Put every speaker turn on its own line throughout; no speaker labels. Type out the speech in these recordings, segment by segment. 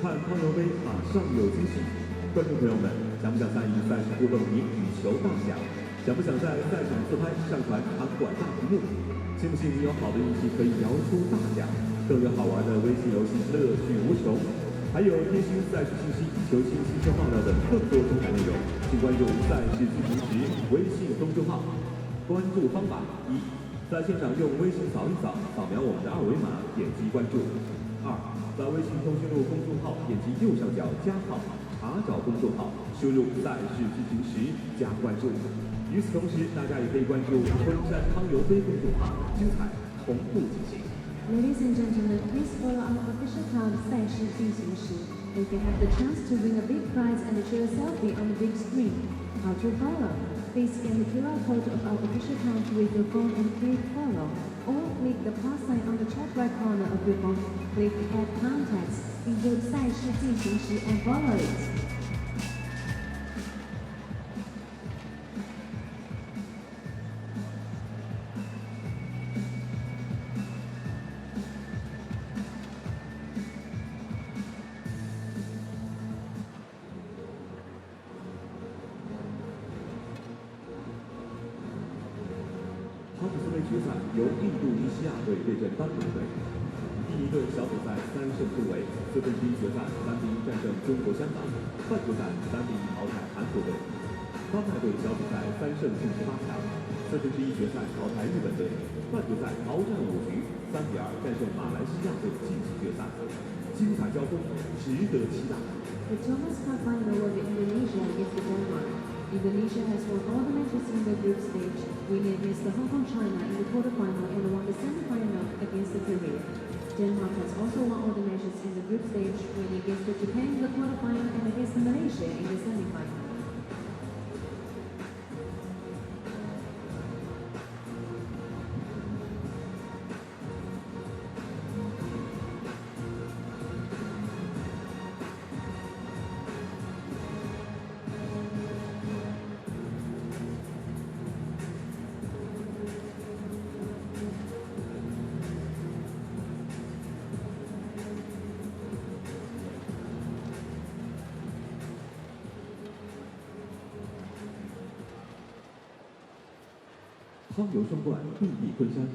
看康尤杯马上有惊喜！观众朋友们，想不想参与赛事互动赢羽球大奖？想不想在赛场自拍上传场馆大屏幕？信不信你有好的运气可以摇出大奖？更有好玩的微信游戏，乐趣无穷。还有贴心赛事信息、球星新车爆料等更多精彩内容，请关注赛事进行时微信公众号。关注方法：一，在现场用微信扫一扫，扫描我们的二维码，点击关注。2，在微信通讯录公众号点击右上角加号，查找公众号，输入赛事进行时加关注。与此同时，大家也可以关注昆山康尤杯公众号，精彩同步进行。
Ladies and gentlemen, please follow our official account 赛事进行时 You can have the chance to win a big prize and share a selfie on the big screen. How to follow? Please scan the QR code of our official account with your phone and click follow. Or click the plus sign on the top right corner of your phone. Click add contacts, include 赛事进行时 and follow it.
汤普森杯决赛由印度尼西亚队对阵丹麦队。印尼队小组赛3胜突围，4分之一决赛3比1战胜中国香港，半决赛3比1淘汰韩国队。丹麦队小组赛3胜进18强，4分之一决赛淘汰日本队，半决赛鏖战5局，3比2战胜马来西亚队晋级决赛。精彩交锋，值得期待。
The Thomas Cup final will be Indonesia against Denmark. Indonesia has won all the matches in the group stage, winning against the Hong Kong China in the quarterfinal and won the semi-final against the Korea. Denmark has also won all the matches in the group stage, winning against the Japan in the quarterfinal and against Malaysia in the semi-final.
康尤双冠莅历昆山，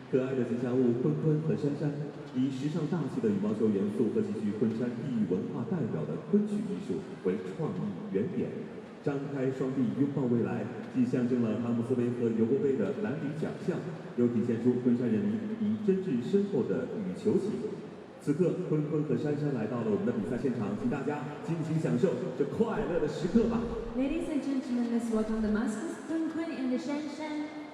可爱的吉祥物坤坤和珊珊，以时尚大气的羽毛球元素和极具昆山地域文化代表的昆曲艺术为创意原点，张开双臂拥抱未来，既象征了汤姆斯杯和尤伯杯的蓝领奖项，又体现出昆山人民以真挚深厚的羽球情。此刻，坤坤和珊珊来到了我们的比赛现场，请大家尽情享受这快乐的时刻吧。
Ladies and gentlemen, let's welcome the masters Kun Kun and the Shan Shan.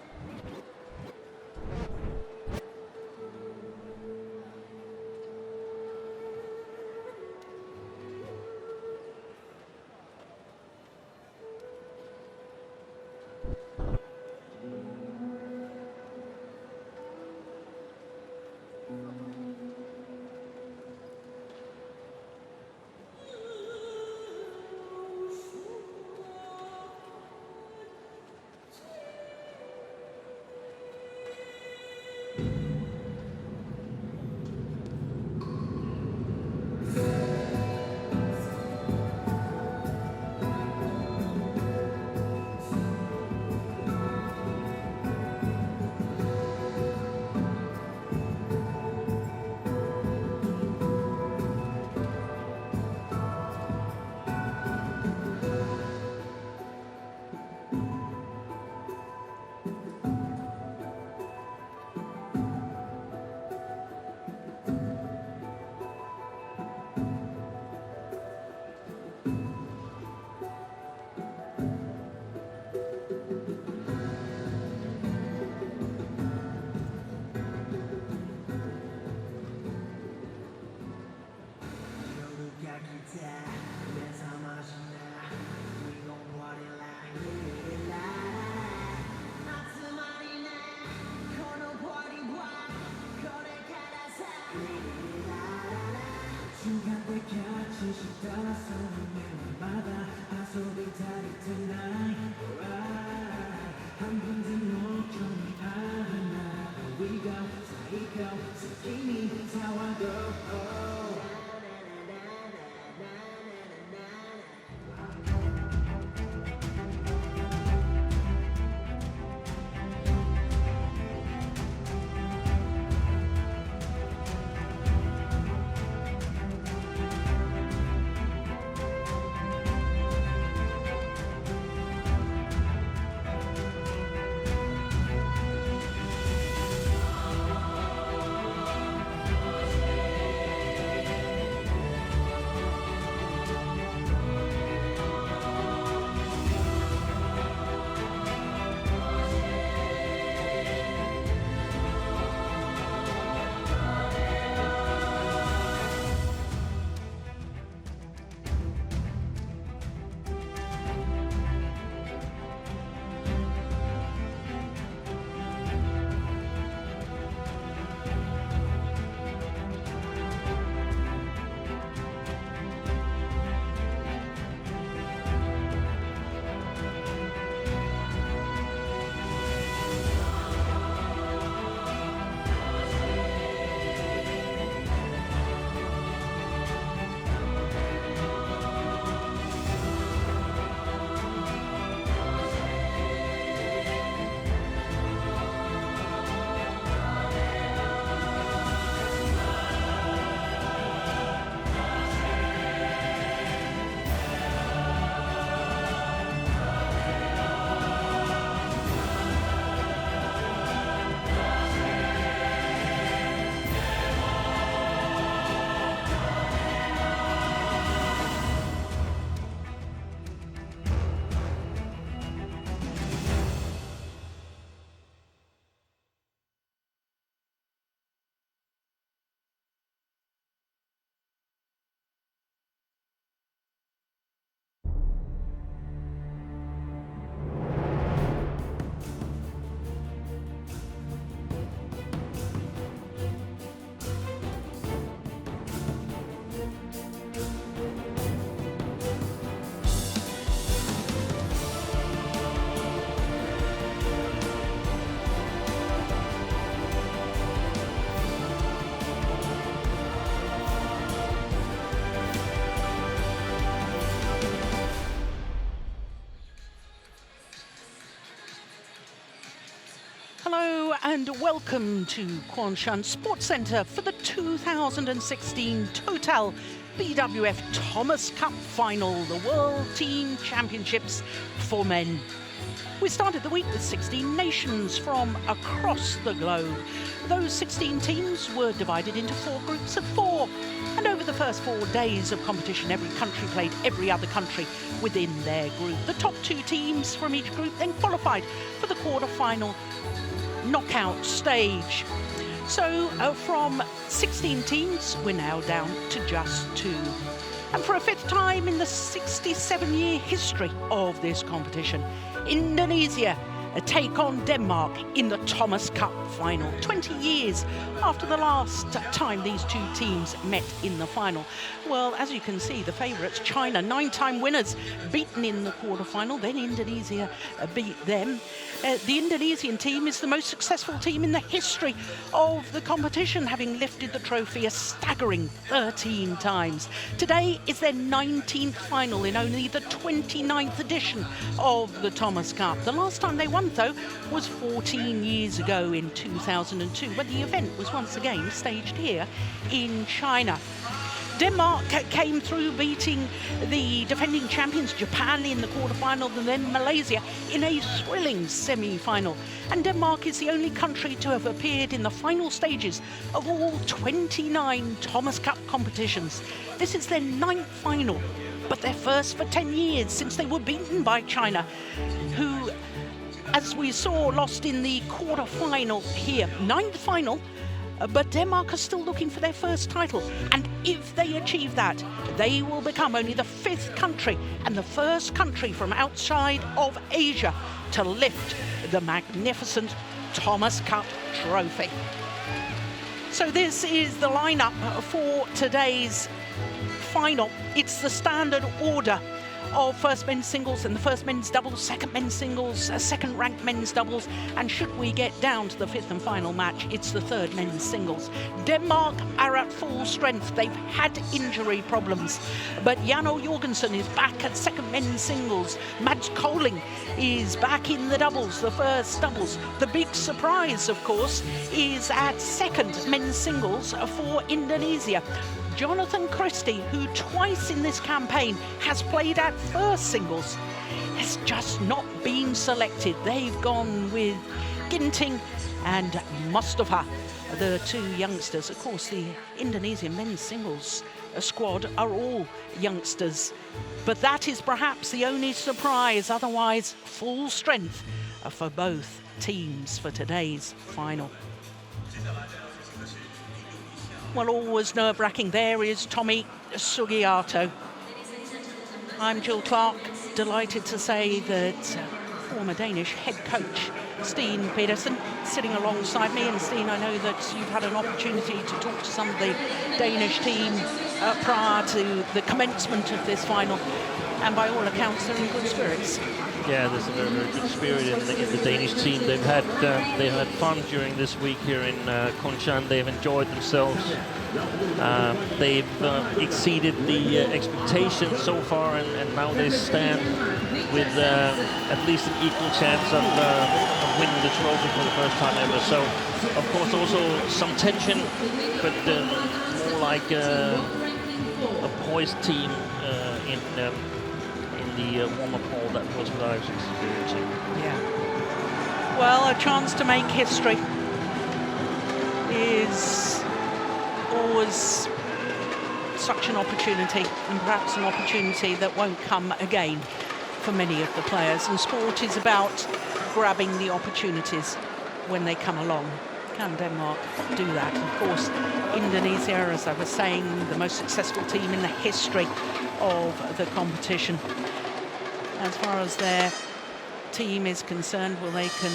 Hello and welcome to Kwanshan Sports Centre for the 2016 Total BWF Thomas Cup Final, the World Team Championships for men. We started the week with 16 nations from across the globe. Those 16 teams were divided into 4 groups of 4. And over the first 4 days of competition, every country played every other country within their group. The top 2 teams from each group then qualified for the quarter-final knockout stage. So from 16 teams, we're now down to just 2. And for a 5th time in the 67-year history of this competition, Indonesia take on Denmark in the Thomas Cup final, 20 years after the last time these 2 teams met in the final. Well, as you can see, the favourites, China, 9-time winners, beaten in the quarter-final, then Indonesia beat them. The Indonesian team is the most successful team in the history of the competition, having lifted the trophy a staggering 13 times. Today is their 19th final in only the 29th edition of the Thomas Cup. The last time they won, though, was 14 years ago in 2002, when the event was once again staged here in China. Denmark came through, beating the defending champions Japan in the quarterfinal and then Malaysia in a thrilling semi-final. And Denmark is the only country to have appeared in the final stages of all 29 Thomas Cup competitions. This is their 9th final, but their first for 10 years since they were beaten by China, who, as we saw, lost in the quarter-final here. 9th final, but Denmark are still looking for their first title. And if they achieve that, they will become only the 5th country and the first country from outside of Asia to lift the magnificent Thomas Cup trophy. So this is the lineup for today's final. It's the standard order of first men's singles and the first men's doubles, second men's singles, second ranked men's doubles, and should we get down to the 5th and final match, it's the third men's singles. Denmark are at full strength. They've had injury problems, but Jano Jorgensen is back at second men's singles. Mads Koling is back in the doubles, the first doubles. The big surprise, of course, is at second men's singles for Indonesia. Jonathan Christie, who twice in this campaign has played at first singles, has just not been selected. They've gone with Ginting and Mustafa, the 2 youngsters. Of course, the Indonesian men's singles squad are all youngsters, but that is perhaps the only surprise. Otherwise, full strength for both teams for today's final. Well, always nerve-wracking. There is Tommy Sugiarto. I'm Jill Clark, delighted to say that former Danish head coach Steen Pedersen sitting alongside me. And Steen, I know that you've had an opportunity to talk to some of the Danish team prior to the commencement of this final, and by all accounts they're in good spirits.
Yeah, there's a very, very good spirit in the Danish team. They've had fun during this week here in Kwanshan. They've enjoyed themselves. They've exceeded the expectations so far, and now they stand with at least an equal chance of winning the trophy for the first time ever. So, of course, also some tension, but more like a poised team in the warm-up hall. That was what I was experiencing.
Yeah. Well, a chance to make history is always such an opportunity, and perhaps an opportunity that won't come again for many of the players. And sport is about grabbing the opportunities when they come along. Can Denmark do that? Of course, Indonesia, as I was saying, the most successful team in the history of the competition. As far as their team is concerned, well, they can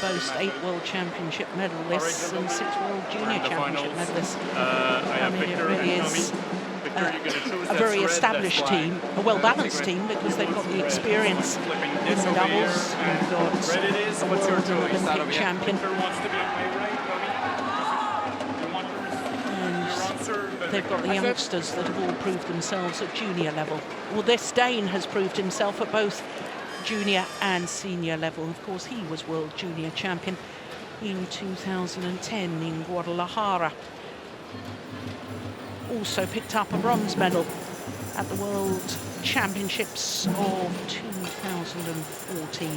boast 8 World Championship medalists and 6 World Junior Championship medalists. I mean, it really is a very established team, a well-balanced team, because they've got the experience in the doubles. They've got a World and Olympic champion. And they've got the youngsters that have all proved themselves at junior level. Well, this Dane has proved himself at both junior and senior level. Of course, he was World Junior Champion. in 2010 in Guadalajara. Also picked up a bronze medal at the World Championships of 2014.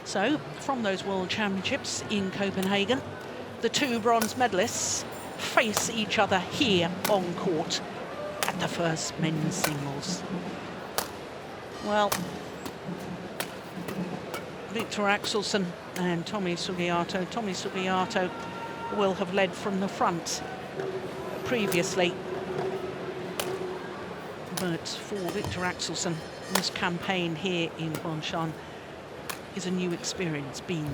So, from those World Championships in Copenhagen, the two bronze medalists face each other here on court at the first men's singles. Well, Viktor Axelsen and Tommy Sugiarto. Tommy Sugiarto will have led from the front previously. But for Viktor Axelsen, this campaign here in Kwanshan is a new experience, being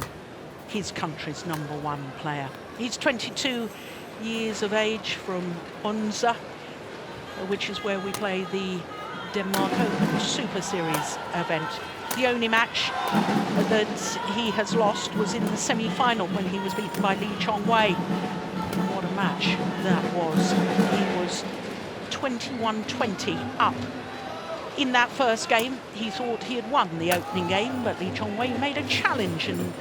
his country's #1 player. He's 22 years of age from Odense, which is where we play the Denmark Open Super Series event. The only match that he has lost was in the semi-final when he was beaten by Lee Chong-wei. What a match that was. He was 21-20 up. In that first game, he thought he had won the opening game, but Lee Chong-wei made a challenge and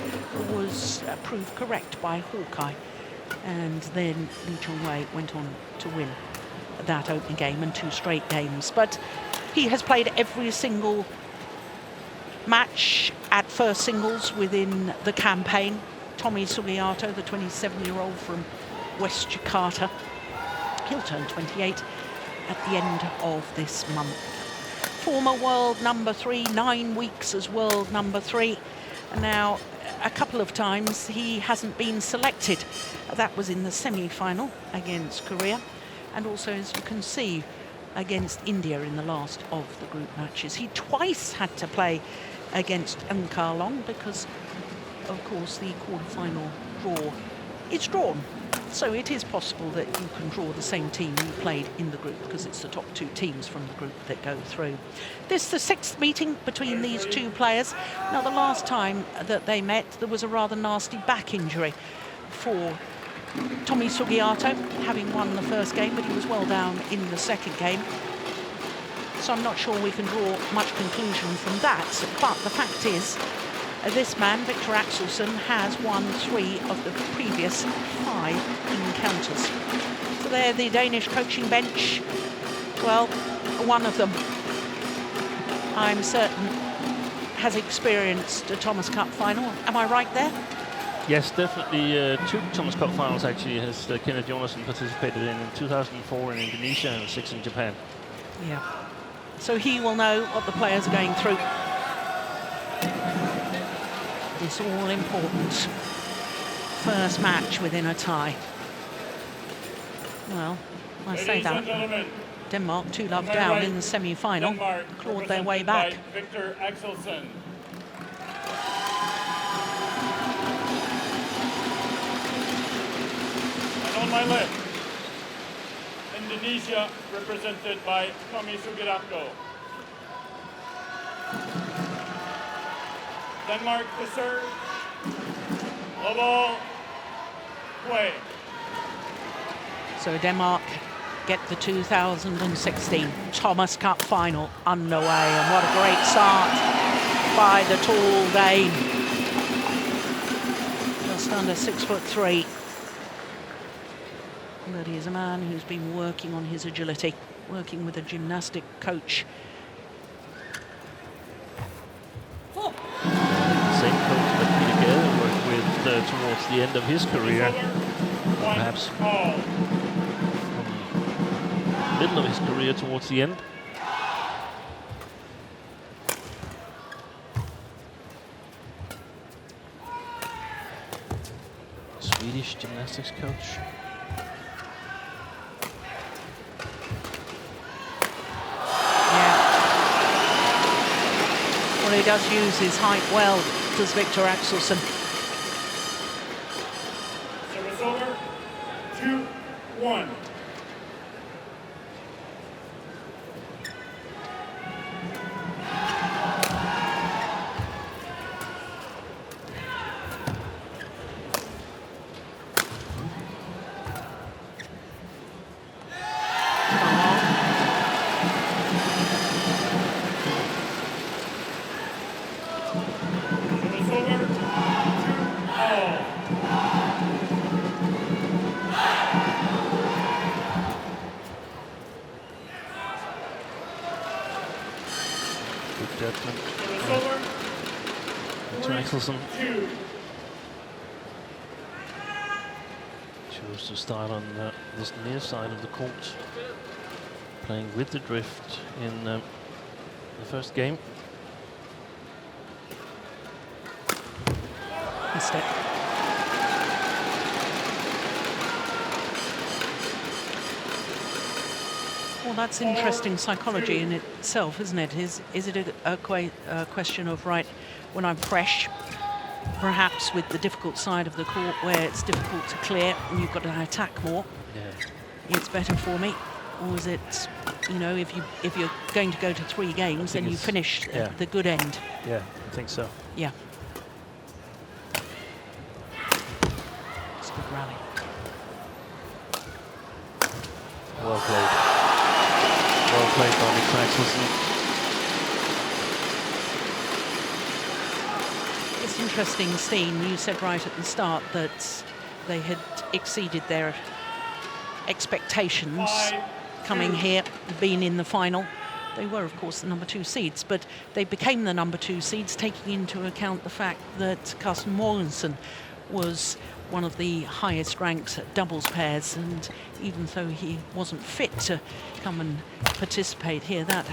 was proved correct by Hawkeye. And then Lee Chong-wei went on to win that opening game and 2 straight games. But he has played every single match at first singles within the campaign. Tommy Sugiarto, the 27-year-old from West Jakarta, he'll turn 28 at the end of this month. Former world #3, 9 weeks as world #3, and now a couple of times he hasn't been selected. That was in the semi-final against Korea, and also, as you can see, against India in the last of the group matches. He twice had to play against Nkalong because, of course, the quarter-final draw is drawn. So it is possible that you can draw the same team you played in the group, because it's the top 2 teams from the group that go through. This is the 6th meeting between these two players. Now, the last time that they met, there was a rather nasty back injury for Tommy Sugiarto, having won the first game, but he was well down in the second game. So I'm not sure we can draw much conclusion from that. But the fact is, this man, Viktor Axelsen, has won 3 of the previous 5 encounters. So there, the Danish coaching bench. Well, one of them, I'm certain, has experienced a Thomas Cup final. Am I right there?
Yes, definitely. 2 Thomas Cup finals actually has Kenneth Jonassen participated in 2004 in Indonesia and 6 in Japan.
Yeah. So he will know what the players are going through. It's all important. First match within a tie. Well, I say that. Denmark 2-love down in the semi-final, clawed their way back.
Viktor Axelsen. And on my left, Indonesia, represented by Tommy Sugiarto. Denmark to serve. Lavo Hui.
So Denmark get the 2016 Thomas Cup final underway, and what a great start by the tall Dane. Just under 6'3". But he is a man who's been working on his agility, working with a gymnastic coach.
Same coach that Peter Gade worked with towards the end of his career, perhaps from the middle of his career towards the end. Swedish gymnastics coach.
Well, he does use his height well, does Viktor Axelsen.
Service over. 2-1. over.
To Axelsen.
2.
Chose to start on this near side of the court, playing with the drift in the first game.
Missed it. Well, that's interesting psychology in itself, isn't it? Is it a question of, right, when I'm fresh, perhaps with the difficult side of the court where it's difficult to clear and you've got to attack more, it's better for me? Or is it, you know, if you're going to go to 3 games, then you finish at the good end?
Yeah, I think so.
Yeah. It's a good rally.
Well played. Well played by Niklas Axelsen.
It's interesting, Steen, you said right at the start that they had exceeded their expectations coming here, being in the final. They were, of course, the number 2 seeds, but they became the number 2 seeds, taking into account the fact that Carsten Mogensen was one of the highest ranked doubles pairs, and even though he wasn't fit to come and participate here, that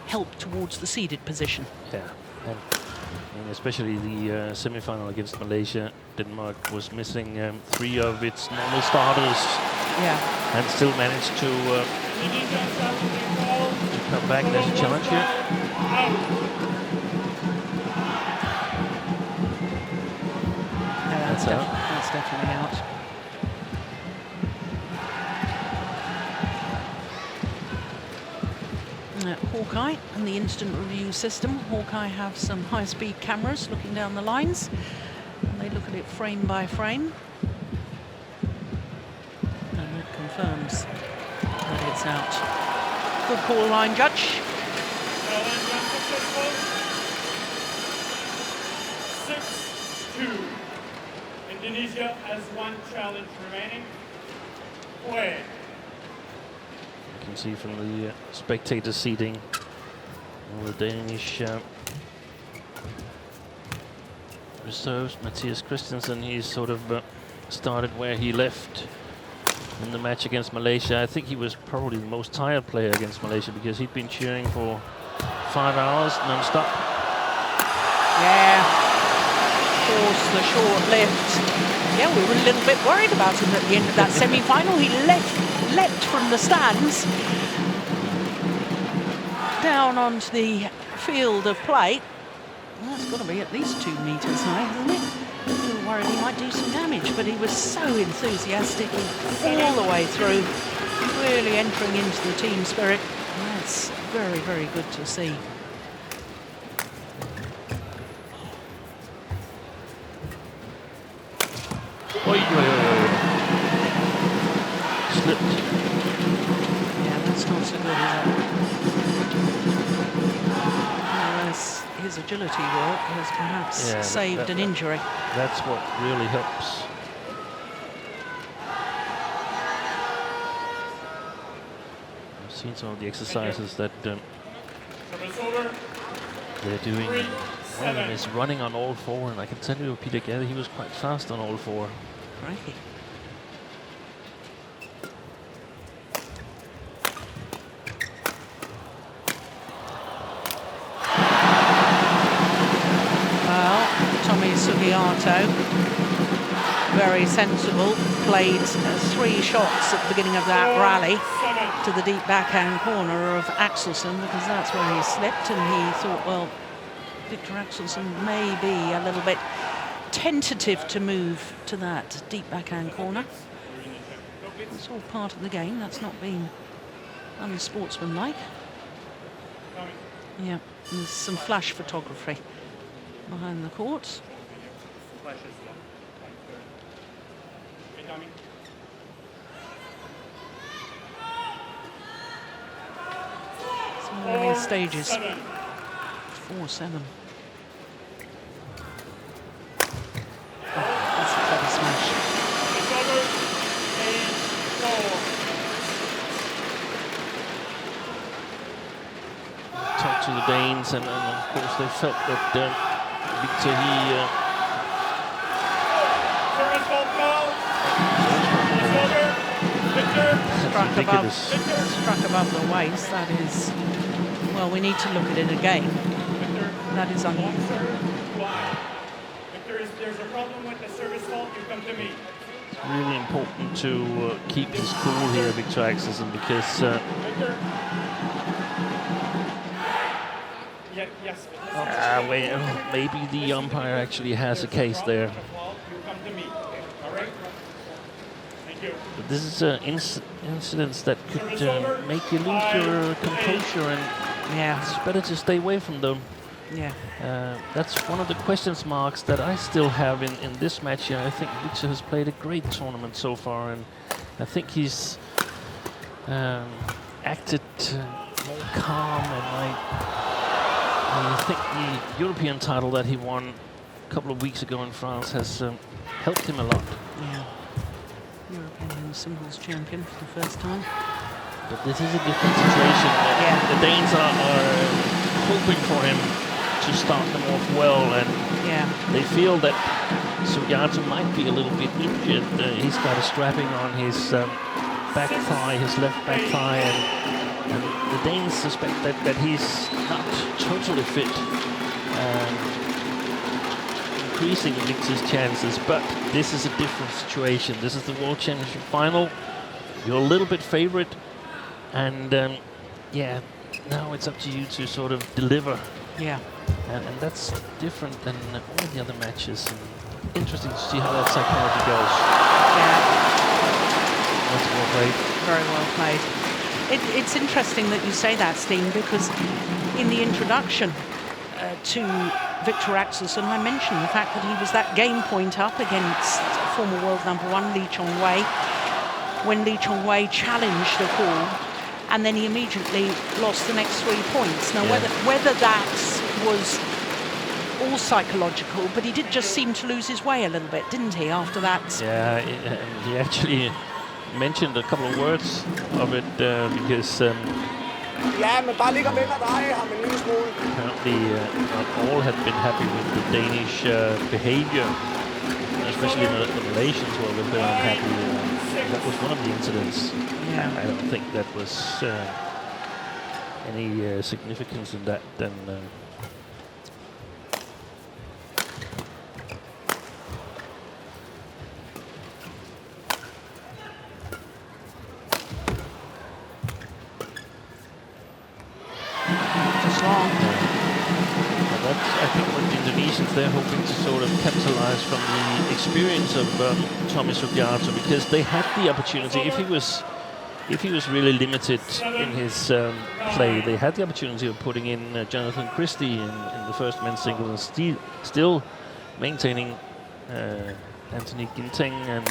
helped towards the seeded position.
Yeah, and especially the semi-final against Malaysia. Denmark was missing 3 of its normal starters, and still managed to come back. There's a challenge here.
That's definitely out. Hawkeye and the instant review system. Hawkeye have some high-speed cameras looking down the lines, and they look at it frame by frame, and it confirms that it's out. Good call, line judge.
Challenge unsuccessful. 6-2. Indonesia has 1 challenge remaining. Play.
You can see from the spectator seating, the Danish reserves, Matthias Christensen, he's sort of started where he left in the match against Malaysia. I think he was probably the most tired player against Malaysia because he'd been cheering for 5 hours non-stop.
Yeah, of course, the short lift. Yeah, we were a little bit worried about him at the end of that semi-final. He leapt from the stands down onto the field of play. Well, that's got to be at least 2 meters high, hasn't it? We were worried he might do some damage, but he was so enthusiastic all the way through, really entering into the team spirit. That's very, very good to see.
Slipped.
Yeah, that's not so good, is it? Whereas his agility work has perhaps saved an injury.
That's what really helps. I've seen some of the exercises that they're doing. One of them is running on all 4, and I can tell you Peter Gade, he was quite fast on all 4.
Crikey. Well, Tommy Sugiarto, very sensible, played 3 shots at the beginning of that rally to the deep backhand corner of Axelsen, because that's where he slipped, and he thought, well, Victor Axelsen may be a little bit tentative to move to that deep backhand corner. It's all part of the game. That's not being unsportsmanlike. Yeah, there's some flash photography behind the court. Some earlier stages. 4-7. That's a clever smash.
Talk to to the Danes, and of course they felt that Victor,
Service fault foul. It's over. Victor.
Struck above the waist. That is, well, we need to look at it again.
Victor.
That is unusual.
Victor, if there's a problem with the service fault, you come to me.
it's really important to keep his cool here, Victor Axelsen, because
Victor. Yes.
maybe the umpire actually has a case there.
You come to me. All right. Thank you.
But this is incidents that could make you lose your composure, and
Yeah,
it's better to stay away from them.
yeah.
That's one of the questions marks that I still have in this match here. I think Victor has played a great tournament so far, and I think he's acted more calm, and I think the European title that he won a couple of weeks ago in France has helped him a lot.
Yeah. European singles champion for the first time.
But this is a different situation.
Yeah.
The Danes are hoping for him to start them off well, and
Yeah.
they feel that Sugiarto might be a little bit injured. He's got a strapping on his back thigh, his left back thigh, and the Danes suspect that he's not totally fit, increasing Victor's chances. But this is a different situation. This is the World Championship final. You're a little bit favorite, and yeah, now it's up to you to sort of deliver.
Yeah.
And that's different than all the other matches. And interesting to see how that psychology goes.
Yeah.
That's well played.
Very well played. It's interesting that you say that, Steen, because in the introduction to Victor Axelsen, I mentioned the fact that he was that game point up against former world #1 Lee Chong-wei when Lee Chong-wei challenged the call, and then he immediately lost the next 3 points. Now,
Yeah.
whether that was all psychological, but he did just seem to lose his way a little bit, didn't he, after that?
Yeah, he actually mentioned a couple of words of it because apparently not all had been happy with the Danish behavior, especially the Malaysians were a little bit unhappy. That was one of the incidents.
Yeah.
I don't think that was any significance in that. Then
Just long.
that's, I think, what the Indonesians, they're hoping to sort of capitalize from the experience of Tommy Sugiarto, because they had the opportunity. If he was really limited in his play, they had the opportunity of putting in Jonathan Christie in the first men's singles, and still maintaining Anthony Ginting and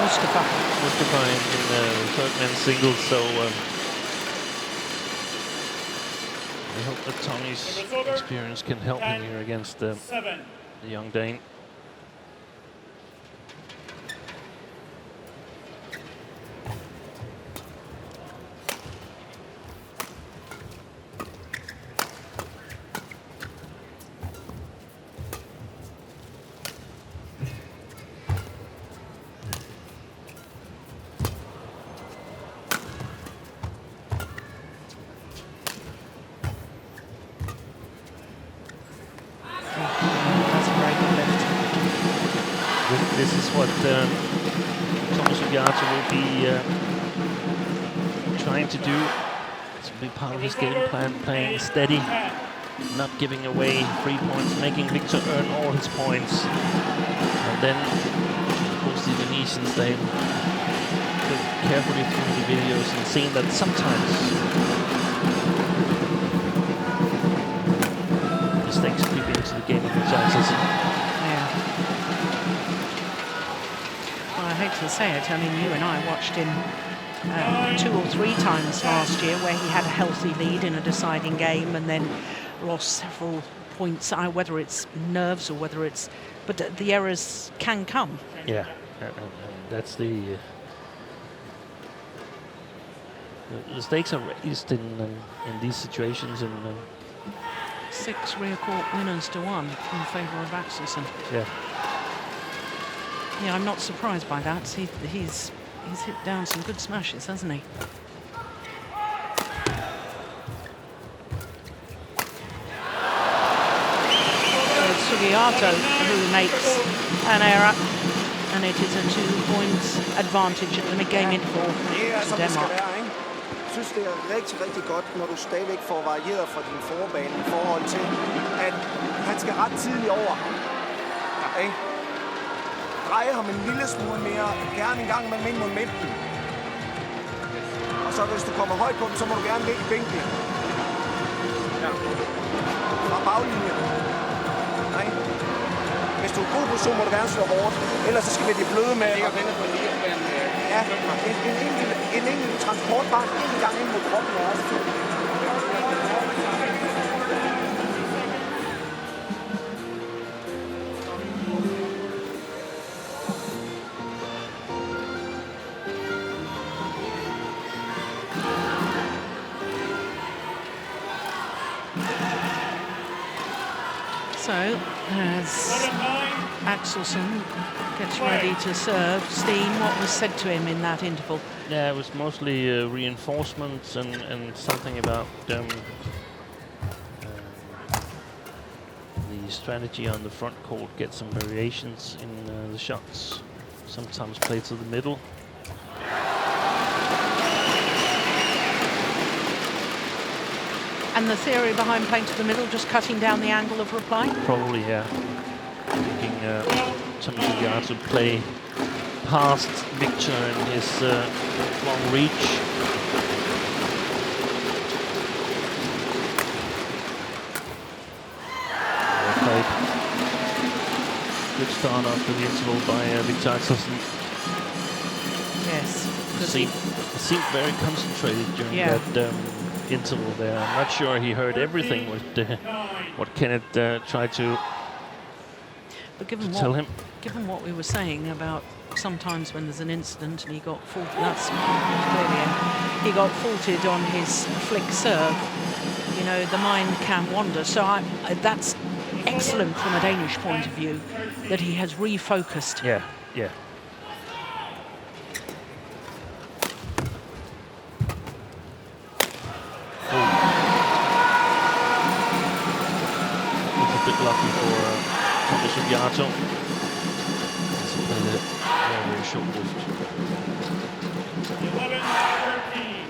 Mustafa.
in the third men's singles. So I hope that Tommy's experience can help him here against the
7.
young Dane.
That's a very good lift.
This is what Tommy Sugiarto will be trying to do. This will be part of his game plan, playing steady, not giving away free points, making Victor earn all his points. And then, of course, the Indonesians, they look carefully through the videos and seeing that sometimes mistakes creep into the game of Victor Axelsen.
Yeah. Well, I hate to say it, I mean, you and I watched him 2 or 3 times last year where he had a healthy lead in a deciding game and then lost several points, whether it's nerves or whether it's... But the errors can come.
Yeah, and that's the The stakes are raised in these situations. And
6 rear court winners to 1 in favour of Axelsen.
yeah,
Yeah, I'm not surprised by that. He's hit down some good smashes, hasn't he? It's Sugiarto who makes an error, and it is a 2-point advantage at the mid-game interval
Det er,
to
som det skal
Denmark.
være, ikke? Jeg synes, det er rigtig, rigtig godt, når du stadigvæk får varieret fra din forbane i forhold til, at han skal ret tidligt over. Ikke? Dreje ham en lille smule mere, gerne en gang med ind mod midten. Og så hvis du kommer højt på dem, så må du gerne ligge i bænken. Ja. Fra baglinjen. Nej. Hvis du er i god position, må du gerne slå hårdt. Ellers så skal vi de bløde med. Ja, en enkelt transportbar en gang ind mod kroppen er også fint.
So, as Axelsen gets ready to serve, Steen, what was said to him in that interval?
yeah, it was mostly reinforcements and something about the strategy on the front court. Get some variations in the shots. Sometimes play to the middle.
And the theory behind playing to the middle, just cutting down the angle of reply?
Probably, yeah. Making Thomas Sugiarto play past Victor and his long reach. Well played. Good start after the interval by Victor Axelsen.
Yes.
Seemed very concentrated during that interval there. I'm not sure he heard everything what Kenneth tried to tell him.
Given what we were saying about sometimes when there's an incident and he got faulted, that's clearly him. He got faulted on his flick serve. You know, the mind can wander. So that's excellent from a Danish point of view that he has refocused.
Yeah, yeah. Lucky for Thomas Sugiarto. He's played it very short-lived.
11-13.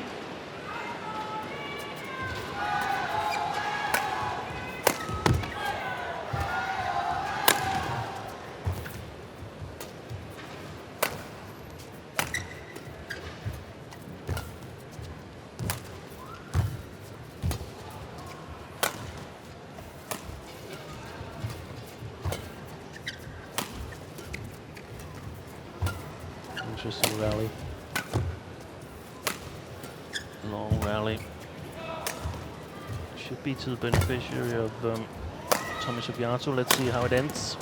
Interesting rally. Long rally. Should be to the beneficiary of Thomas Sugiarto. Let's see how it ends.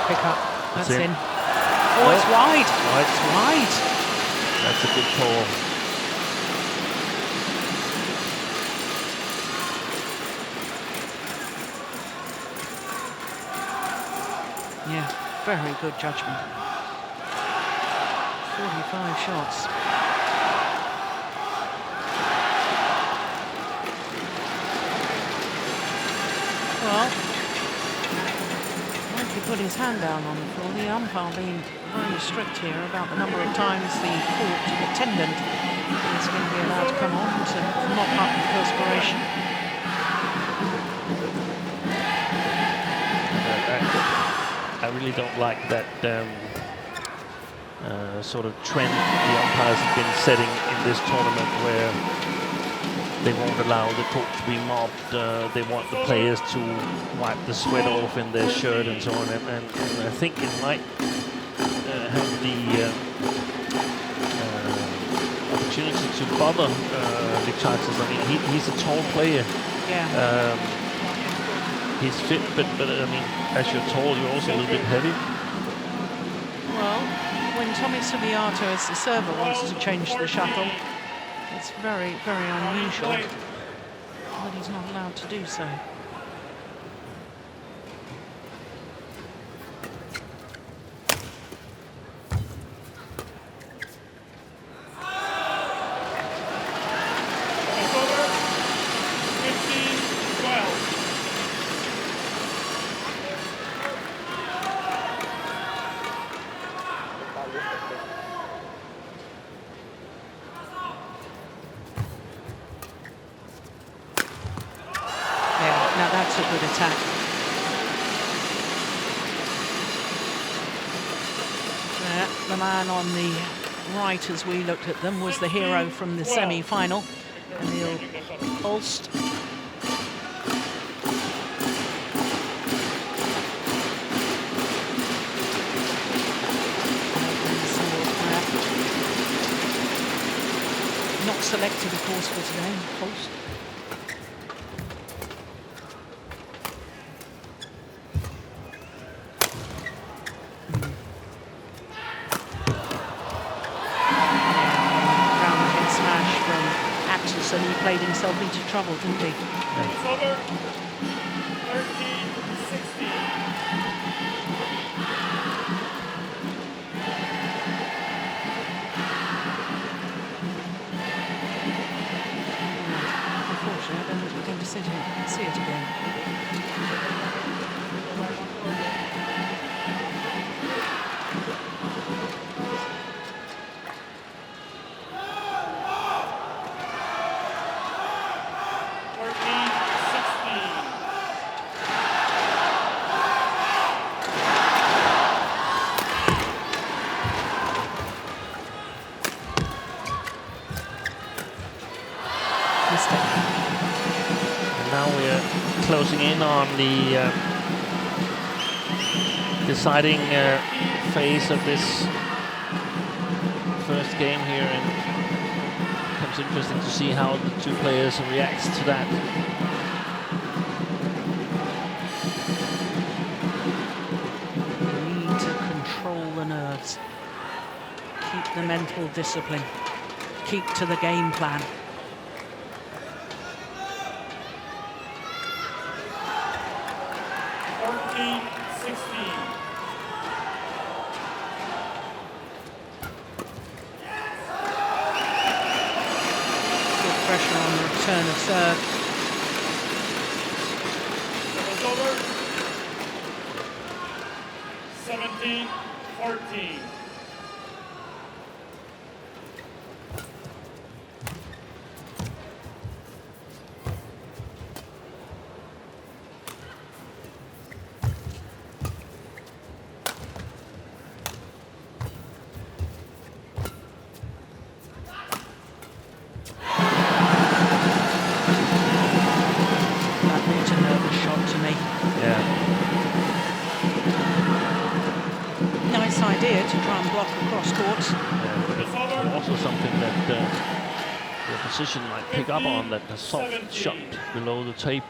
Pick up. That's
in.
in. Oh, it's wide. It's wide.
That's a good call.
Yeah, very good judgment. 45 shots. Well, Mikey put his hand down on the floor. The umpire being very strict here about the number of times the court attendant is going to be allowed to come on to mop up the perspiration.
I really don't like that sort of trend the umpires have been setting in this tournament, where they won't allow the court to be mopped. They want the players to wipe the sweat off in their shirt and so on. And I think it might have the opportunity to bother Victor Axelsen. I mean, he's a tall player.
Yeah.
He's fit, but I mean, as you're tall, you're also a little bit heavy.
when Tommy Subiato, as the server, wants to change the shuttle, it's very, very unusual that he's not allowed to do so.
It's over. 15-12.
Yeah, now that's a good attack. The man on the right, as we looked at them, was the hero from the semi-final, Emil Holst. Not selected, of course, for today, Holst. And he played himself into trouble, didn't he?
It's over. 13-16.
Unfortunately, I don't think we're going to see it again.
And now we're closing in on the deciding phase of this first game here, and it becomes interesting to see how the two players react to that.
We need to control the nerves, keep the mental discipline, keep to the game plan. Pressure on the return of serve.
It's over. 17-14.
Idea to try and block across court.
Yeah, but it's also something that the opposition might pick up on, that the soft shot below the tape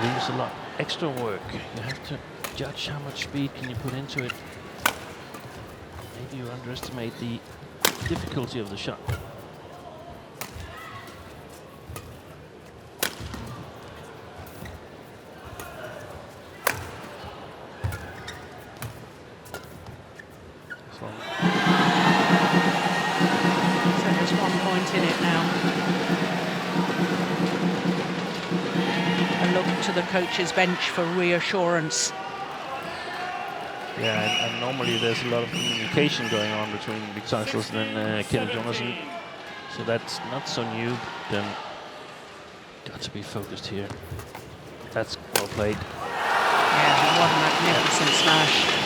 leaves a lot extra work. You have to judge how much speed can you put into it. Maybe you underestimate the difficulty of the shot.
In it now. A look to the coach's bench for reassurance.
Yeah, and normally there's a lot of communication going on between Victor Axelsen and Kenneth Jonassen, so that's not so new. Then got to be focused here. That's well played.
Yeah, what a magnificent smash.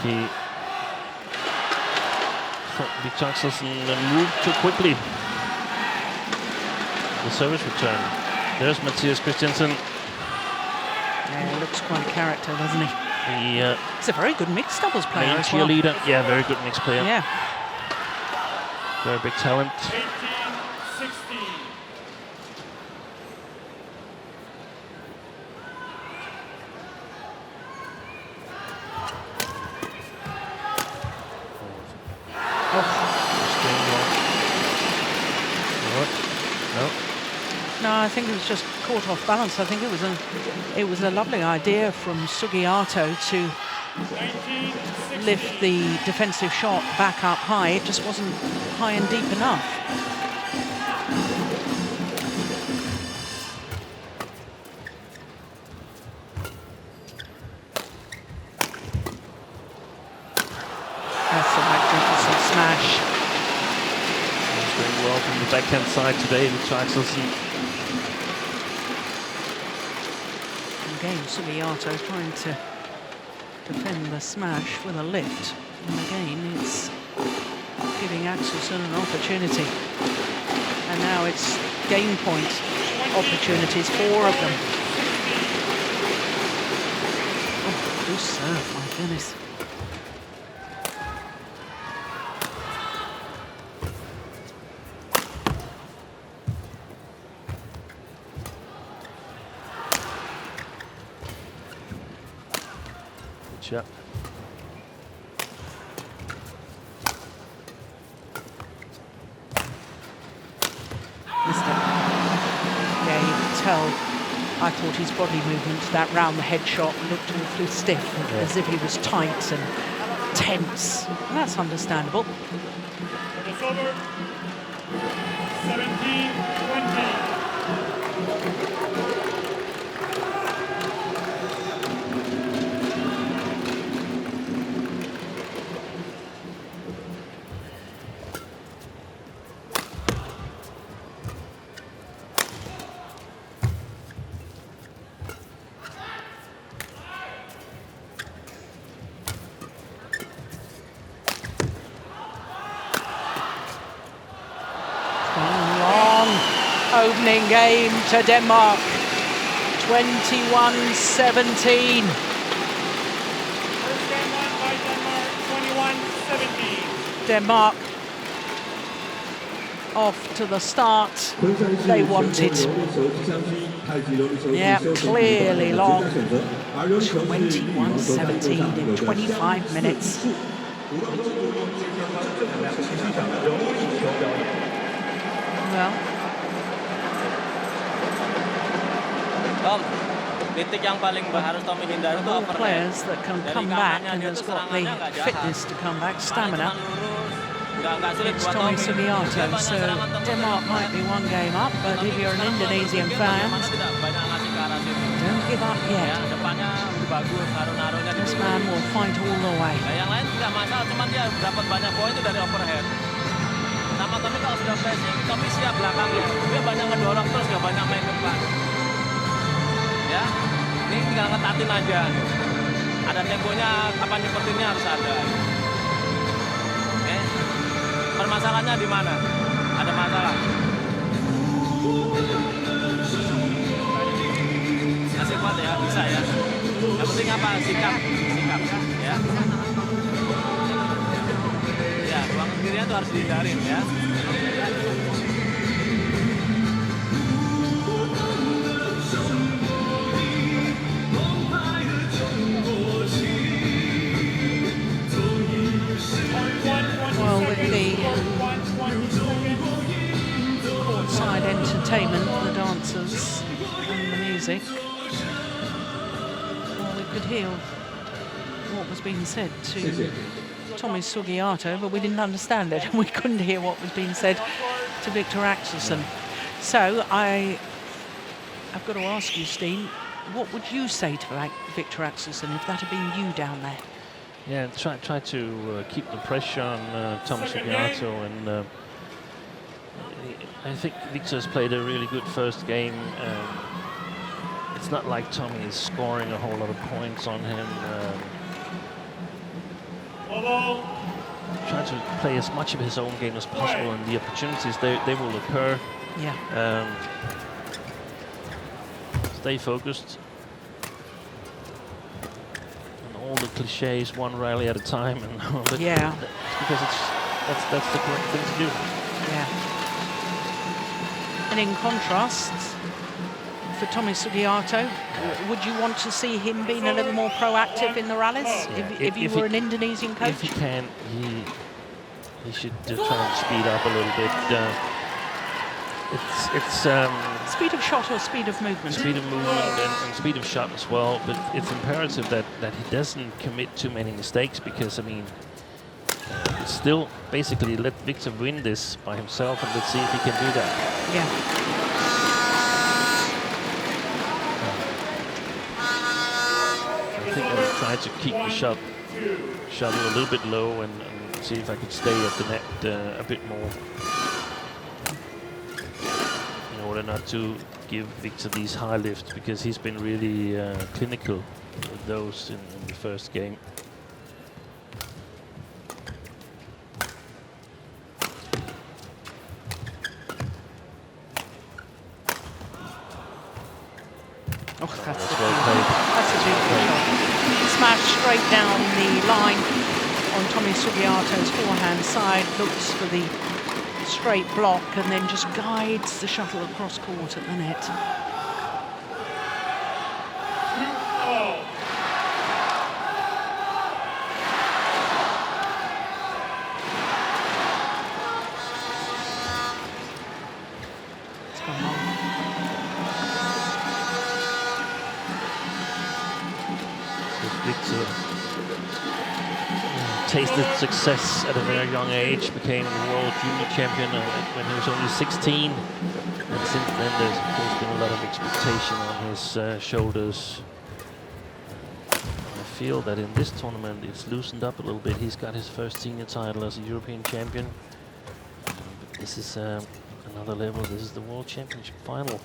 He thought Victor Axelsen moved too quickly. The service return. There's Matthias Christiansen.
Yeah, he looks quite a character, doesn't he? He's a very good mixed doubles player
main
as well.
cheerleader. Yeah, very good mixed player.
Yeah.
Very big talent.
18-16.
No, I think it was just caught off balance. I think it was a lovely idea from Sugiarto to
19-16.
lift the defensive shot back up high. It just wasn't high and deep enough. That's a magnificent smash.
He's doing well from the backhand side today, Viktor Axelsen.
Again, Sugiarto trying to defend the smash with a lift. And again, it's giving Axelsen an opportunity. And now it's game point opportunities, 4 of them. Oh, good serve, my goodness.
Yep.
Yeah, you could tell. I thought his body movement, that round the head shot, looked awfully stiff, as if he was tight and tense. And that's understandable.
It's over. 17-20.
Opening game to Denmark, 21-17.
First game won by Denmark, 21-17.
Denmark off to the start they wanted. Yeah, clearly long. 21-17 in 25 minutes. Well,
Tom, titik yang paling harus Tommy hindari itu
all
overhead.
players that can come back and has got the fitness to come back, stamina. It's Tommy Sugiarto, so Denmark might be 1 game up, but if you're an Indonesian fan, don't give up yet. This man will fight all the way.
Yang lain tidak masalah, cuman dia dapat banyak poin itu dari overhead. Sama Tommy kalau sudah pressing, Tommy siap belakangnya. Dia banyak ngedorong terus, gak banyak main depan. Ya, ini tinggal ngetatin aja. Ada temponya, kapan nyepertinnya harus ada. Oke, permasalahannya di mana? Ada masalah. Masih kuat ya, bisa ya. Yang penting apa? Sikap ya. Ya, ruang kirinya tuh harus dihindarin ya.
Well, with the courtside entertainment, the dancers and the music, well, we could hear what was being said to Tommy Sugiarto, but we didn't understand it, and we couldn't hear what was being said to Viktor Axelsen. So I've got to ask you, Steen, what would you say to Viktor Axelsen if that had been you down there?
Yeah, try to keep the pressure on Tommy Sugiarto, and I think Viktor's played a really good first game. It's not like Tommy is scoring a whole lot of points on him. Try to play as much of his own game as possible, and the opportunities they will occur.
Yeah.
Stay focused. And all the cliches, one rally at a time, and all that.
Yeah.
It's because that's the correct thing to do.
Yeah. And in contrast, for Tommy Sugiarto, would you want to see him being a little more proactive in the rallies?
Yeah.
If you were an Indonesian coach?
If he can, he should try and speed up a little bit. It's
Speed of shot or speed of movement?
speed of movement and speed of shot as well, but it's imperative that he doesn't commit too many mistakes, because, I mean, it's still basically let Victor win this by himself, and let's see if he can do that.
Yeah.
I think I will try to keep the shuttle a little bit low and see if I could stay at the net a bit more, in order not to give Victor these high lifts, because he's been really clinical with those in the first game.
Oh, that's
well played.
That's a beautiful shot. Smash straight down the line on Tommy Sugiarto's forehand side, looks for the straight block and then just guides the shuttle across court at the net. It's gone long.
Victor tasted success at a very young age, became the world junior champion when he was only 16, and since then there's of course been a lot of expectation on his shoulders. I feel that in this tournament it's loosened up a little bit. He's got his first senior title as a European champion, but this is another level. This is the World Championship final.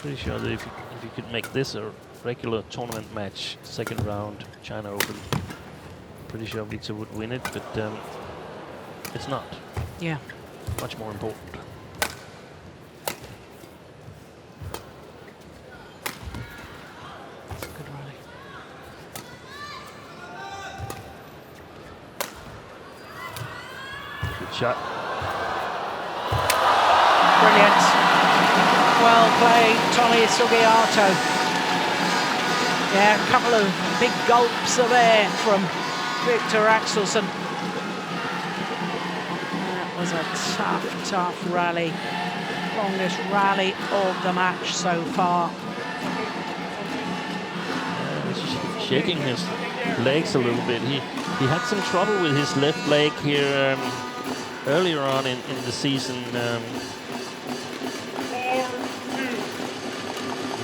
Pretty sure that if you could make this a regular tournament match, second round China Open, pretty sure Victor would win it, but it's not.
Yeah.
Much more important.
That's a good rally.
Good shot.
Brilliant. Well played, Tommy Sugiarto. Yeah, a couple of big gulps of air from Viktor Axelsen. That was a tough, tough rally. Longest rally of the match so far.
He's shaking his legs a little bit. He had some trouble with his left leg here earlier on in the season.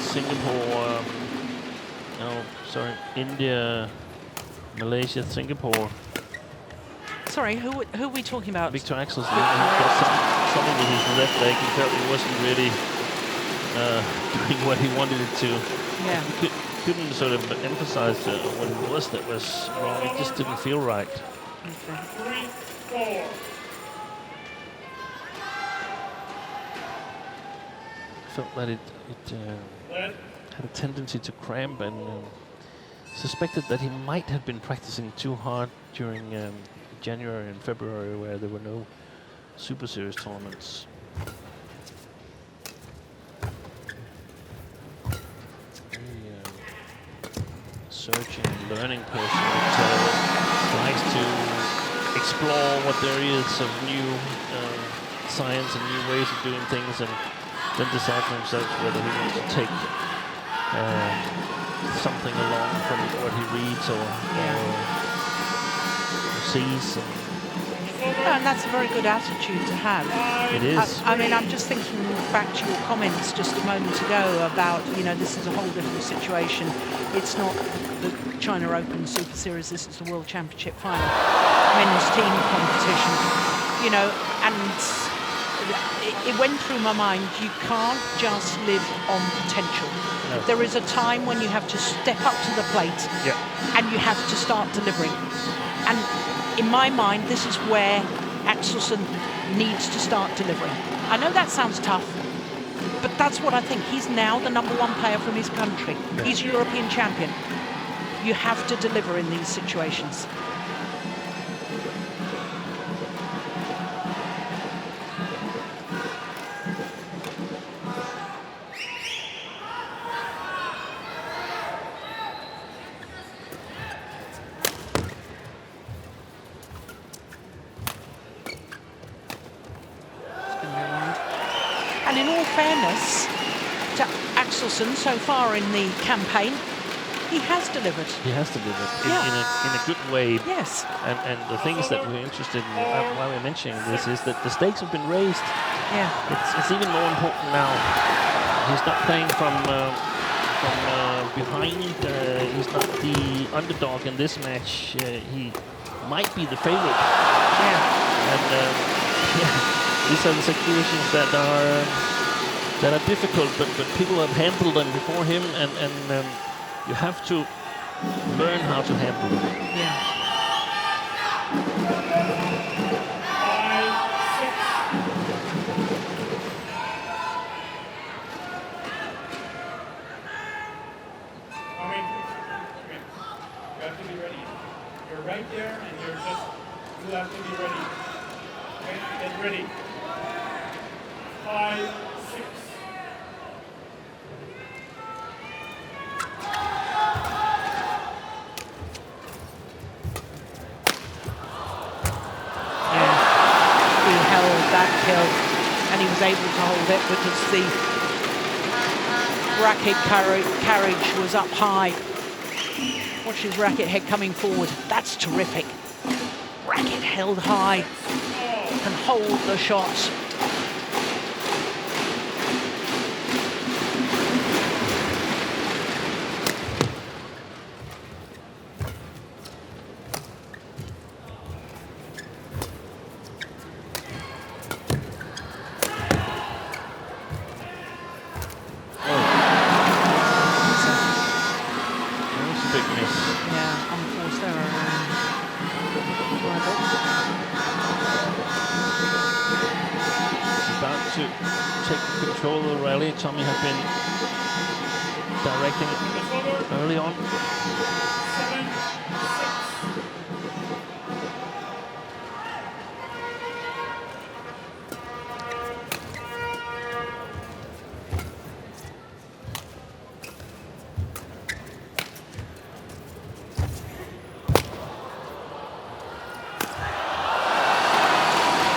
Singapore, India, Malaysia, Singapore.
Sorry, who are we talking about?
Viktor Axelsen got some trouble with his left leg. He felt he wasn't really doing what he wanted it to.
Yeah.
He couldn't sort of emphasize what it was that was wrong. It just didn't feel right.
Okay.
Felt that it had a tendency to cramp, and suspected that he might have been practicing too hard during January and February, where there were no Super Series tournaments. Very searching and learning person that likes to explore what there is of new science and new ways of doing things, and then decide for himself whether he wants to take something along from what he reads or sees.
And that's a very good attitude to have.
It is.
I mean, I'm just thinking back to your comments just a moment ago about, you know, this is a whole different situation. It's not the China Open Super Series, this is the World Championship final, men's team competition, you know, and it went through my mind, you can't just live on potential. No. There is a time when you have to step up to the plate and you have to start delivering. And in my mind, this is where Axelsen needs to start delivering. I know that sounds tough, but that's what I think. He's now the #1 player from his country. He's European champion. You have to deliver in these situations. And in all fairness to Axelsen so far in the campaign, he has delivered.
He has delivered in a good way.
Yes.
And the things that we're interested in, why we're mentioning this, is that the stakes have been raised.
Yeah.
It's even more important now. He's not playing from behind. He's not the underdog in this match. He might be the favorite.
Yeah.
And these are the situations that are difficult, but people have handled them before him, and you have to learn how to handle them.
Yeah.
5-6. Come in. You have to be ready. You're right there, and you have to be ready. Okay, get ready. 5-6.
That kill, and he was able to hold it because the racket carriage was up high. Watch his racket head coming forward. That's terrific. Racket held high, can hold the shots.
Tommy has been directing early on.
7-6.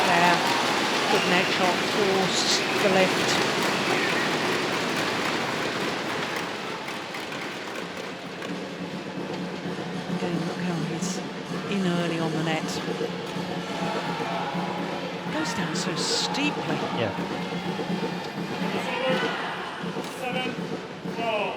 Yeah, good net shot, forced the lift. Goes down so steeply.
Yeah.
7-12.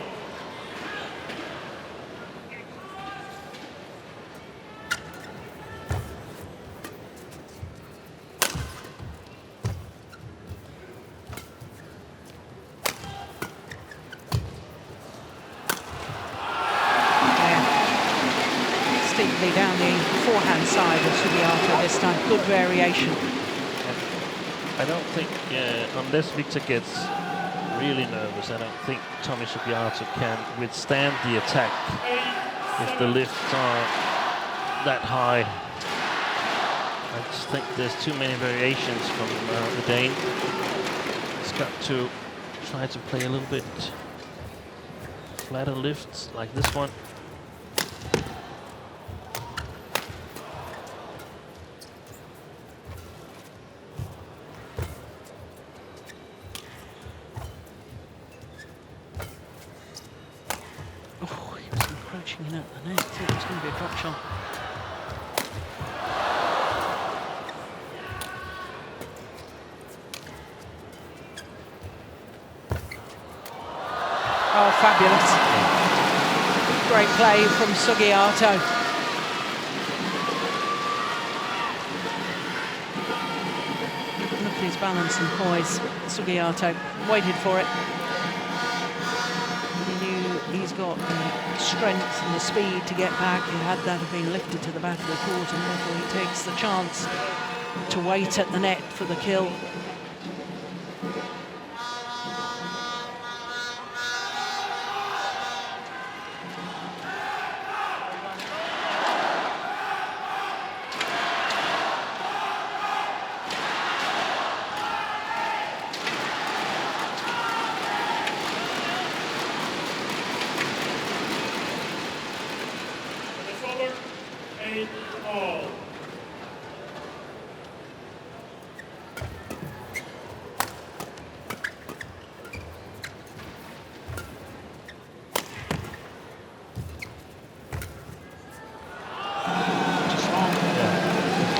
Steeply down the forehand side of Sugiarto this time. Good variation.
I don't think, unless Victor gets really nervous, I don't think Tommy Sugiarto can withstand the attack if the lifts are that high. I just think there's too many variations from the Dane. He's got to try to play a little bit flatter lifts like this one.
In at the net, thought it was going to be a drop shot. Oh, fabulous. Great play from Sugiarto. Look at his balance and poise. Sugiarto waited for it. He knew he's got the strength and the speed to get back. He had that have been lifted to the back of the court, and therefore he takes the chance to wait at the net for the kill.
8 all.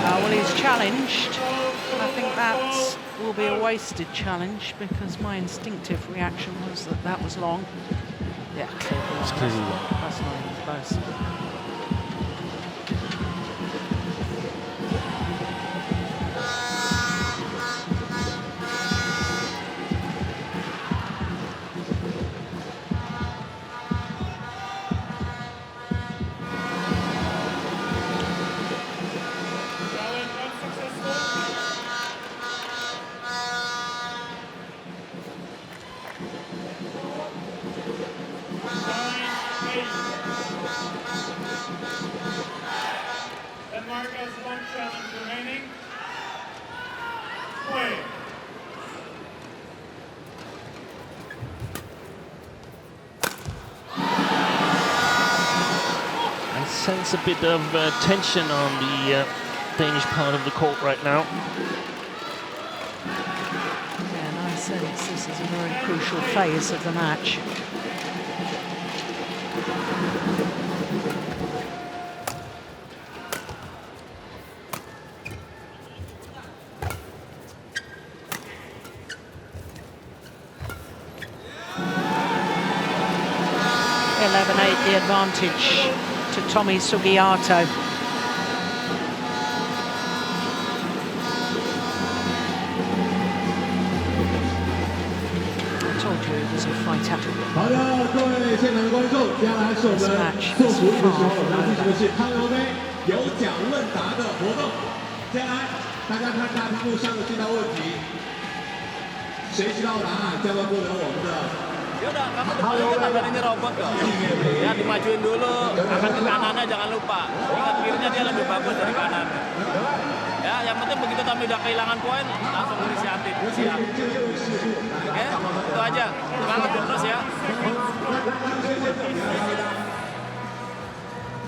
Well, he's challenged. I think that will be a wasted challenge because my instinctive reaction was that that was long. Yeah,
It's clearly long.
That's not even close.
Challenge unsuccessful. 9-8. Denmark has one challenge remaining. Play.
I sense a bit of tension on the Danish part of the court right now.
Yeah, and I sense this is a very crucial phase of the match. The advantage to Tommy Sugiarto. I told you it was a fighter.
好的，各位现场的观众，接下来是我们送福利的时候，我们要进行的是汤尤杯有奖问答的活动。接下来，大家看大屏幕上的这道问题，谁知道答案将会获得我们的。
Ya udah, kamu depannya tangan ini robot kok. Ya dimajuin dulu, angkat ke kanannya jangan lupa. Ingat kirinya dia lebih bagus dari kanan. Ya, yang penting begitu Tommy udah kehilangan poin, langsung inisiatif. Siap. Oke, itu aja. Semangat terus ya.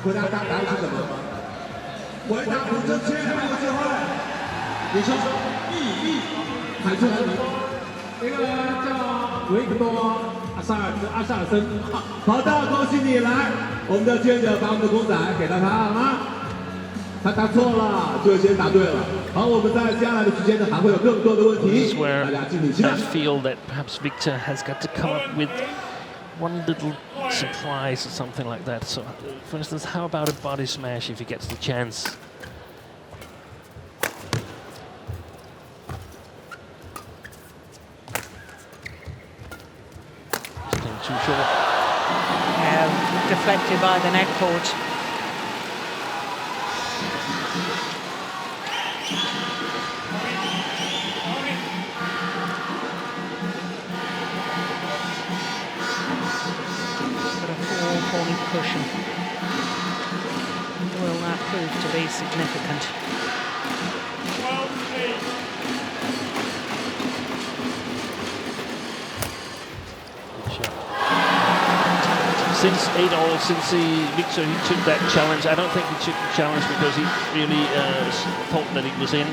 回答答案是什么？回答不正确还有机会。你说意喊出来名。那个叫维克多。 阿萨尔森，好的，恭喜你来，我们的志愿者把我们的公仔给到他好吗？他答错了，就先答对了。好，我们在接下来的时间呢，还会有更多的问题，大家敬请期待。
I feel that perhaps Victor has got to come up with one little surprise or something like that. So, for instance, how about a body smash if he gets the chance? Too short.
Deflected by the net court. But a 4-point cushion. Will that prove to be significant?
12-8.
Since 8-all, since Victor took that challenge, I don't think he took the challenge because he really thought that it was in.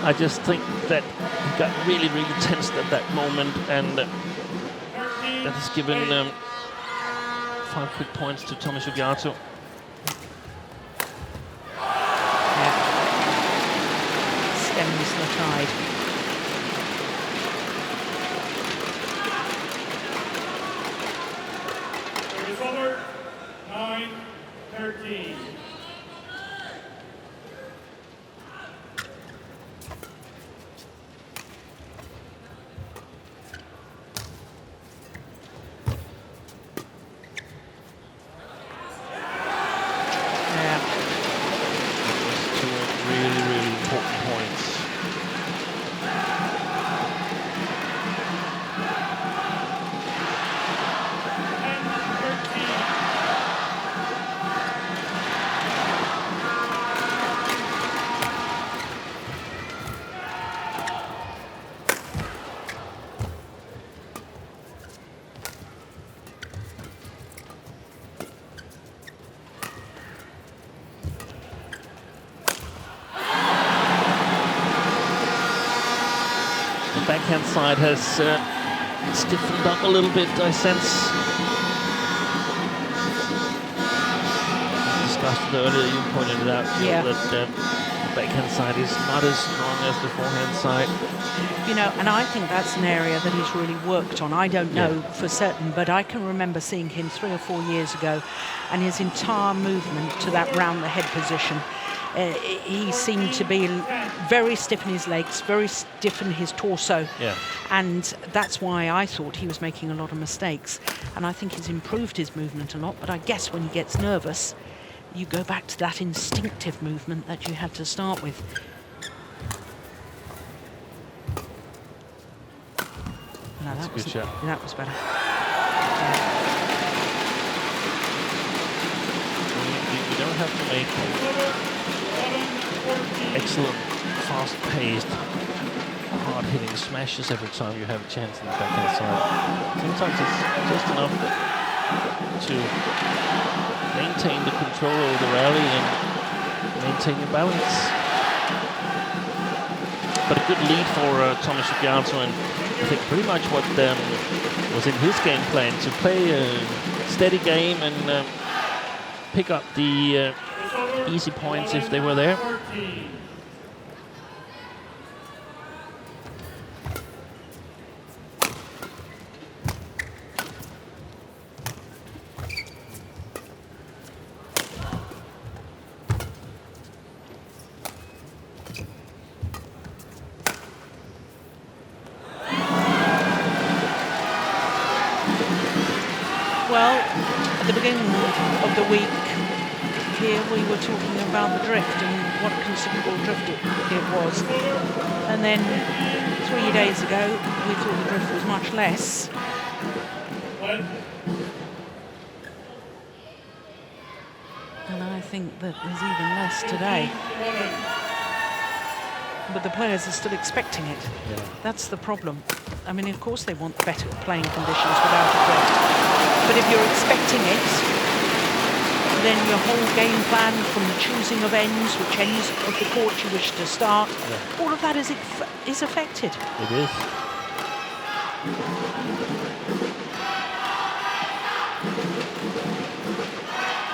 I just think that he got really, really tensed at that moment, and that has given 5 quick points to Tommy Sugiarto.
Yeah. Stems the tide.
Over 9-13.
Two really, really important points. backhand side has stiffened up a little bit, I sense. Discussed it earlier, you pointed it out,
Yeah.
that the backhand side is not as strong as the forehand side.
You know, and I think that's an area that he's really worked on. I don't know for certain, but I can remember seeing him 3 or 4 years ago, and his entire movement to that round the head position. He seemed to be very stiff in his legs, very stiff in his torso.
Yeah.
And that's why I thought he was making a lot of mistakes. And I think he's improved his movement a lot, but I guess when he gets nervous, you go back to that instinctive movement that you had to start with. No,
That's a good shot.
That was better.
You don't have to make excellent, fast-paced, hard-hitting smashes every time you have a chance in the backhand side. Sometimes it's just enough to maintain the control over the rally and maintain your balance. But a good lead for Thomas Sugiarto, and I think pretty much what was in his game plan, to play a steady game and pick up the easy points if they were there.
Well, at the beginning of the week here, we were talking about the drift and what a considerable drift it was. And then 3 days ago, we thought the drift was much less. And I think that there's even less today. But the players are still expecting it.
Yeah.
That's the problem. I mean, of course they want better playing conditions without a drift. But if you're expecting it, then your whole game plan, from the choosing of ends, which ends of the court you wish to start, all of that is affected.
It is.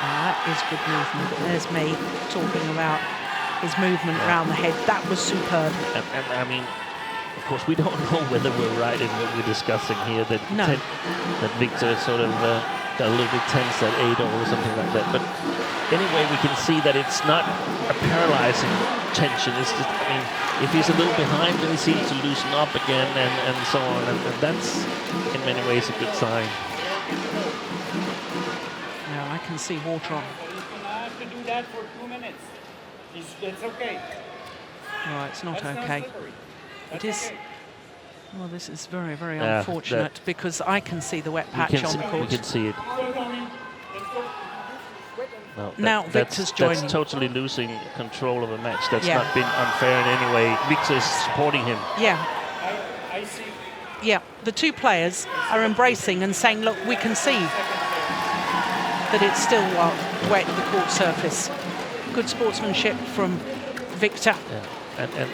That is good movement. There's me talking about his movement around the head. That was superb.
And I mean, of course, we don't know whether we're right in what we're discussing here. That
No.
that Victor sort of got a little bit tense at 8 or something like that. But anyway, we can see that it's not a paralyzing tension. It's just, I mean, if he's a little behind, then he seems to loosen up again and so on. And that's, in many ways, a good sign.
Now I can see water on.
You don't have to do that for 2 minutes. It's okay.
No, it's not
That's
okay.
not slippery.
It is. Well, this is very, very
Yeah,
unfortunate, because I can see the wet
We
patch
can,
on the
we
court.
can see it.
Let's go.
No,
Now Victor's joining.
That's totally losing control of a match. That's
Yeah.
not been unfair in any way. Victor is supporting him.
Yeah,
I see.
yeah. The two players are embracing and saying, look, we can see that it's still wet, the court surface. Good sportsmanship from Victor.
Yeah. And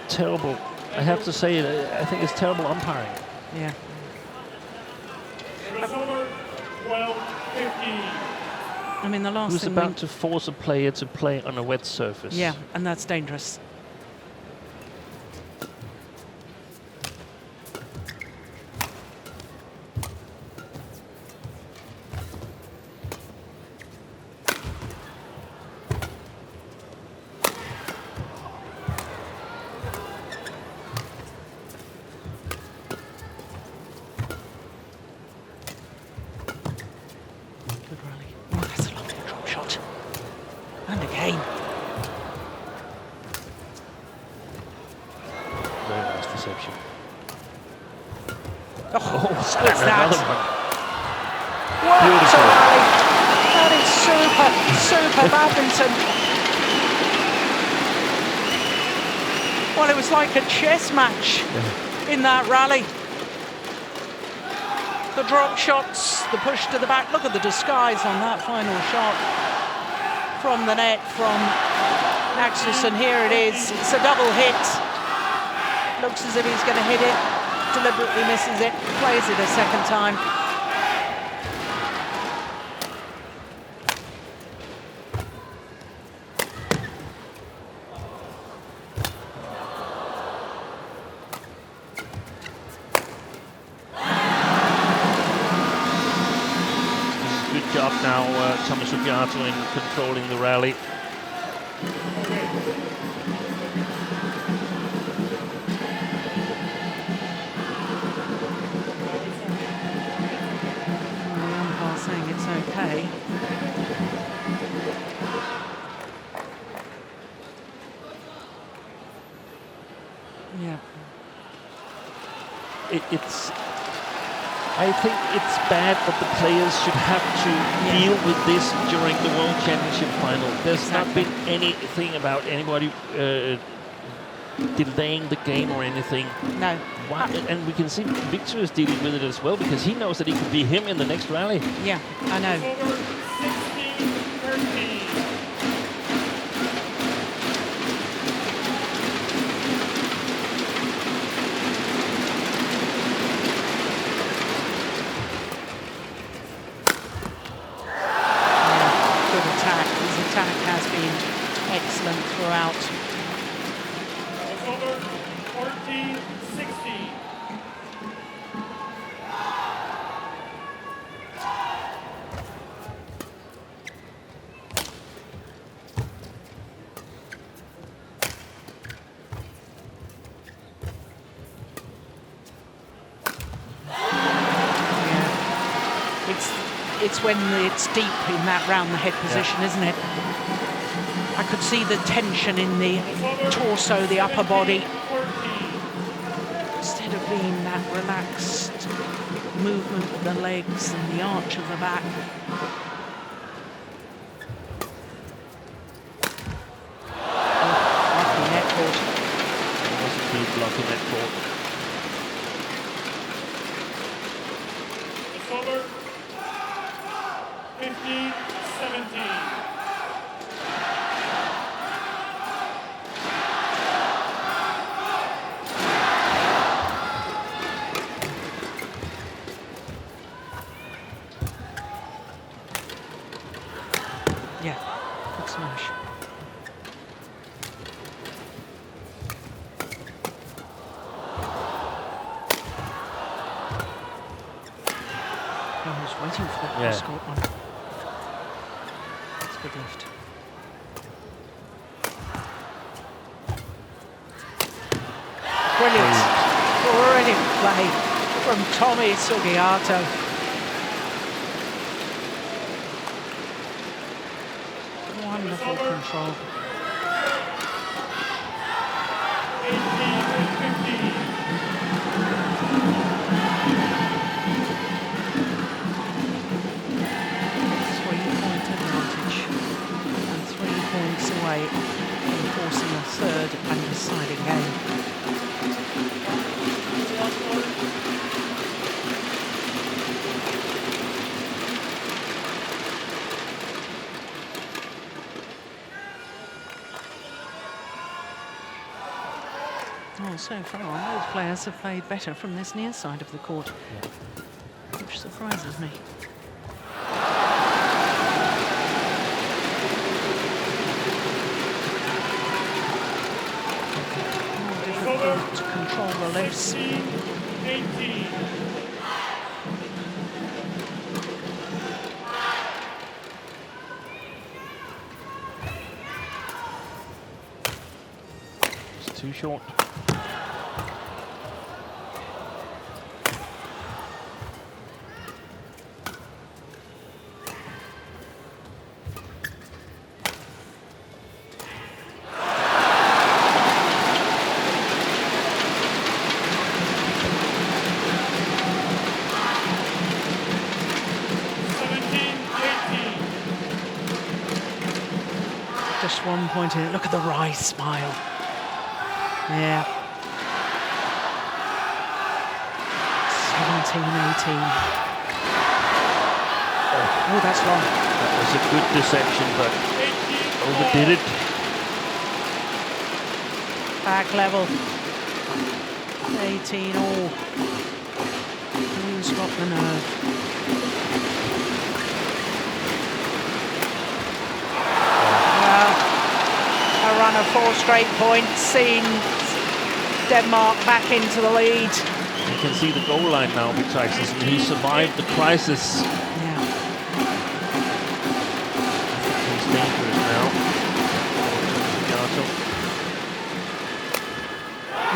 terrible, I have to say, I think it's terrible umpiring.
Yeah.
It's over 12-15.
I mean, the last
Who's
thing
about to force a player to play on a wet surface?
Yeah, and that's dangerous. Good rally. Oh, that's a lovely drop shot. And again.
Very nice reception.
Oh, so is
Another
that.
one.
What a
Beautiful.
rally. That is super, super badminton. Well, it was like a chess match in that rally. The drop shots, the push to the back. Look at the disguise on that final shot from the net from Axelsen. Here it is. It's a double hit. looks as if he's going to hit it, deliberately misses it, plays it a second time.
Good job now, Thomas Sugiarto, in controlling the rally.
Saying it's okay. Yeah.
It's. I think it's bad that the players should have to deal with this during the World Championship final. There's not been anything about anybody delaying the game or anything.
No.
Why? And we can see Victor is dealing with it as well, because he knows that it could be him in the next rally.
Yeah, I know.
Over 16-13.
Good attack. His attack has been excellent throughout.
It's over 14-16.
It's when it's deep in that round the head position, isn't it? I could see the tension in the torso, the upper body. Instead of being that relaxed movement of the legs and the arch of the back. Oh, lucky net court.
It was a good lucky net court.
It's over 15-17.
Yeah, good smash. I was waiting for the cross-court one. That's a good lift. Brilliant. Brilliant play from Tommy Sugiarto. Wonderful control.
18-15.
Three-point advantage and 3 points away from forcing a third and deciding game. Oh, so far, both players have played better from this near side of the court, which surprises me. More difficult to control the lifts.
18.
It's too short.
Just 1 point in it. Look at the wry smile. Yeah. 17-18. Oh, that's long.
That was a good deception, but overdid it.
Back level. 18 all. Who's got the nerve? Well, a run of 4 straight points seen Denmark back into the lead.
You can see the goal line now with Axelsen. He survived the crisis.
Yeah.
He's dangerous now.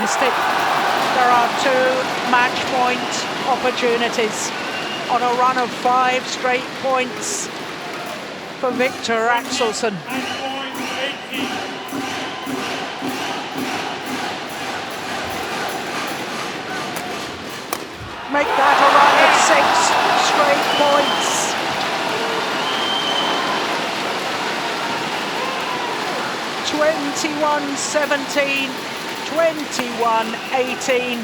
Missed it. There are 2 match point opportunities on a run of 5 straight points for Victor Axelsen. Make that a run of 6 straight points. (21-17), 21-18.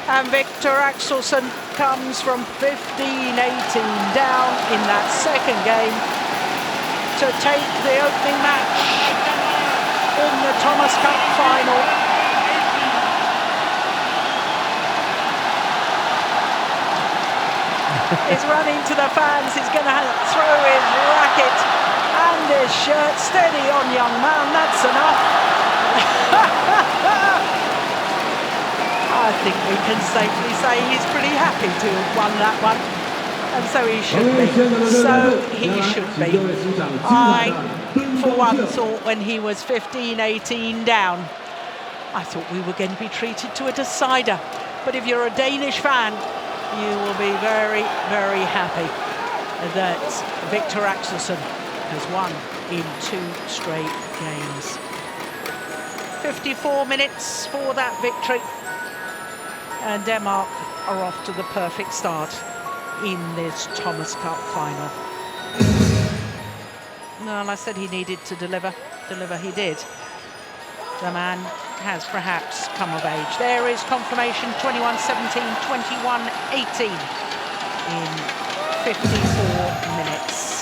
And Victor Axelsen comes from 15-18 down in that second game to take the opening match in the Thomas Cup final. He's running to the fans, he's going to throw his racket and his shirt. Steady on, young man, that's enough. I think we can safely say he's pretty happy to have won that one. And so he should be. So he should be. I, for one, thought when he was 15-18 down, I thought we were going to be treated to a decider. But if you're a Danish fan, you will be very, very happy that Victor Axelsen has won in 2 straight games. 54 minutes for that victory. And Denmark are off to the perfect start in this Thomas Cup final. Well, I said he needed to deliver. Deliver he did. The man has perhaps come of age. There is confirmation, 21-17, 21-18 in 54 minutes.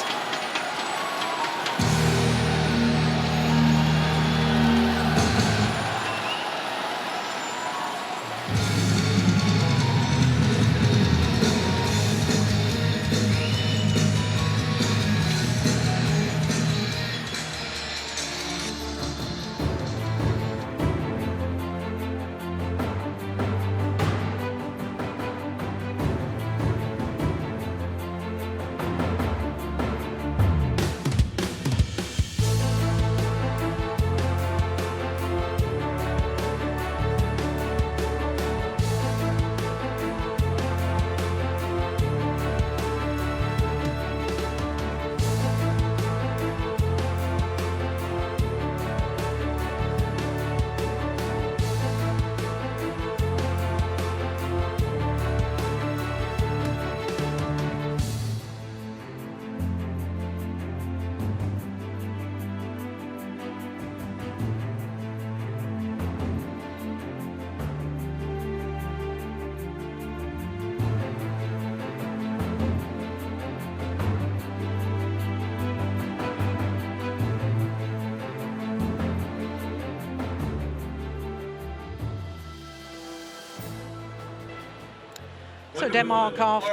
So Denmark off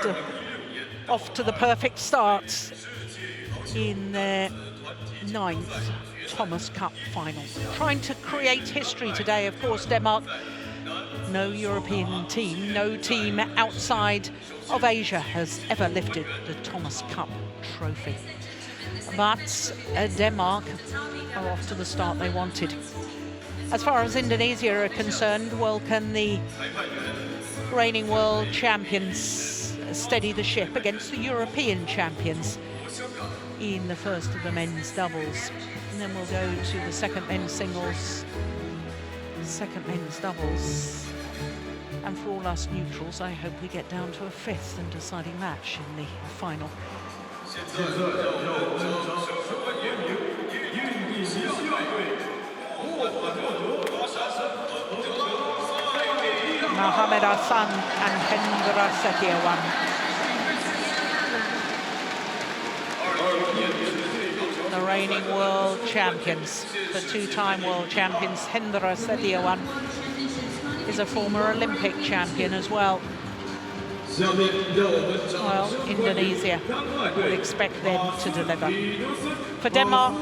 to the perfect start in their 9th Thomas Cup final. Trying to create history today, of course. Denmark, no European team, no team outside of Asia has ever lifted the Thomas Cup trophy. But Denmark are off to the start they wanted. As far as Indonesia are concerned, well, can the reigning world champions steady the ship against the European champions in the first of the men's doubles? And then we'll go to the second men's singles, second men's doubles. And for all us neutrals, I hope we get down to a 5th and deciding match in the final. Mohamed Hassan and Hendra Setiawan. The reigning world champions, the 2-time world champions, Hendra Setiawan is a former Olympic champion as well. Well, Indonesia would expect them to deliver. For Denmark,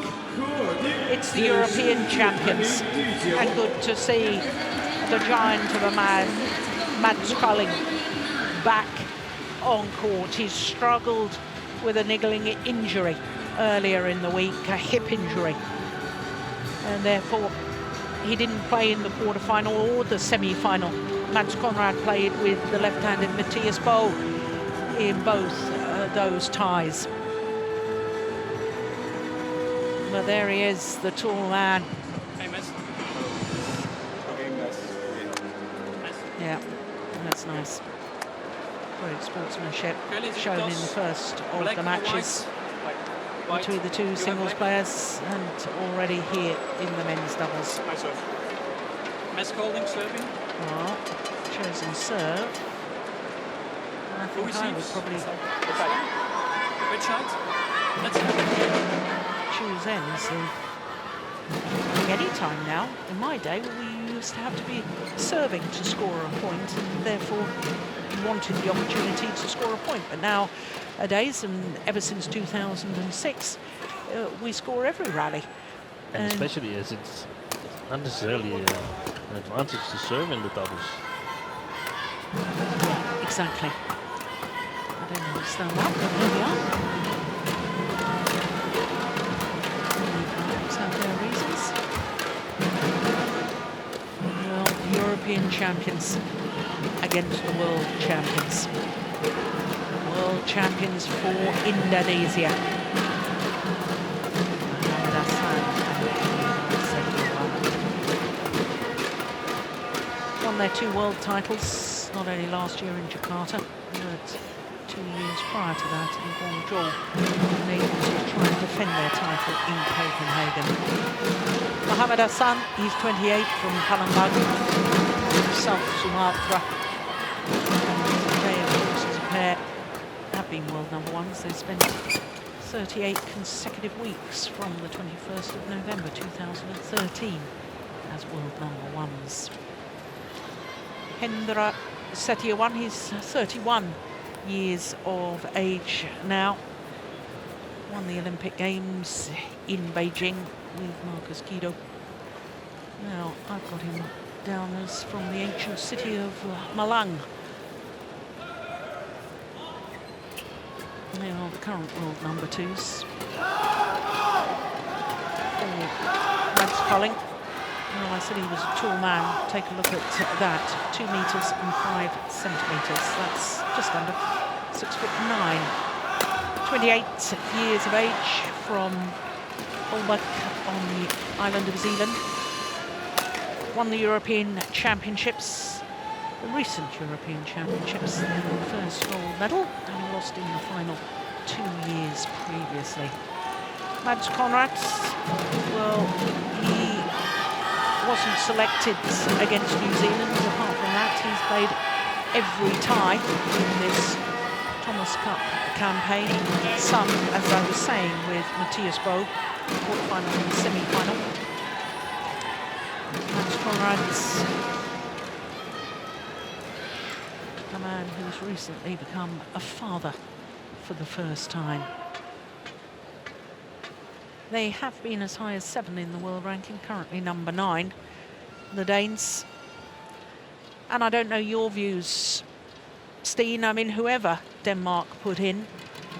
it's the European champions, and good to see the giant of a man, Mads Kolding, back on court. He's struggled with a niggling injury earlier in the week, a hip injury, and therefore he didn't play in the quarterfinal or the semi-final. Mads Conrad played with the left-handed Matthias Bo in both those ties. But there he is, the tall man.
Hey, Mads.
Yeah, that's nice. Great sportsmanship shown in the first of the matches between the two singles players, and already here in the men's doubles.
Mads Kolding serving.
Well, chosen serve. I think I would probably
Which side?
choose ends. Any time now. In my day, we used to have to be serving to score a point, and therefore wanted the opportunity to score a point. But nowadays, and ever since 2006, we score every rally.
And especially as it's not necessarily an advantage to serve in the doubles.
Yeah, exactly. I don't understand that, but here we are. Perhaps have their reasons. Well, European champions against the world champions. World champions for Indonesia. Won their 2 world titles, not only last year in Jakarta, but 2 years prior to that in Guangzhou, and able to try and defend their title in Copenhagen. Mohamed Hassan, he's 28 from Palembang, South Sumatra. And they, of course, as a pair, have been world #1s. They spent 38 consecutive weeks from the 21st of November 2013 as world #1s. Hendra Setiawan, he's 31 years of age now. Won the Olympic Games in Beijing with Marcus Guido. Now, I've got him down as from the ancient city of Malang. They are the current world #2s. Mads Kolding. Well, I said he was a tall man. Take a look at that. 2 meters and 5 centimeters. That's just under 6'9". 28 years of age from Holbach on the island of Zealand. Won the European Championships, the recent European Championships, the first gold medal, and lost in the final 2 years previously. Mads Conrad, well, he wasn't selected against New Zealand. Apart from that, he's played every tie in this Thomas Cup campaign. Some, as I was saying, with Matthias Bo, quarterfinal and semi-final. Mads Conrad's a man who's recently become a father for the first time. They have been as high as 7 in the world ranking, currently #9, the Danes. And I don't know your views, Steen. I mean, whoever Denmark put in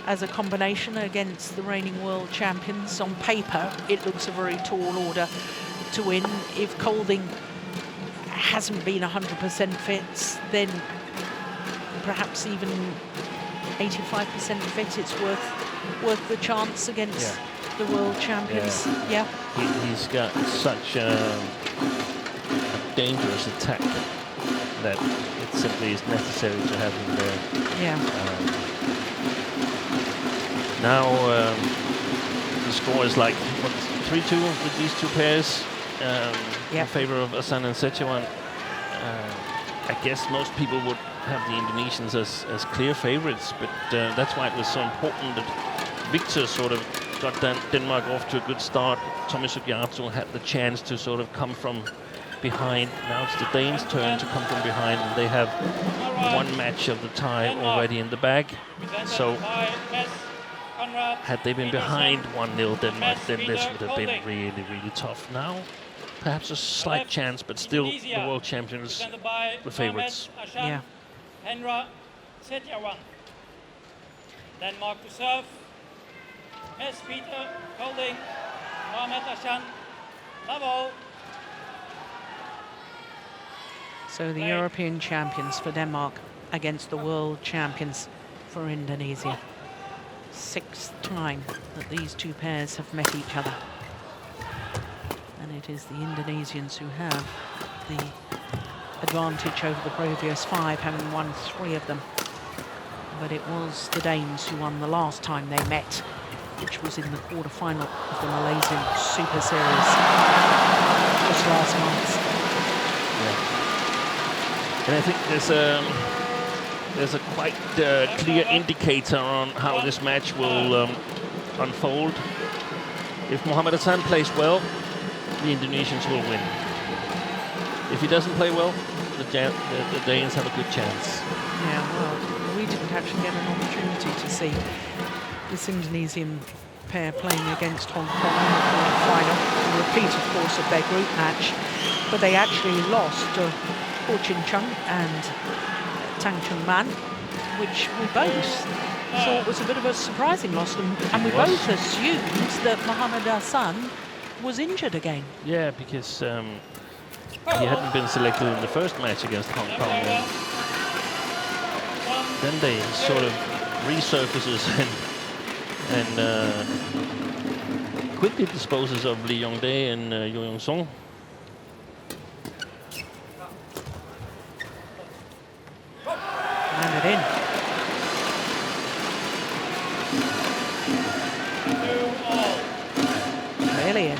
as a combination against the reigning world champions, on paper, it looks a very tall order to win. If Kolding hasn't been 100% fit, then perhaps even 85% fit, it's worth the chance against the world champions. Yeah.
He's got such a dangerous attack that it simply is necessary to have him there.
Yeah.
Now the score is like 3-2 with these 2 pairs in favor of Hassan and Setiawan. I guess most people would have the Indonesians as clear favorites, but that's why it was so important that Victor sort of got Denmark off to a good start. Tommy Sugiarto had the chance to sort of come from behind. Now it's the Danes' turn to come from behind, and they have one match of the tie already in the bag. So had they been behind 1-0 Denmark, then this would have been really, really tough. Now, perhaps a slight chance, but still the world champions, the favorites.
Yeah.
Henra, set your one. Denmark to serve. Mes Peter holding. Mohamed Ashan. Level.
So the European champions for Denmark against the world champions for Indonesia. 6th time that these two pairs have met each other. And it is the Indonesians who have the advantage over the previous 5, having won 3 of them. But it was the Danes who won the last time they met, which was in the quarter-final of the Malaysian Super Series just last month.
Yeah. And I think there's a quite clear indicator on how this match will unfold. If Mohamed Hassan plays well, the Indonesians will win. If he doesn't play well, the Danes have a good chance.
Yeah, well, we didn't actually get an opportunity to see this Indonesian pair playing against Hong Kong in the quarter-final. A repeat, of course, of their group match. But they actually lost to Ho Chin Chung and Tang Chung Man, which we both thought was a bit of a surprising loss. And we both assumed that Mohamed Hassan was injured again.
Yeah, because he hadn't been selected in the first match against Hong Kong. Then they sort of resurfaces and quickly disposes of Lee Yong-dae and Yo Young-sung.
And it in. Really in.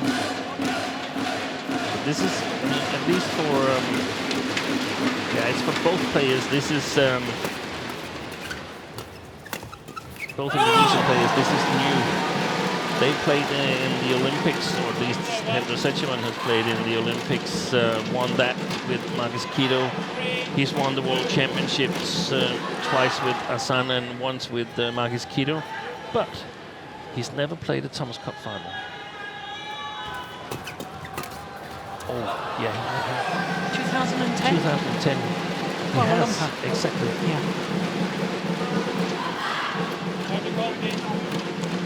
This is, at least for, yeah, it's for both players. This is, both Indonesian players, this is new. They played in the Olympics, or at least Hendra Setjeman has played in the Olympics, won that with Marcus Kido. He's won the World Championships twice with Hassan and once with Marcus Kido, but he's never played a Thomas Cup final. Oh, yeah.
2010?
2010.
Kuala Lumpur.
Exactly.
Yeah.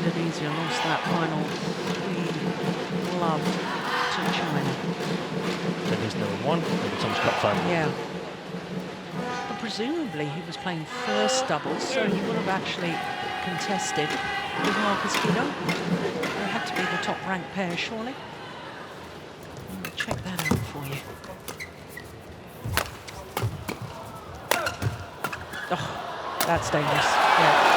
Indonesia lost that final 3-love to China.
Then he's never won the Thomas Cup final.
Yeah. But presumably he was playing first doubles, so he would have actually contested with Marcus Kido. They had to be the top-ranked pair, surely. I'll check that out for you. Oh, that's dangerous. Yeah.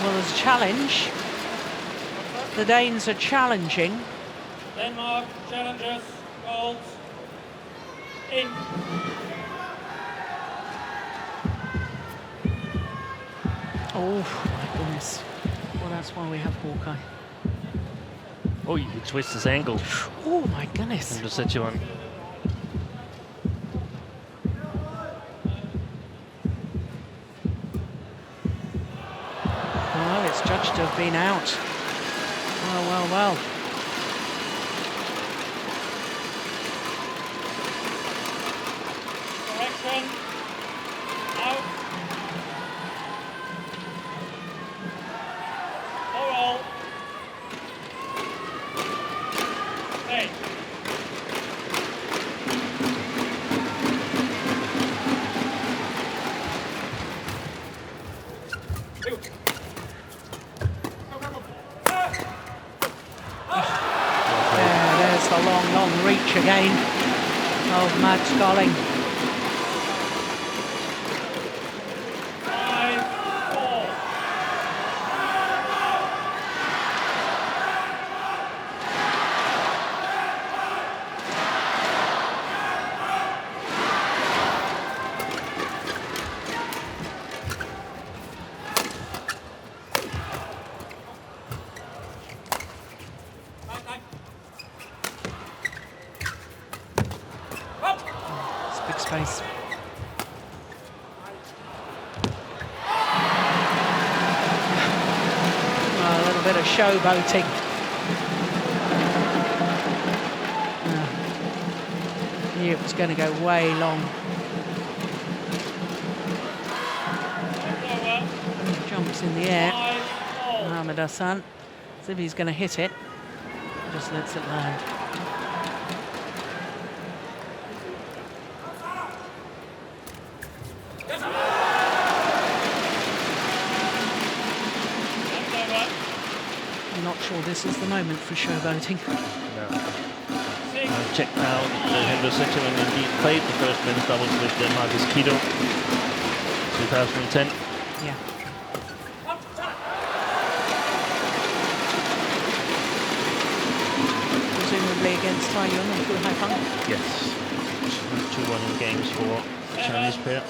Well, there's a challenge. The Danes are challenging.
Denmark challenges goals in.
Oh, my goodness. Well, that's why we have Hawkeye.
Oh, you twist his ankle.
Oh, my goodness.
And to set you on.
Well, it's judged to have been out. Well, well, well.
Correction. Out. Overall. Hey.
There's the long, long reach again. of Mads Scharling.
5-4.
It's big space. A little bit of showboating. Knew it was going to go way long. Jumps in the air. Mohamed Hassan, as if he's going to hit it, just lets it land. I'm not sure this is the moment for showboating.
No. I've checked now. Hendrik Setterman indeed played the first men's doubles with Marcus Kido, 2010.
Yeah. Presumably against Tai Yun and Fu Haifeng.
Yes. 2-1 in games for the Chinese pair.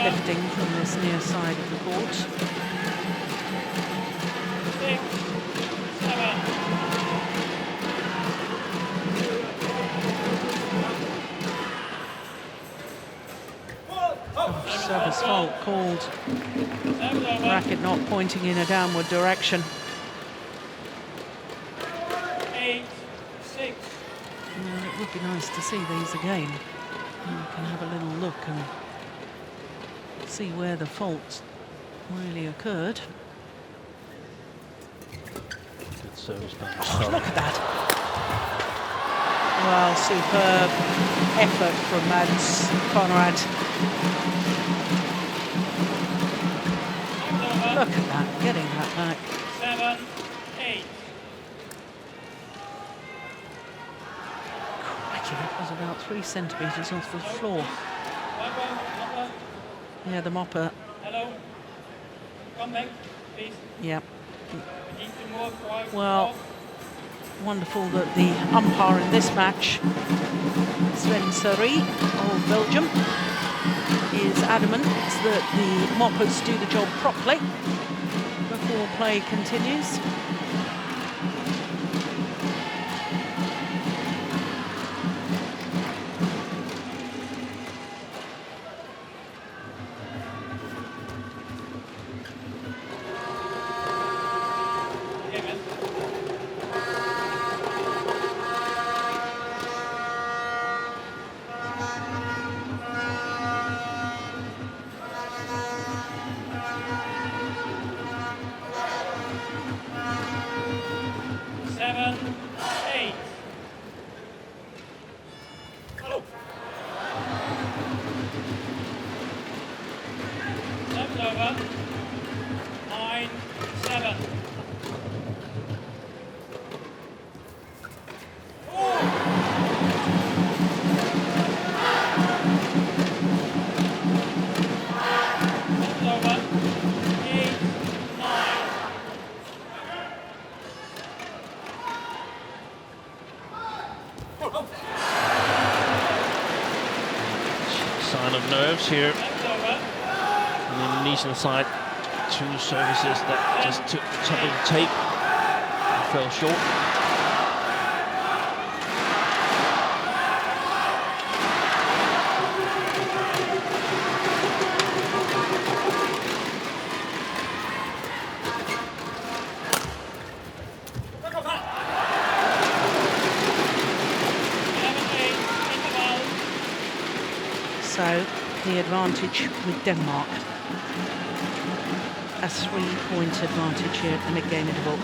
Lifting from this near side of the court.
6, 7.
Service fault called. Racket not pointing in a downward direction.
8, 6.
Well, it would be nice to see these again. You can have a little look and see where the fault really occurred.
Good service by
Oh, look at that. Well, superb effort from Mads Conrad. Look at that, getting that back.
7, 8.
Crikey, that was about 3 centimetres off the floor. Yeah, the mopper.
Hello. Come back, please.
Yeah.
Need to move forward.
Well, wonderful that the umpire in this match, Sven Seri of Belgium, is adamant that the moppers do the job properly before play continues.
Over. 9, 7. Over. 8, 9.
Sign of nerves here. On the Indonesian side, 2 services that just took the top of the tape and fell short.
So the advantage with Denmark. A 3-point advantage here at the mid-game interval.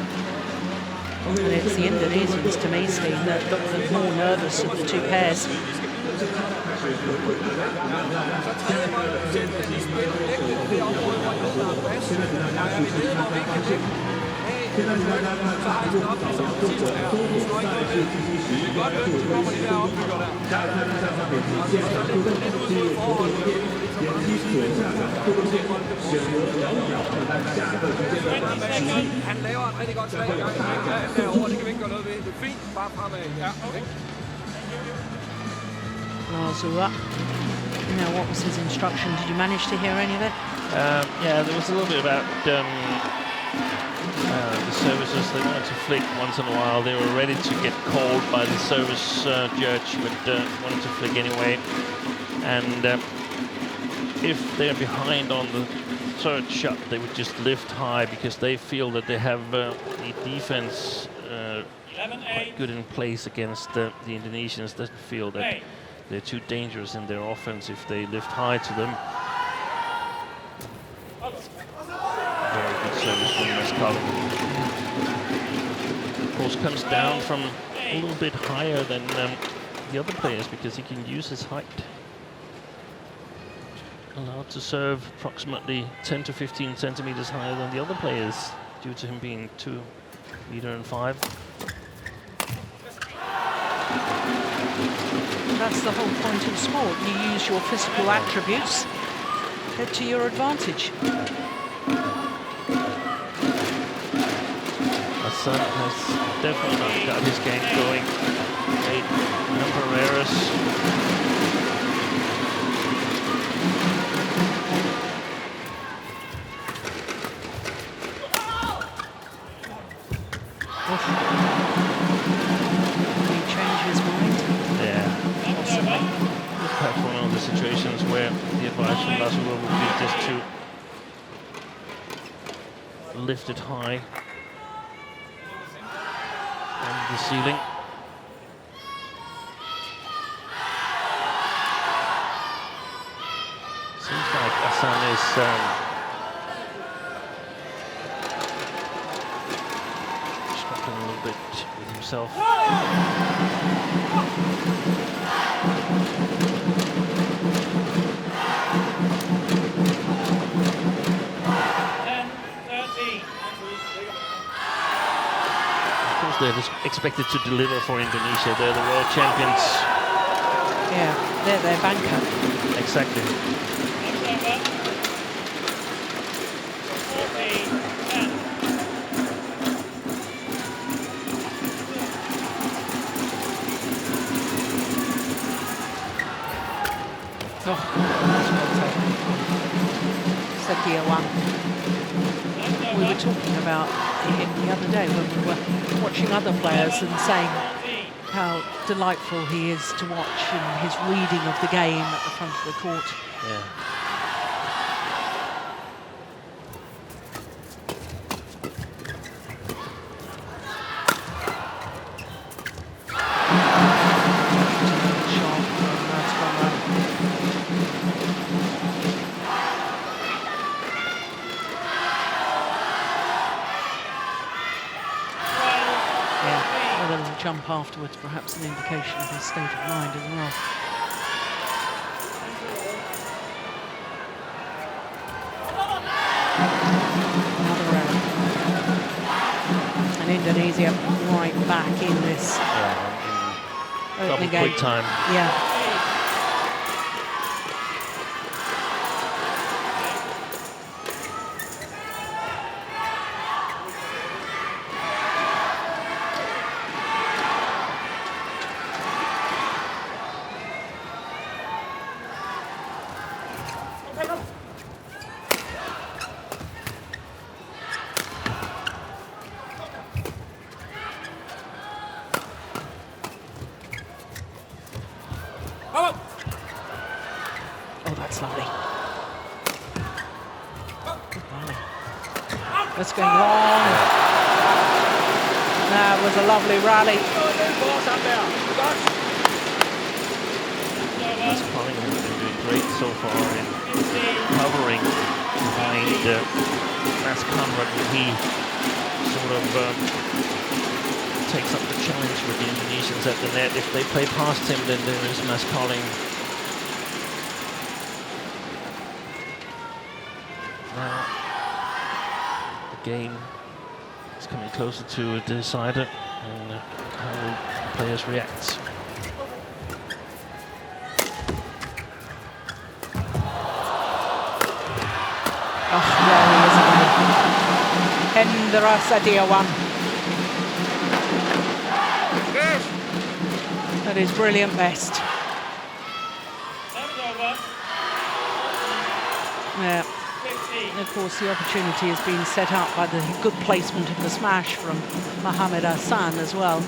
And it's the Indonesians, to me, Steve, that are more nervous of the two pairs.
Så tredje bold, sætter de spiller ikke i det område, hvor de har plads. Jeg er ved nede, hvor vigtigt det er. Så har de sådan op ligesom sidst her. De slår ikke noget ved. Det er godt løb, så kommer de der opbygger der. Og så er det lidt ud mod forholdet. Så mange han laver et rigtig godt slag i gang. Han derovre, det kan vi ikke gøre noget ved. Det er fint, bare fremad. Ja, okay.
Lazua. Now, what was his instruction? Did you manage to hear any of it?
Yeah, there was a little bit about the services. They wanted to flick once in a while. They were ready to get called by the service judge, but wanted to flick anyway. And if they're behind on the third shot, they would just lift high because they feel that they have the defense quite good in place against the Indonesians. Doesn't feel that they're too dangerous in their offense if they lift high to them. Very good service from Maskal. Of course, comes down from a little bit higher than the other players because he can use his height. Allowed to serve approximately 10 to 15 centimeters higher than the other players due to him being 2 meter and 5.
That's the whole point of sport. You use your physical attributes to your advantage.
Hassan has definitely got his game going. Made a number of errors.
Did he change his mind?
Yeah.
Possibly.
Perhaps one of the situations where the advice from Lazua would be just to lift it high on the ceiling. Seems like Hassan is struggling a little bit with himself. They're expected to deliver for Indonesia. They're the world champions.
Yeah, they're their banker.
Exactly.
Oh, Setiawan. We were talking about him the other day when we were watching other players and saying how delightful he is to watch in his reading of the game at the front of the court.
Yeah.
Jump afterwards, perhaps an indication of his state of mind as well. Another error. And Indonesia right back in this opening game.
Quick time.
Yeah. That's going long. That was a lovely rally.
That's Colin has been doing great so far in covering behind Mas Conrad when he sort of takes up the challenge with the Indonesians at the net. If they play past him, then there is Mads Kolding. Now, the game is coming closer to a decider, and how will players react?
Oh, there he is again. Hendra Setiawan. That is brilliant best. Yeah. And of course, the opportunity has been set up by the good placement of the smash from Mohamed Hassan as well.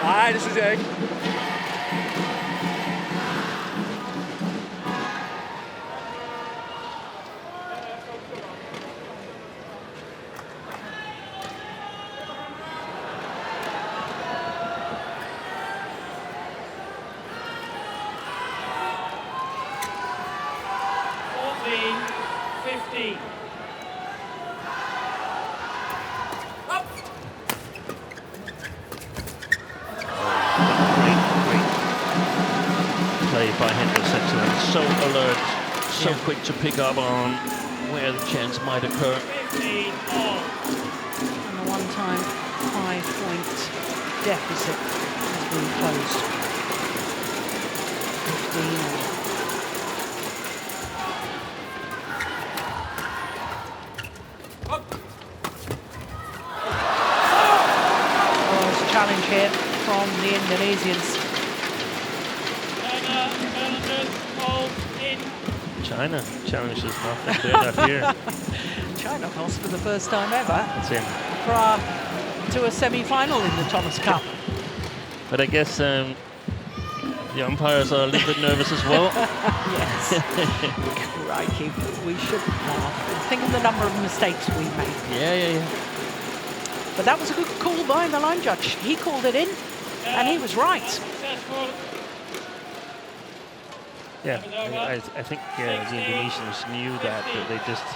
Hej, det synes jeg ikke.
By Hendra Setiawan, so alert, so quick to pick up on where the chance might occur.
And the one-time 5-point deficit has been closed. 15. Oh, there's a challenge here from the Indonesians.
China challenges nothing, they're not here.
China lost for the first time ever.
That's it.
To a semi-final in the Thomas Cup.
But I guess the umpires are a little bit nervous as well.
Yes. Crikey, we should laugh. Think of the number of mistakes we made.
Yeah.
But that was a good call by the line judge. He called it in, and he was right.
Yeah, I think the Indonesians knew that they just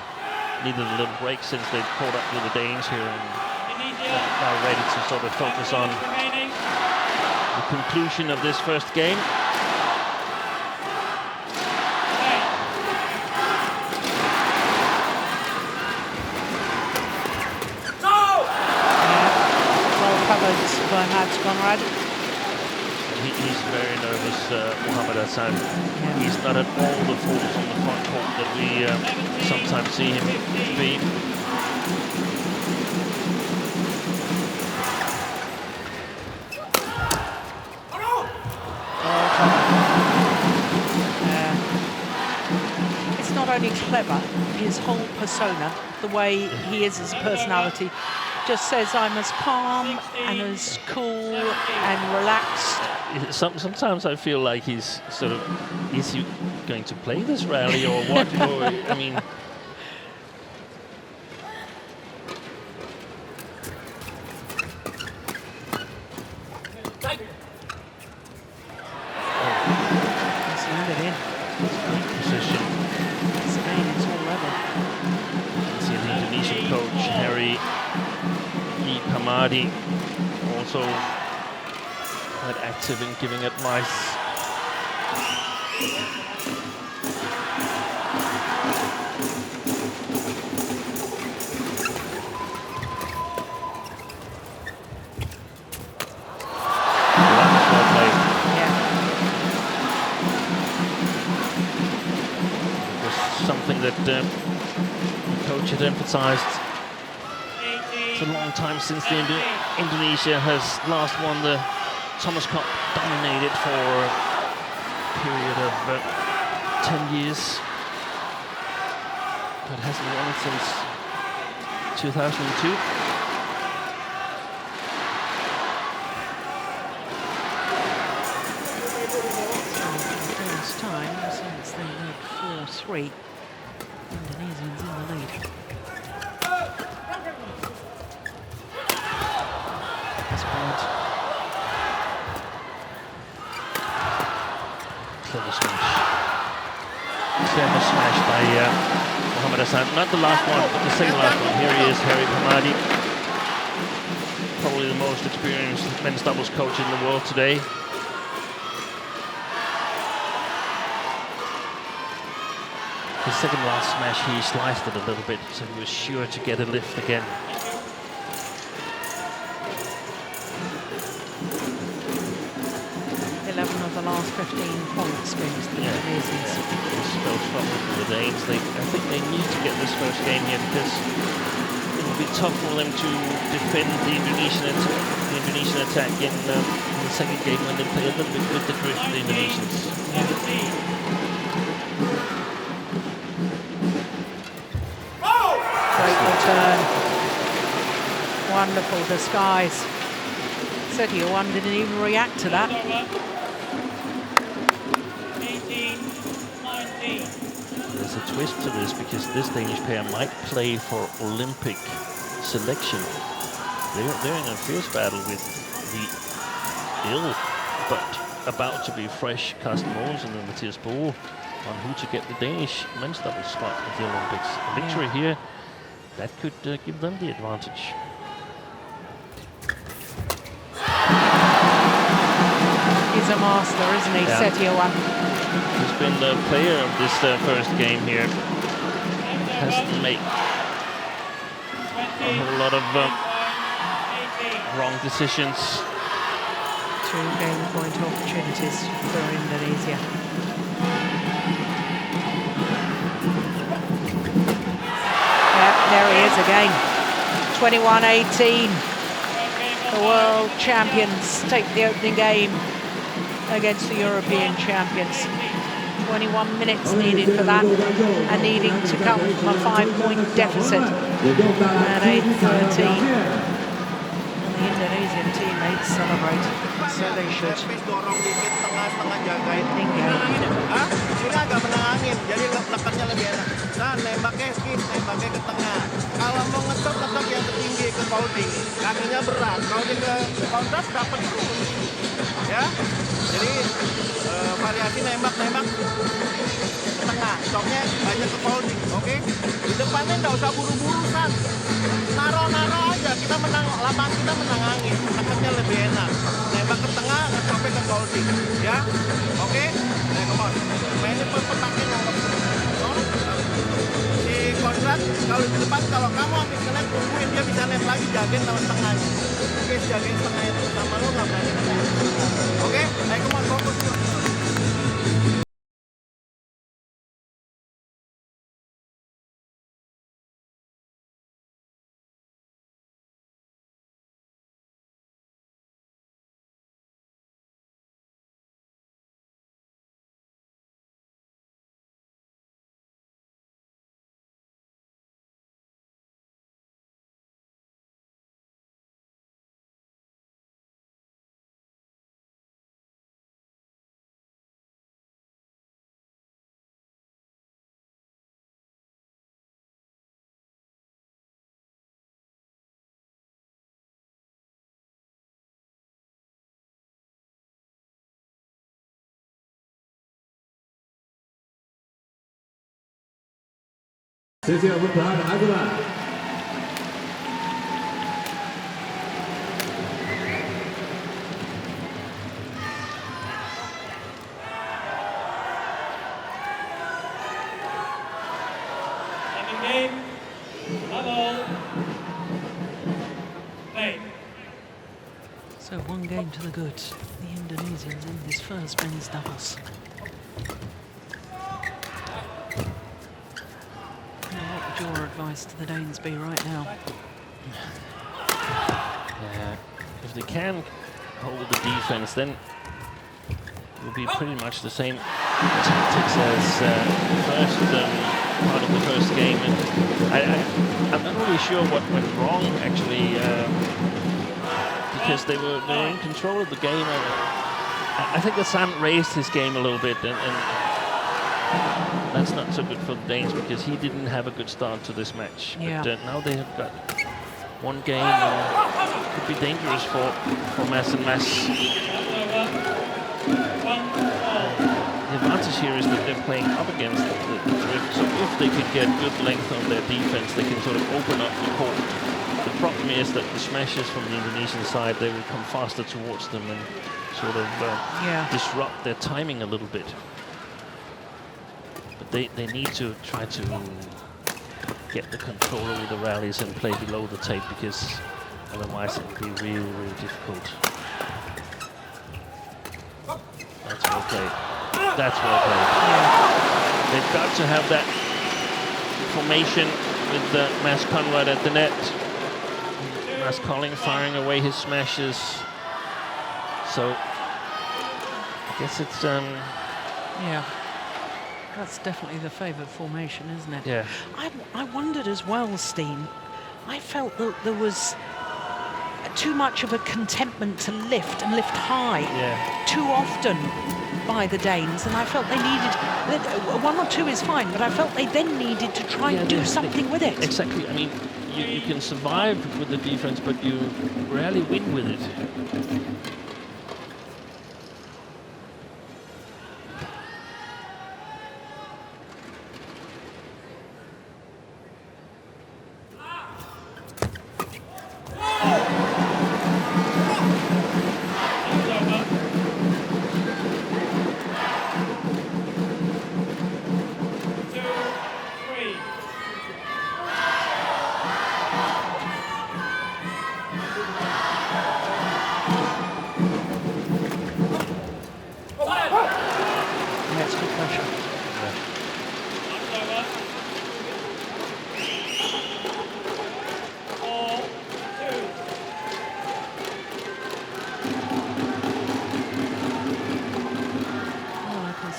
needed a little break since they'd caught up with the Danes here, and now ready to sort of focus on the conclusion of this first game.
Well covered by Mads Conrad.
He's very nervous, Mohamed Hassan. He's not at all the force on the front court that we sometimes see him be.
It's not only clever, his whole persona, the way he is as a personality, just says I'm as calm and as cool and relaxed.
Sometimes I feel like he's sort of, is he going to play this rally or what? Or, I mean,
He's landed in.
great position.
Spain is all level.
You see the Indonesian coach Harry E. Kamadi also quite active in giving advice. Well played.
Yeah.
It was something that the coach had emphasized. It's a long time since Indonesia has last won the Thomas Cup, dominated for a period of 10 years, but hasn't won it since 2002.
For the first time since they led 4-3, Indonesians in the lead. That's bad.
Clever the smash. Clever smash by Mohammad Hassan. Not the last one, but the second last one. Here he is, Harry Pamadi. Probably the most experienced men's doubles coach in the world today. His second last smash, he sliced it a little bit, so he was sure to get a lift again.
11 of the last 15 points against the Indonesians.
This spells trouble for the Danes. I think they need to get this first game here because it will be tough for them to defend the Indonesian attack in the second game when they play a little bit with the drift, the Indonesians.
Great return. Wonderful disguise. Setiawan didn't even react to that.
There's a twist to this because this Danish pair might play for Olympic selection. They're in a fierce battle with the ill but about to be fresh Carsten Mogensen and Mathias Boe on who to get the Danish men's doubles spot at the Olympics. A victory here, that could give them the advantage.
He's a master, isn't he, Setiawan?
He's been the player of this first game here. Has to make a whole lot of wrong decisions.
2 game point opportunities for Indonesia. Yep, there he is again. 21-18. The world champions take the opening game against the European champions. 21 minutes needed for that, and needing to come from a 5-point deficit at 8:13. The Indonesian teammates celebrate, so they should.
Dorong dikit tengah-tengah jagain. Hah? Sini agak menangin, jadi tekannya lebih enak. Nah, nembaknya skip, nembaknya ke tengah. Kalau mau ngetop yang tertinggi ke holding, kakinya berat. Kalau dia ke counter dapat terus. Ya, jadi variasi nembak ke tengah. Stopnya banyak ke holding, oke? Di depannya nggak usah buru-buru, San. Naro-naro aja, kita menang, lapangan kita menang angin. Tekannya lebih enak. Nembak ke tengah, ngetopnya ke holding. Ya, oke? Nah, come on. Mainnya petakin si Konrad, kalau di depan, kalau kamu habis nge-net, tungguin dia bisa net lagi, jagain sama tengahnya. Oke, jagain tengahnya itu sama lu nggak berani nge-net. Oke? Nah, come on, fokus.
谢谢我们可爱的孩子们。
So 1 game to the good. The Indonesians in this first men's doubles. What would your advice to the Danes be right now?
Yeah, if they can hold the defense, then it will be pretty much the same tactics as first part of the first game. And I'm not really sure what went wrong actually, because they were in control of the game. And I think that Sam raised his game a little bit, and that's not so good for the Danes because he didn't have a good start to this match.
Yeah.
But now they have got 1 game and it could be dangerous for Mads and Mads. The here is that they're playing up against the drift, so if they could get good length on their defense, they can sort of open up the court. The problem is that the smashes from the Indonesian side, they will come faster towards them and sort of disrupt their timing a little bit. But they need to try to get the control over the rallies and play below the tape, because otherwise it will be really, really difficult. That's well played. That's well played. Yeah. They've got to have that formation with Mads Conrad at the net. Mads Kolding firing away his smashes. So I guess it's
yeah. That's definitely the favoured formation, isn't it?
Yeah.
I wondered as well, Steen. I felt that there was too much of a contentment to lift and lift high too often by the Danes, and I felt they needed 1 or 2 is fine, but I felt they then needed to try and do something with it.
Exactly. I mean, you can survive with the defense, but you rarely win with it.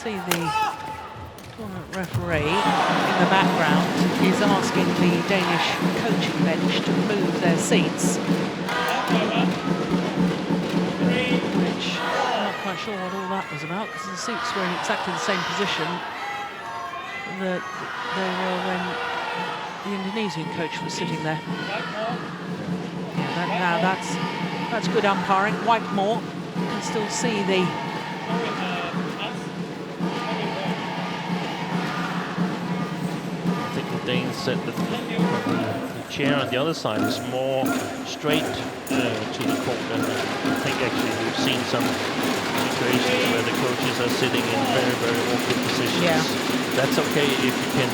See the tournament referee in the background is asking the Danish coaching bench to move their seats, which I'm not quite sure what all that was about, because the seats were in exactly the same position that they were when the Indonesian coach was sitting there. Yeah, now that's good umpiring. Whitemore, you can still see the
Danes said that the chair on the other side is more straight to the court, and I think actually we've seen some situations where the coaches are sitting in very, very awkward positions.
Yeah.
That's okay if you can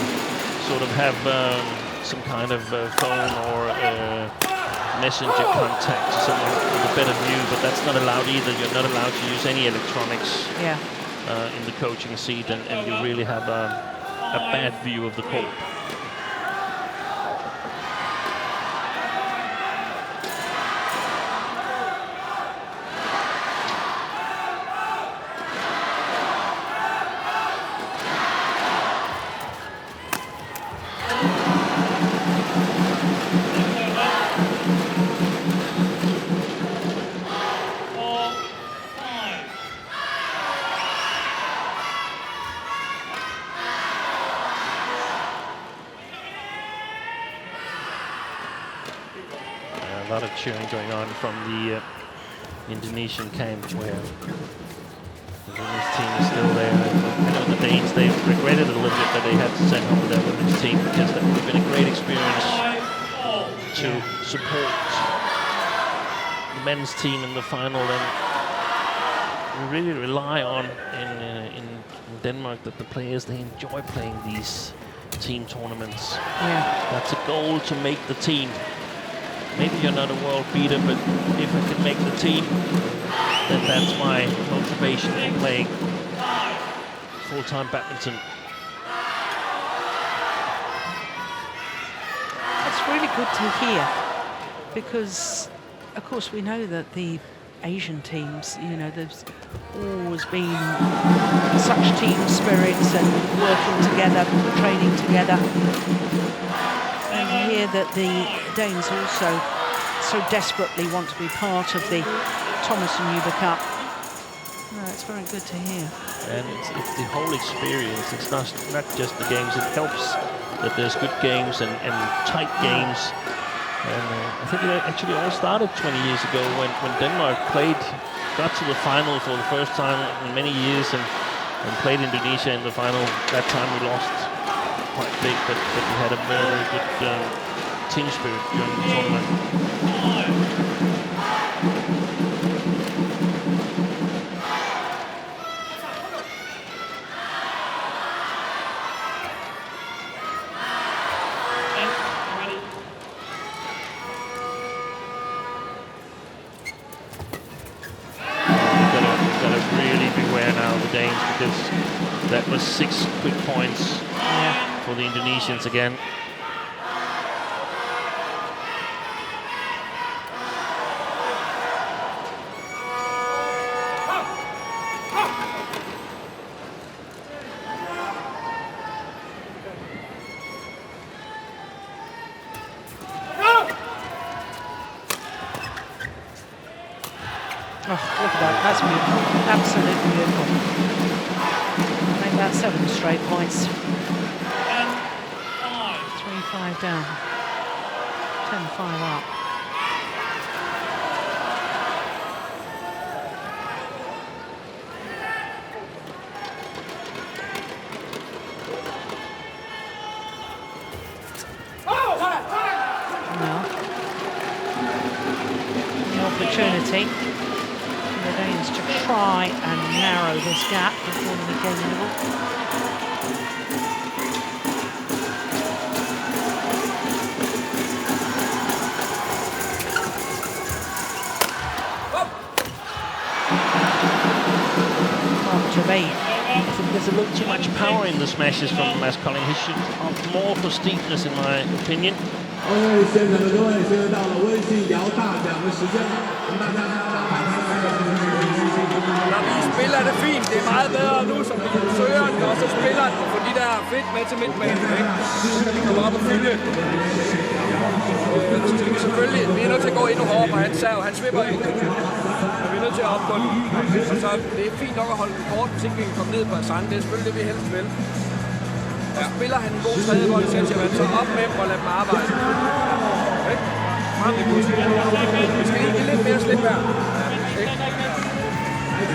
sort of have some kind of phone or messenger contact, someone with a better view, but that's not allowed either. You're not allowed to use any electronics in the coaching seat, and you really have a bad view of the court. A lot of cheering going on from the Indonesian camp, where the women's team is still there. I know the Danes, they regretted it a little bit that they had to send home their women's team, because that would have been a great experience to support the men's team in the final. And we really rely on in Denmark that the players, they enjoy playing these team tournaments.
Yeah.
That's a goal, to make the team. Maybe you're not a world beater, but if I can make the team, then that's my motivation for playing full-time badminton.
It's really good to hear, because, of course, we know that the Asian teams, you know, there's always been such team spirits and working together, training together. And to hear that the Danes also so desperately want to be part of the Thomas and Uber Cup. No, it's very good to hear.
And it's the whole experience. It's not just the games. It helps that there's good games and tight games. And I think it actually all started 20 years ago when Denmark got to the final for the first time in many years, and and played Indonesia in the final. That time we lost quite big, but we had a very, very good team spirit during the tournament. Because that was 6 quick points for the Indonesians again.
Oh, look at that. That's beautiful. Absolutely beautiful. Make that 7 straight points. 3-5 down. 10-5 up. Now, the opportunity for the Danes to try and narrow this gap before they became level. To be.
I think there's a little too much power in the smashes from Mads Kolding. He should opt more for steepness, in my opinion.
OK， 现场的各位，现在到了温馨摇大奖的时间，我们大家打牌
Når vi spiller det fint, det er meget bedre nu, som vi søger den, og så spiller den, for de der er fedt med til midtbanen, ikke? Så skal vi komme op og fylde. Så skal vi selvfølgelig, vi er nødt til at gå endnu hårdere på hans serv, han svipper ikke. Så vi er nødt til at op på den. Og så det er fint nok at holde den kort, hvis ikke vi kan komme ned på Hassan, det er selvfølgelig det, vi helst vil. Og spiller han en god tredje bold, så op med dem og lad dem arbejde. Ikke? Frem i bussen. Vi skal lige give lidt mere slip her.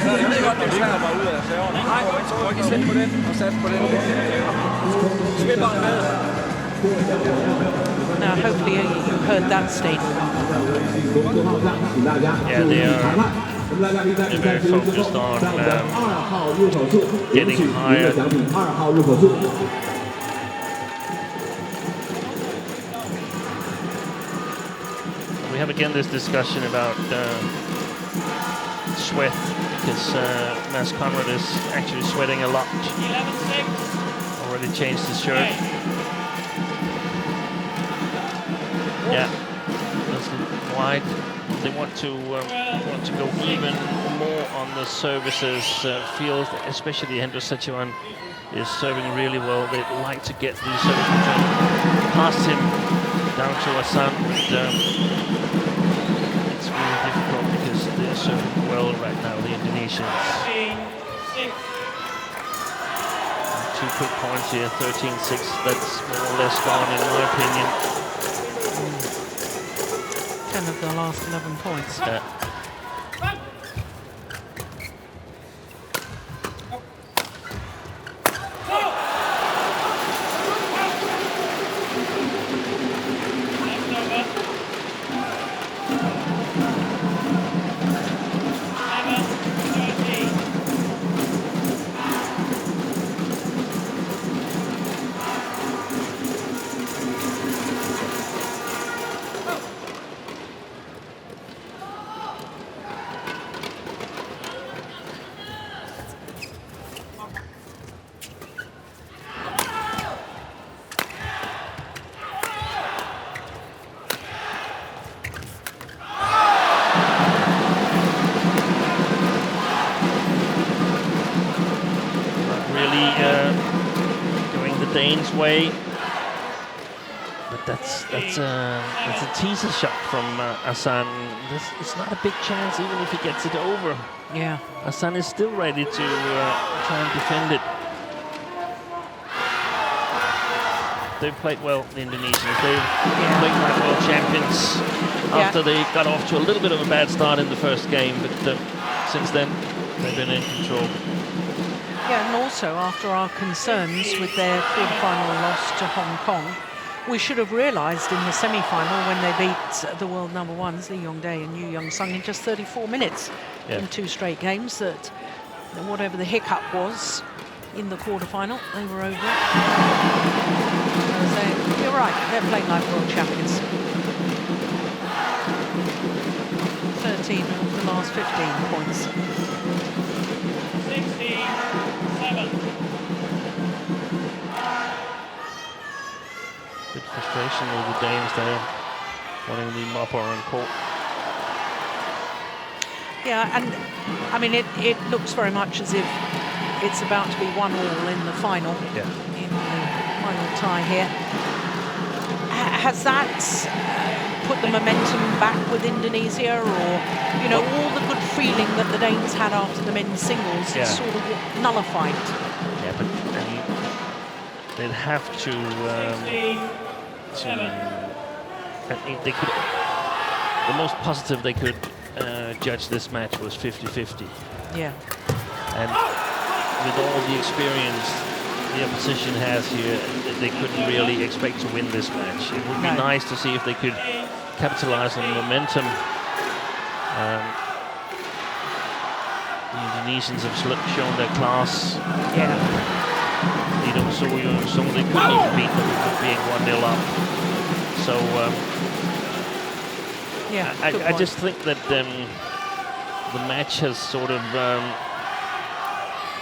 Så jeg ved godt, det er svært bare ud af serverne. Nej, så må ikke slætte på den og satse på den. Svipper med.
Now, hopefully you heard that statement.
Yeah, they're very focused on getting higher. We have again this discussion about sweat, because Mads Conrad is actually sweating a lot. Already changed his shirt. Yeah, that's wide. They want to go even more on the services. Field, especially Hendrik Setjeman, is serving really well. They'd like to get the service return past him down to Hassan. It's really difficult because they're serving well right now, the Indonesians. 2 quick points here, 13-6. That's more or less gone, in my opinion.
10 of the last 11 points.
Yeah. Danes' way, but that's a teaser shot from Hassan. It's not a big chance, even if he gets it over.
Yeah,
Hassan is still ready to try and defend it. They've played well, the Indonesians. They've played like world champions after they got off to a little bit of a bad start in the first game, but since then they've been in control.
Yeah, and also after our concerns with their quarter-final loss to Hong Kong, we should have realised in the semi-final when they beat the world number ones, Lee Yong-dae and Yu Young-sung, in just 34 minutes in 2 straight games, that whatever the hiccup was in the quarter-final, they were over it. So you're right, they're playing like world champions. 13 of the last 15 points.
16-7.
Bit frustration with the Danes there, wanting the mopper on court.
Yeah, and I mean, it looks very much as if it's about to be 1-1 in the final, in the final tie here. Has that put the momentum back with Indonesia, or, you know, all the good feeling that the Danes had after the men's singles is sort of nullified?
Yeah, but they'd have to they could. The most positive they could judge this match was 50-50.
Yeah.
And with all the experience the opposition has here, they couldn't really expect to win this match. It would be nice to see if they could capitalize on the momentum. The Indonesians have shown their class.
Yeah.
They don't so they couldn't even beat them being 1-0 up. So I just think that the match has sort of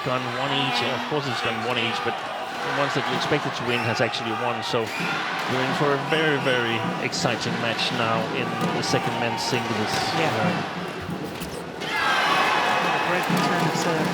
gone one each. Of course it's gone one each, but the ones that you expected to win has actually won. So we're in for a very, very exciting match now in the second men's singles.
Yeah. What a great return to serve.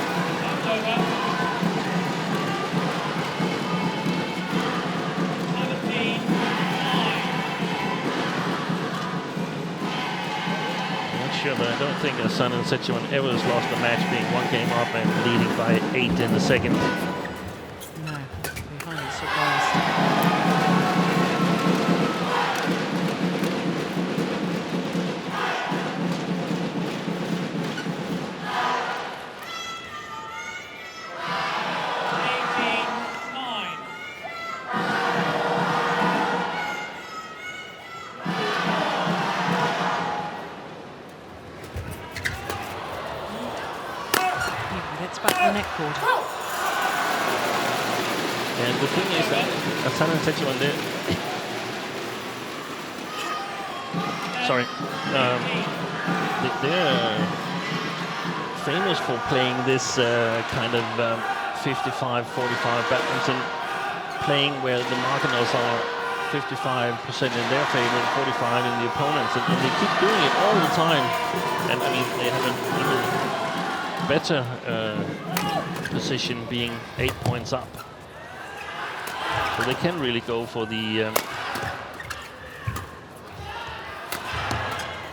Sure, but I don't think Ahsan and Sichuan ever has lost a match being 1 game up and leading by 8 in the second.
No, behind surprised.
And the thing is that Ahsan and Sichuan, they're famous for playing this kind of 55-45 badminton, playing where the marginals are 55% in their favor and 45 in the opponents, and they keep doing it all the time. And I mean, they have an even better position being 8 points up. So they can really go for the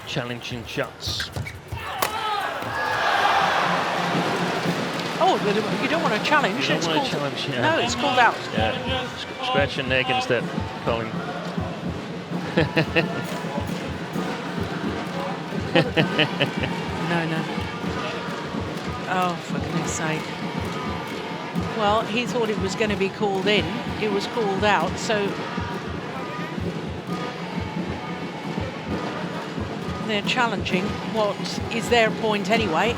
challenging shots.
Oh, you don't want to challenge.
You don't want to challenge, yeah.
No, it's called out.
Yeah, scratch your neck instead, Colin.
No. Oh, for goodness sake. Well, he thought it was going to be called in. It was called out, so they're challenging what is their point anyway.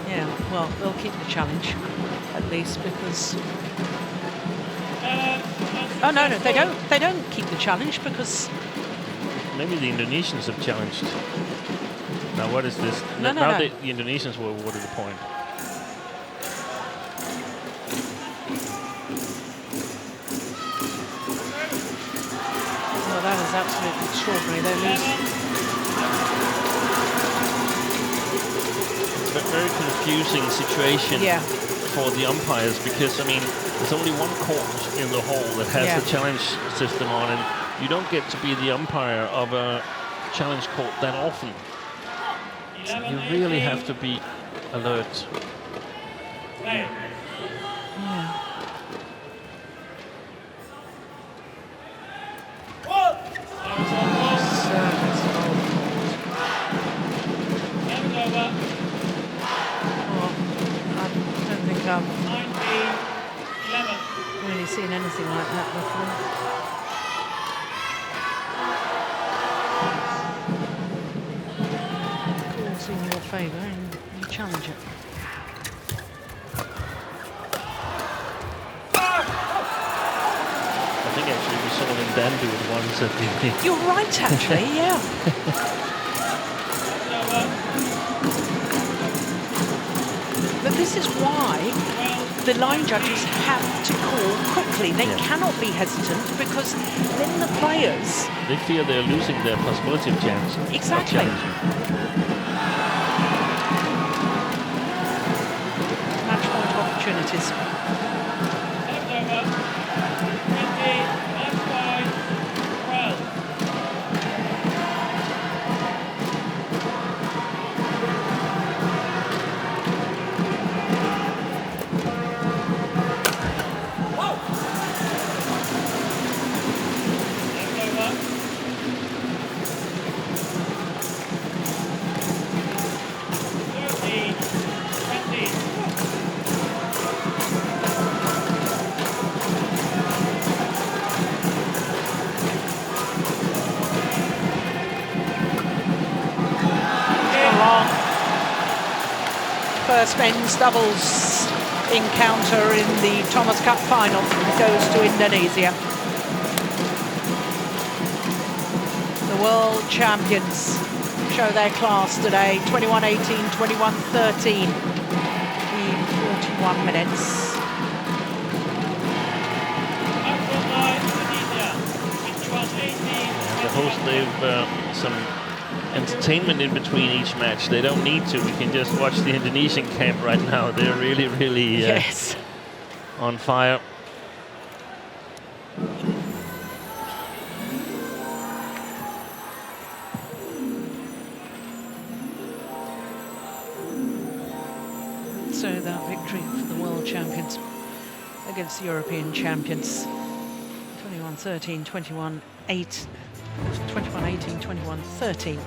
Yeah, well, they'll keep the challenge, at least, because... Oh, no, they don't. They don't keep the challenge because...
Maybe the Indonesians have challenged. Now, what is this?
No.
The Indonesians were awarded a point.
Well, that is absolutely extraordinary. They're losing.
It's a very confusing situation for the umpires because, I mean, there's only one court in the hall that has the challenge system on, and you don't get to be the umpire of a challenge court that often. So you really have to be alert.
seen anything like that before. Calls in your favour and you challenge it.
I think actually we saw them then do it once at the...
You're right, actually, yeah. But this is why the line judges have to call quickly. They cannot be hesitant because then the players...
They fear they're losing their possibility of chance.
Exactly. Match point opportunities. First men's doubles encounter in the Thomas Cup final goes to Indonesia. The world champions show their class today, 21-18, 21-13 in 41 minutes.
The host, they've some entertainment in between each match. They don't need to. We can just watch the Indonesian camp right now. They're really, really
yes,
on fire.
So that victory for the world champions against the European champions. 21-13, 21-8. 21-18, 21-13.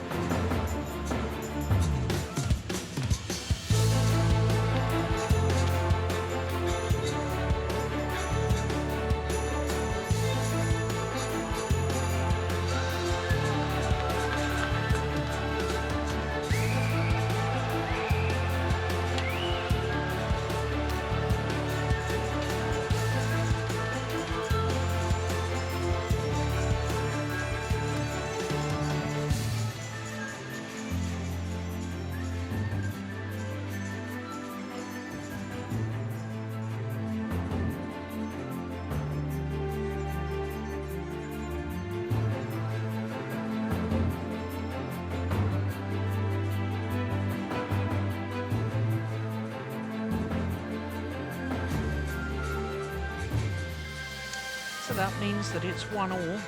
So that means that it's 1-1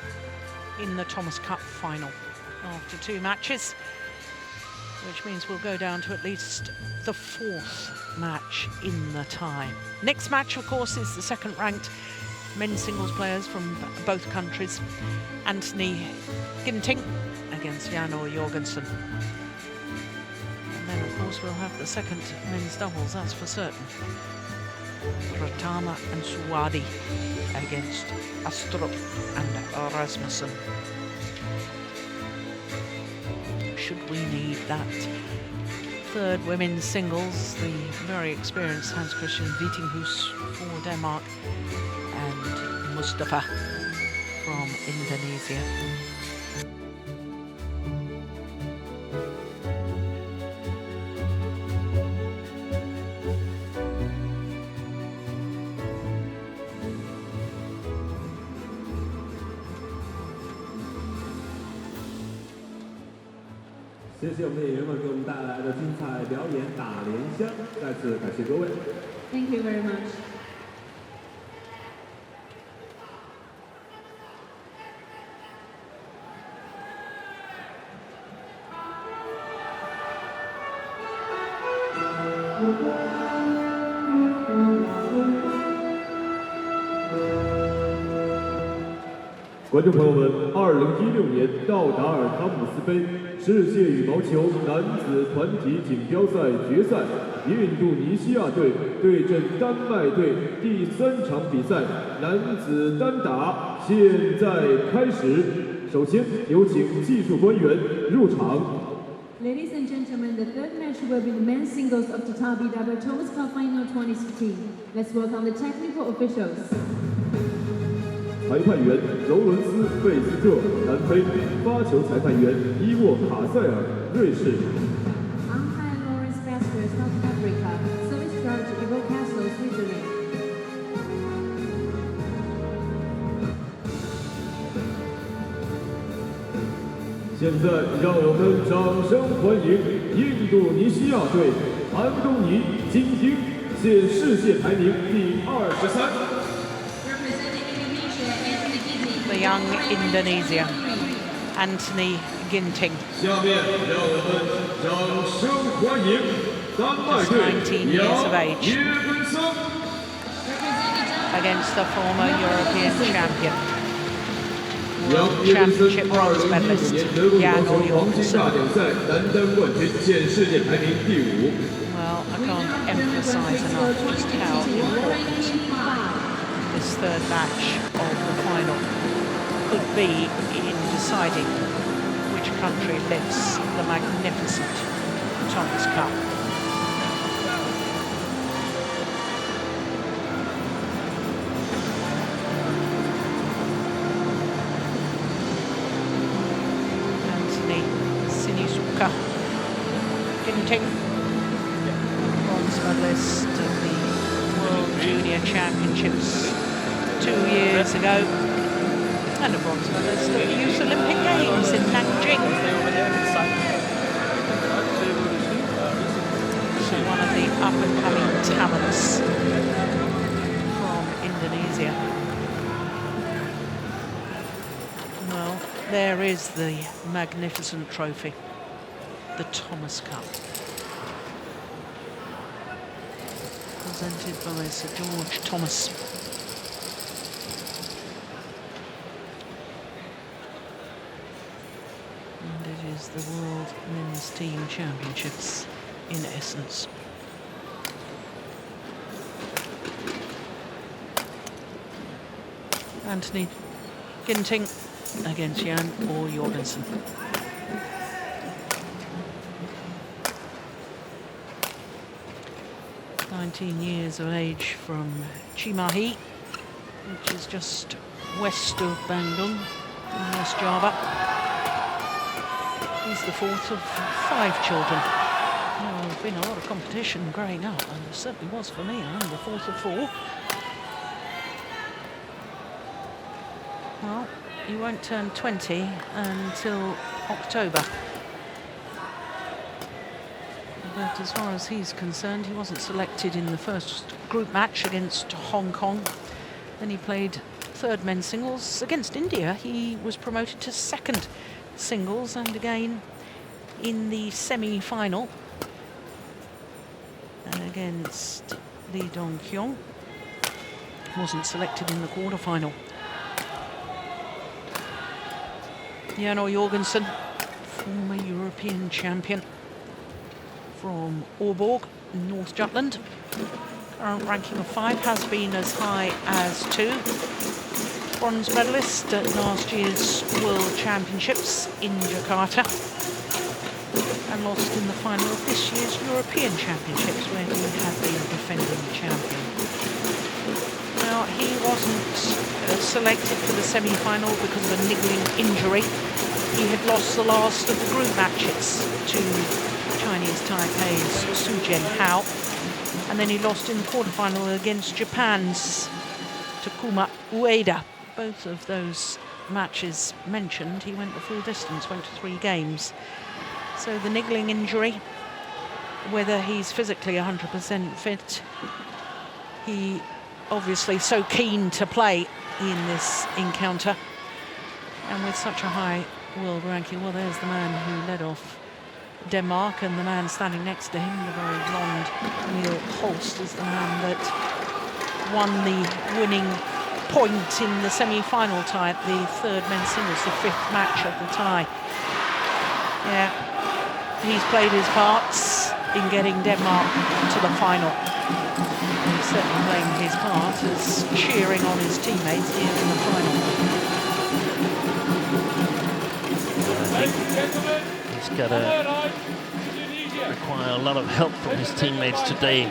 in the Thomas Cup final after 2 matches, which means we'll go down to at least the 4th match in the tie. Next match, of course, is the second-ranked men's singles players from both countries, Anthony Ginting against Janor Jorgensen. And then, of course, we'll have the second men's doubles, that's for certain. Pratama and Suwadi against Astrup and Rasmussen. Should we need that third women's singles, the very experienced Hans Christian Vitinghus for Denmark and Mustafa from Indonesia.
谢谢我们的演员们给我们带来的精彩表演打莲香，再次感谢各位。
Thank you very much.
"观众朋友们，2016年道达尔·汤姆斯杯世界羽毛球男子团体锦标赛决赛印度尼西亚队对阵丹麦队第3场比赛男子单打现在开始。首先有请技术官员入场。
Ladies and gentlemen, the third match will be the men's singles of the TBW Thomas Cup Final 2016. Let's welcome the technical officials.
裁判员柔伦斯·贝斯特，南非；发球裁判员伊沃·卡塞尔，瑞士。
Umpire Lawrence Baxter, South Africa. Service judge Ivo Castro, Switzerland.
现在让我们掌声欢迎印度尼西亚队安东尼·金丁，现世界排名第23。
The young Indonesia, Anthony Ginting.
下面让我们掌声欢迎丹麦队杨耶根森
against the former European champion,
杨
World
耶根森
Championship bronze
2015 年
medalist
德国羽
Jan
毛球黄金
Jorgensen.
大奖赛男单冠军，现世界排名第5。
Well, I can't emphasize enough just how important this third match of the final could be in deciding which country lifts the magnificent Thomas Cup. Anthony Sinisuka Ginting, bronze medalist at the World Junior Championships 2 years ago, and a bronze medalist at the Youth Olympic Games in Nanjing. So one of the up-and-coming talents from Indonesia. Well, there is the magnificent trophy, the Thomas Cup, presented by Sir George Thomas. And it is the World Men's Team Championships in essence. Anthony Ginting against Jan or Jorgensen. "19 years of age from Cimahi, which is just west of Bandung in West Java. He's the fourth of 5 children. Well, there's been a lot of competition growing up, and there certainly was for me. I'm the fourth of 4. Well, he won't turn 20 until October. But as far as he's concerned, he wasn't selected in the first group match against Hong Kong. Then he played third men's singles against India. He was promoted to second singles, and again in the semi-final against Lee Dong-kyung. Wasn't selected in the quarter-final. Jan Jorgensen, former European champion from Aalborg, North Jutland. Current ranking of 5, has been as high as 2. Bronze medalist at last year's World Championships in Jakarta, and lost in the final of this year's European Championships, where he had been defending champion. Now, he wasn't selected for the semi-final because of a niggling injury. He had lost the last of the group matches to Chinese Taipei's Su Jianhao, and then he lost in the quarter-final against Japan's Takuma Ueda. Both of those matches mentioned, he went the full distance, went to 3 games. So the niggling injury, whether he's physically 100% fit, he obviously so keen to play in this encounter, and with such a high world ranking. Well, there's the man who led off Denmark, and the man standing next to him, the very blonde Neil Holst, is the man that won the winning point in the semi-final tie at the third men's singles, the 5th match of the tie. Yeah, he's played his parts. in getting Denmark to the final. He's certainly playing his part as cheering on his teammates here in the final.
He's got to require a lot of help from his teammates today.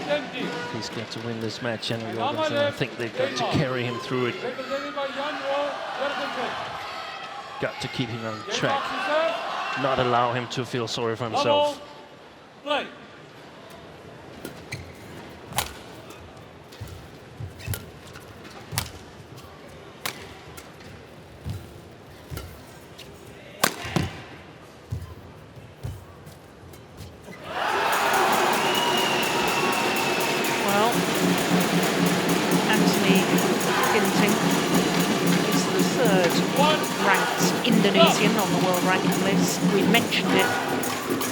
If he's got to win this match, Janne Jorgensen, I think they've got to carry him through it. Got to keep him on track, not allow him to feel sorry for himself.
Play.
Well, Anthony Ginting is the third-ranked Indonesian on the world ranking list. We mentioned it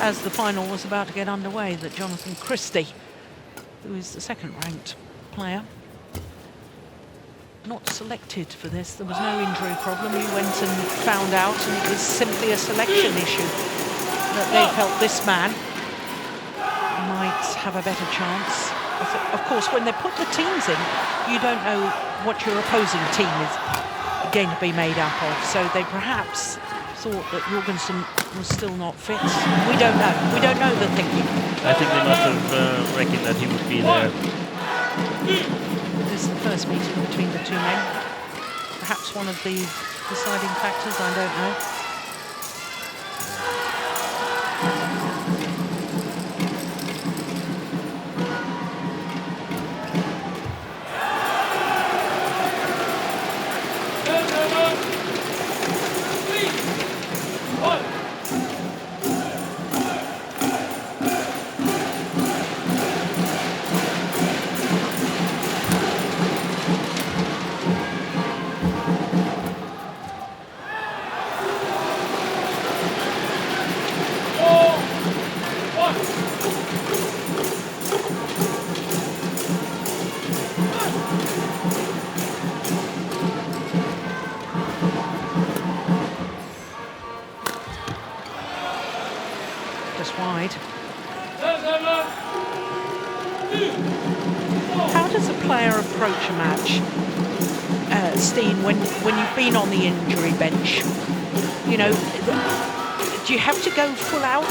as the final was about to get underway, that Jonathan Christie, who is the second-ranked player, not selected for this. There was no injury problem. He went and found out, and it was simply a selection issue, that they felt this man might have a better chance. Of course, when they put the teams in, you don't know what your opposing team is going to be made up of, so they perhaps thought that Jorgensen was still not fit. We don't know. We don't know the thinking.
I think they must have reckoned that he would be there.
This is the first meeting between the two men. Perhaps one of the deciding factors, I don't know. Just wide. How does a player approach a match, Steen, when you've been on the injury bench? You know, do you have to go full out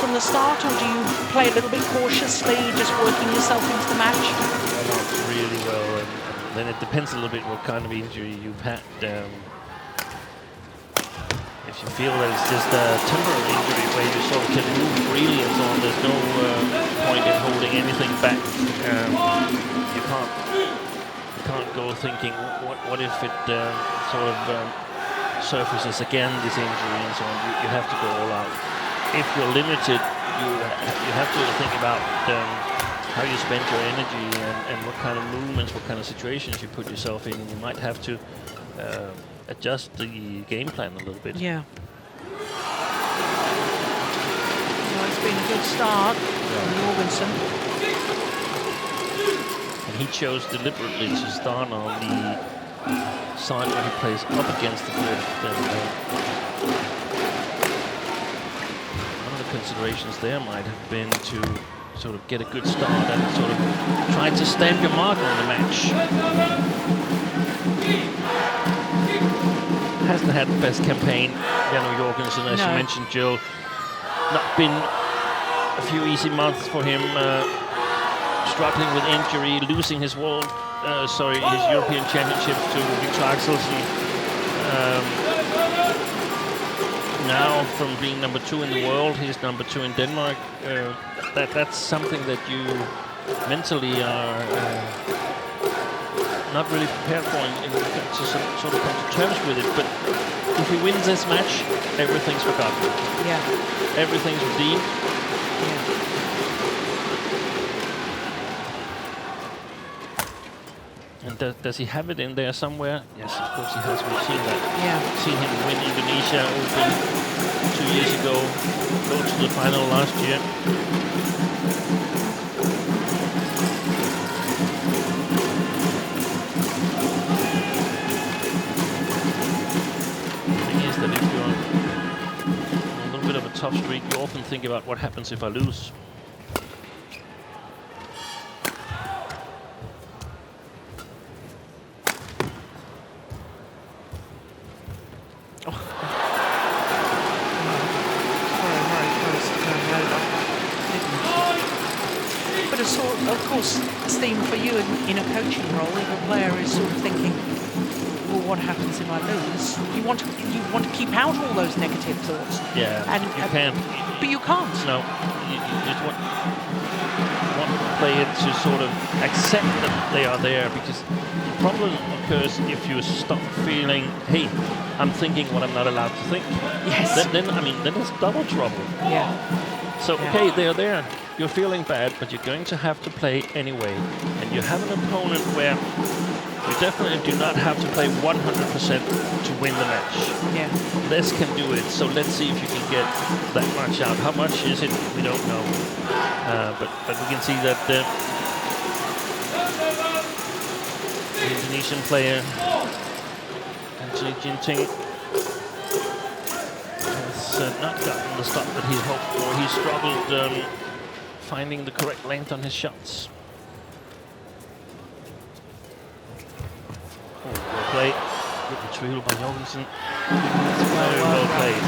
from the start, or do you play a little bit cautiously, just working yourself into the match?
Not really well, and then it depends a little bit what kind of injury you've had. If you feel that it's just a temporary injury where you sort of can move freely and so on, there's no point in holding anything back. You can't go thinking, what if it sort of surfaces again, this injury and so on. You have to go all out. If you're limited, you have to think about how you spend your energy and what kind of movements, what kind of situations you put yourself in. And you might have to adjust the game plan a little bit.
Yeah. Well, it's been a good start from Jorgensen.
And he chose deliberately to start on the side where he plays up against the drift. And one of the considerations there might have been to sort of get a good start and sort of try to stamp your mark on the match. Hasn't had the best campaign, Janne Jorgensen, as you mentioned, Jill. Not been a few easy months for him, struggling with injury, losing his his European Championships to Viktor Axelsen. Now, from being number 2 in the world, he's number 2 in Denmark. That's something that you mentally are not really prepared for, and to sort of come to terms with it. But if he wins this match, everything's forgotten.
Yeah.
Everything's redeemed.
Yeah.
And does he have it in there somewhere? Yes, of course he has. We've seen that.
Yeah.
Seen him win Indonesia Open 2 years ago, go to the final last year. That if you're on a little bit of a tough streak, you often think about what happens if I lose.
course, Steve, for you in a coaching role, if a player is sort of thinking, well, what happens if I lose? You want to keep out all those negative thoughts.
Yeah,
and
you can.
But you can't.
No, you just want the player to sort of accept that they are there, because the problem occurs if you stop feeling, hey, I'm thinking what I'm not allowed to think.
Yes.
Then it's double trouble.
Yeah.
So, okay, they're there. You're feeling bad, but you're going to have to play anyway. And you have an opponent where you definitely do not have to play 100% to win the match.
Yeah.
Les can do it, so let's see if you can get that much out. How much is it? We don't know. But we can see that the Indonesian player, Anthony Ginting, has not gotten the stop that he hoped for. He struggled finding the correct length on his shots. Oh, well played. Good retrieval by Jorgensen. Very well played.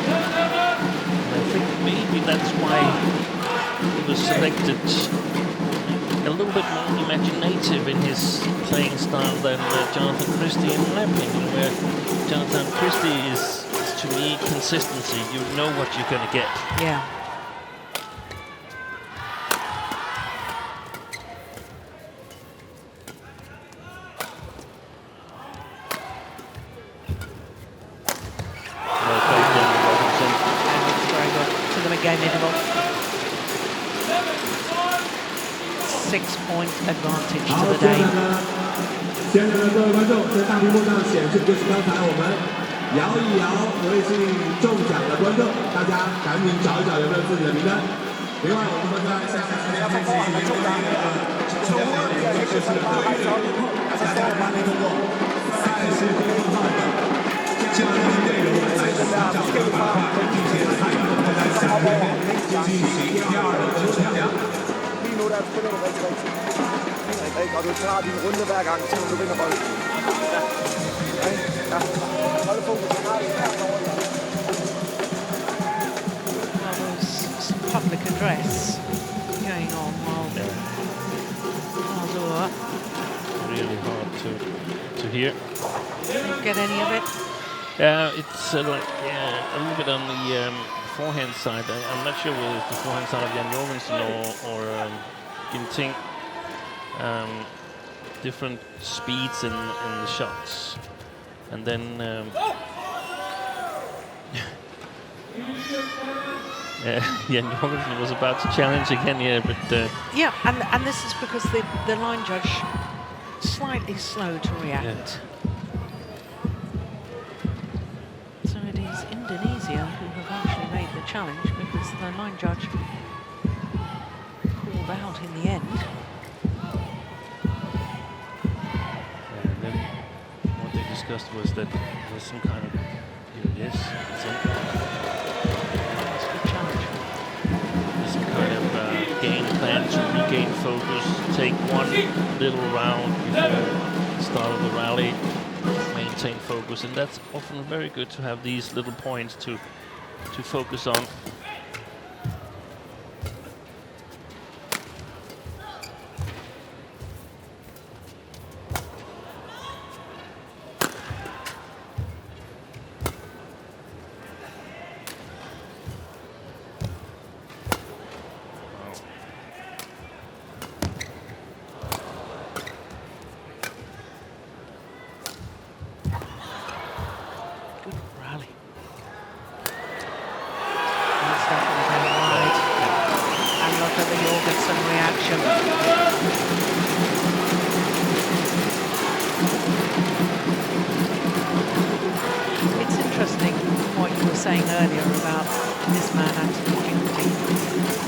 And I think maybe that's why he was selected a little bit more imaginative in his playing style than Jonathan Christie, in my opinion, where Jonathan Christie is, to me, consistency. You know what you're going to get.
Yeah.
Well played, Robinson.
Very good. To them again, interval. 6-point advantage to the day.
现在的各位观众，在大屏幕上显示就是刚才我们摇一摇微信中奖的观众，大家赶紧找一找有没有自己的名单。另外，我们在下下时间开始一个抽奖抽奖点，就是对于大家发送通过30公众号的这样的内容来寻找这个板块，并且参与我们在下面进行第二轮的抽奖。
Og du tager din runde hver gang, selvom du vinder bolden. Ja. Hold fokus.
Well, there's some public address going on while Azure.
Really hard to hear.
Get any of it?
It's like a little bit on the forehand side. I'm not sure whether it's the forehand side of Jan Jorgensen or Ginting. Different speeds in the shots, and then Jan Jorgensen was about to challenge again here, but
Yeah, and this is because the line judge slightly slow to react. So it is Indonesia who have actually made the challenge, because the line judge called out in the end.
and then what they discussed was that there's some kind of it's
It's a good challenge.
there's some kind of game plan to regain focus, take one little round before the start of the rally, maintain focus, and that's often very good to have these little points to focus on.
Good rally. That's definitely going wide. And look at the Jorgensen reaction. It's interesting what you were saying earlier about this man, Anthony Ginting,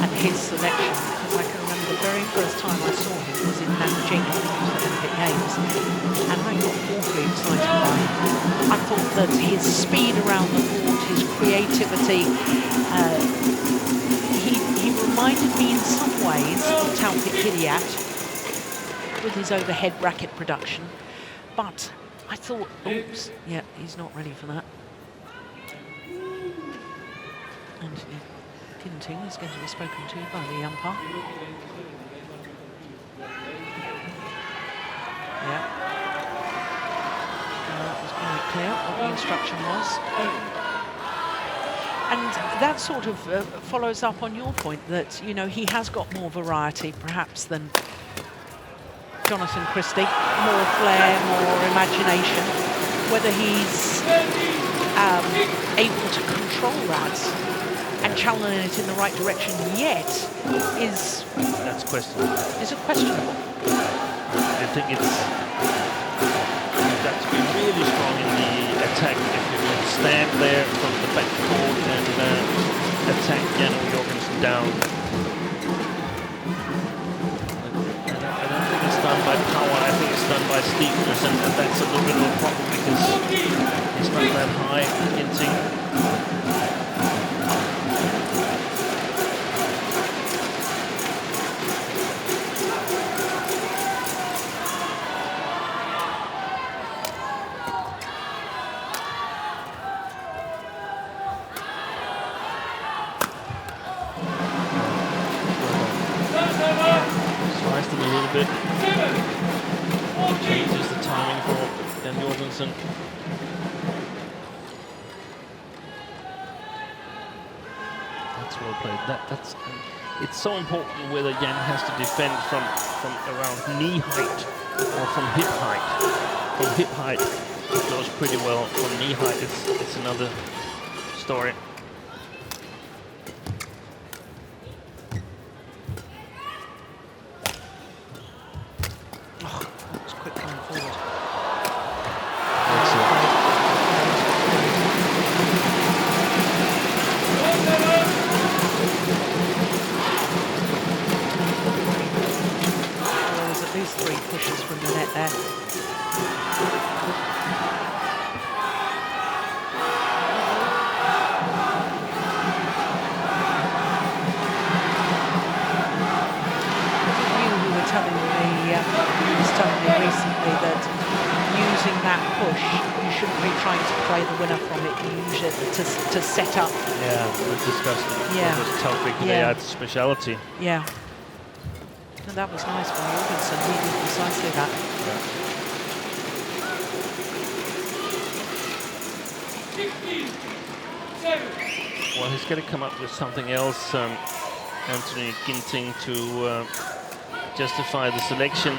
and his selection, because I can remember the very first time I saw him was in Nanjing at the Olympic Games, and I got awfully excited by him. I thought that his speed around the court, his creativity, he reminded me in some ways of Taufik Hidayat with his overhead bracket production, but I thought, oops, yeah, he's not ready for that. Anthony Ginting is going to be spoken to by the umpire. instruction was. And that sort of follows up on your point that, you know, he has got more variety perhaps than Jonathan Christie, more flair, more imagination. Whether he's able to control that and channel it in the right direction yet is...
That's questionable.
Is it questionable?
I think it's... You've got to be really strong in the attack if you can stand there from the back court and attack Jan Jorgensen down. I don't think it's done by power, I think it's done by steepness, and that's a little bit of a problem because he's not that high Ginting. Changes the timing for Jan Jorgensen. That's well played. It's so important whether Jan has to defend from around knee height or from hip height. From hip height, it goes pretty well. From knee height, it's another story.
To set up.
Yeah, we discussed it.
Yeah.
It was Taufik Hidayat's speciality.
Yeah. And that was nice from Jorgensen. He did precisely that.
Yeah. Well, he's got to come up with something else, Anthony Ginting, to justify the selection.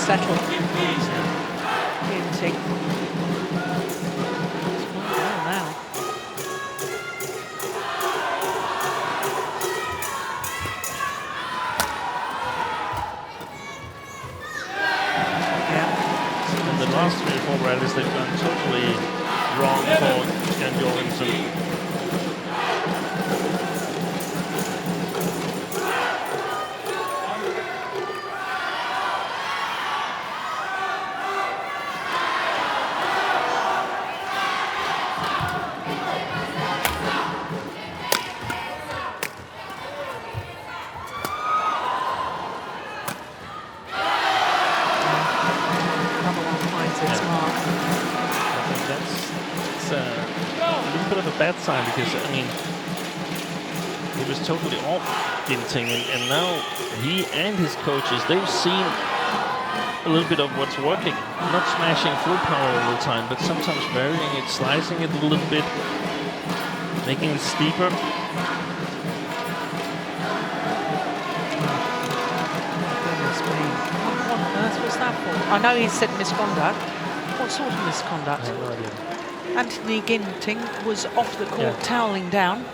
Settle. Ginting. Now.
Yeah. And the last 3 or 4 rallies they've done totally wrong for Jan Jorgensen. Bad sign because, I mean, he was totally off Ginting, and now he and his coaches, they've seen a little bit of what's working. Not smashing full power all the time, but sometimes varying it, slicing it a little bit, making it steeper.
Goodness me. What on earth was that for? I know he said misconduct. What sort of misconduct?
I have no idea.
Anthony Ginting was off the court, toweling down.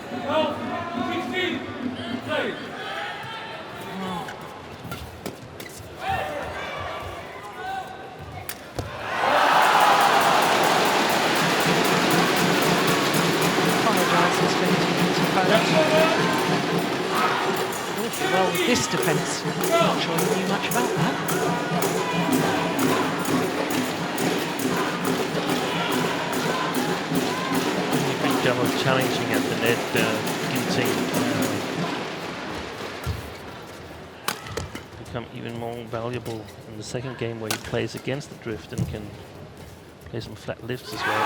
Apologises for his opponent. Awfully well with this defence. Not sure he knew much about that.
Job of challenging at the net, Ginting become even more valuable in the second game where he plays against the drift and can play some flat lifts as well.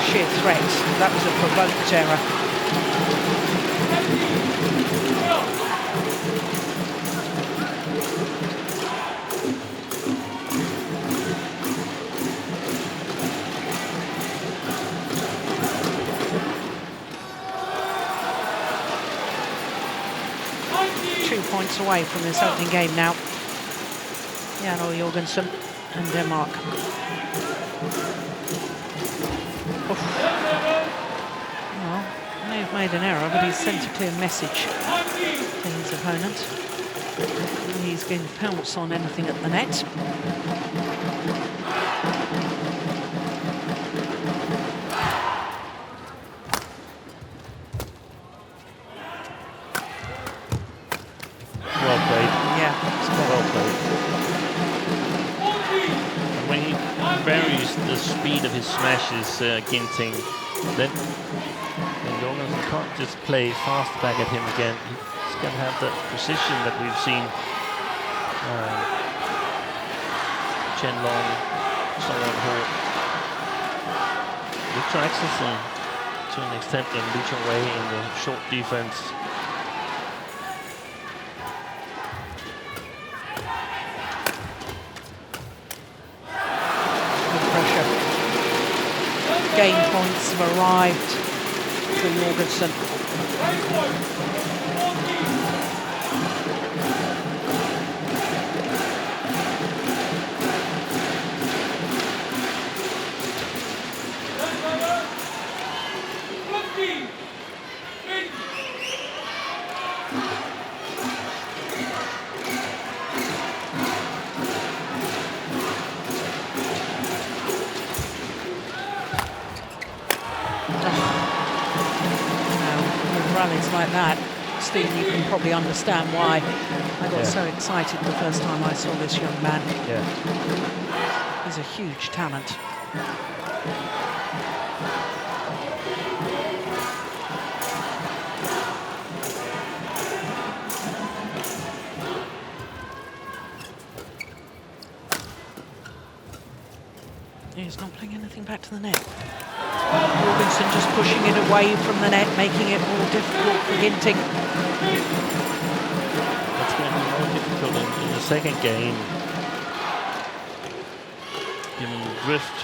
Sheer threat. That was a provoked error. 2 points away from this opening game now. Jan O. Jorgensen and Denmark. Oof. Well, may have made an error, but he's sent a clear message to his opponent. He's going to pounce on anything at the net.
Well played.
Yeah,
Well played. And when he varies the speed of his smashes, Ginting, then Jorgensen can't just play fast back at him again. He's going to have that precision that we've seen Chen Long, Someone Ho. Victor Axelsen to an extent and Lee Chong-wei in the short defense.
Game points have arrived for Jorgensen. Rallies like that, Steve, you can probably understand why I got so excited the first time I saw this young man.
Yeah.
He's a huge talent. He's not playing anything back to the net. Jorgensen just pushing it away from the net, making it more difficult for Ginting.
That's going to be more difficult in the second game. Given the drift.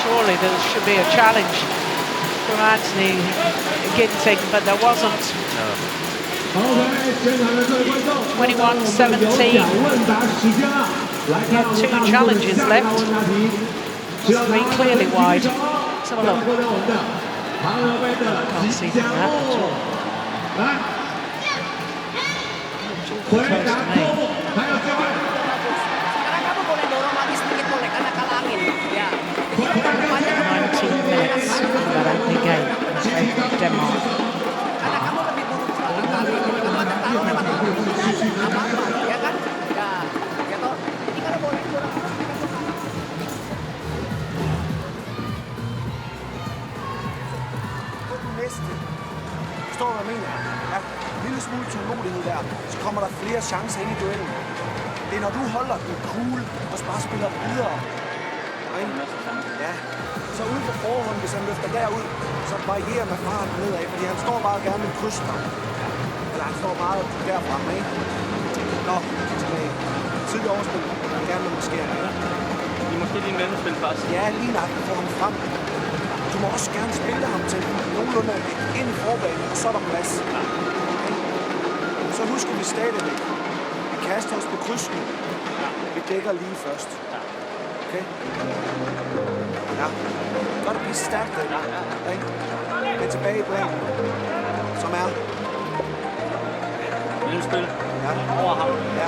Surely there should be a challenge from Anthony Ginting, but there wasn't. 21-17. He had 2 challenges left. Just 3 clearly wide. Let's have a look. Can't see from that at all. Close to me. 19 minutes for that opening game.
mener jeg. Ja, en lille smule tålmodighed der, så kommer der flere chancer ind i duellen. Det er når du holder den cool og bare spiller videre. Ja, så ude på forhånd, hvis han løfter derud, så varierer med farten nedad, fordi han står bare gerne med kysten. Eller han står meget derfra, ikke? Nå, tilbage. Tidlig overspil, gerne med maskering.
I måske lige mellemspil først.
Ja, lige nok, få ham frem. Du må også gerne spille ham til nogenlunde ind i forbanen, og så er der plads. Så husker vi stadigvæk. Vi kaster os på krydsen. Vi dækker lige først. Okay? Ja. Gør det pisse stærkt, det. Ja. Det er tilbage i planen. Som er...
Mellemspil.
Ja.
Over ham.
Ja.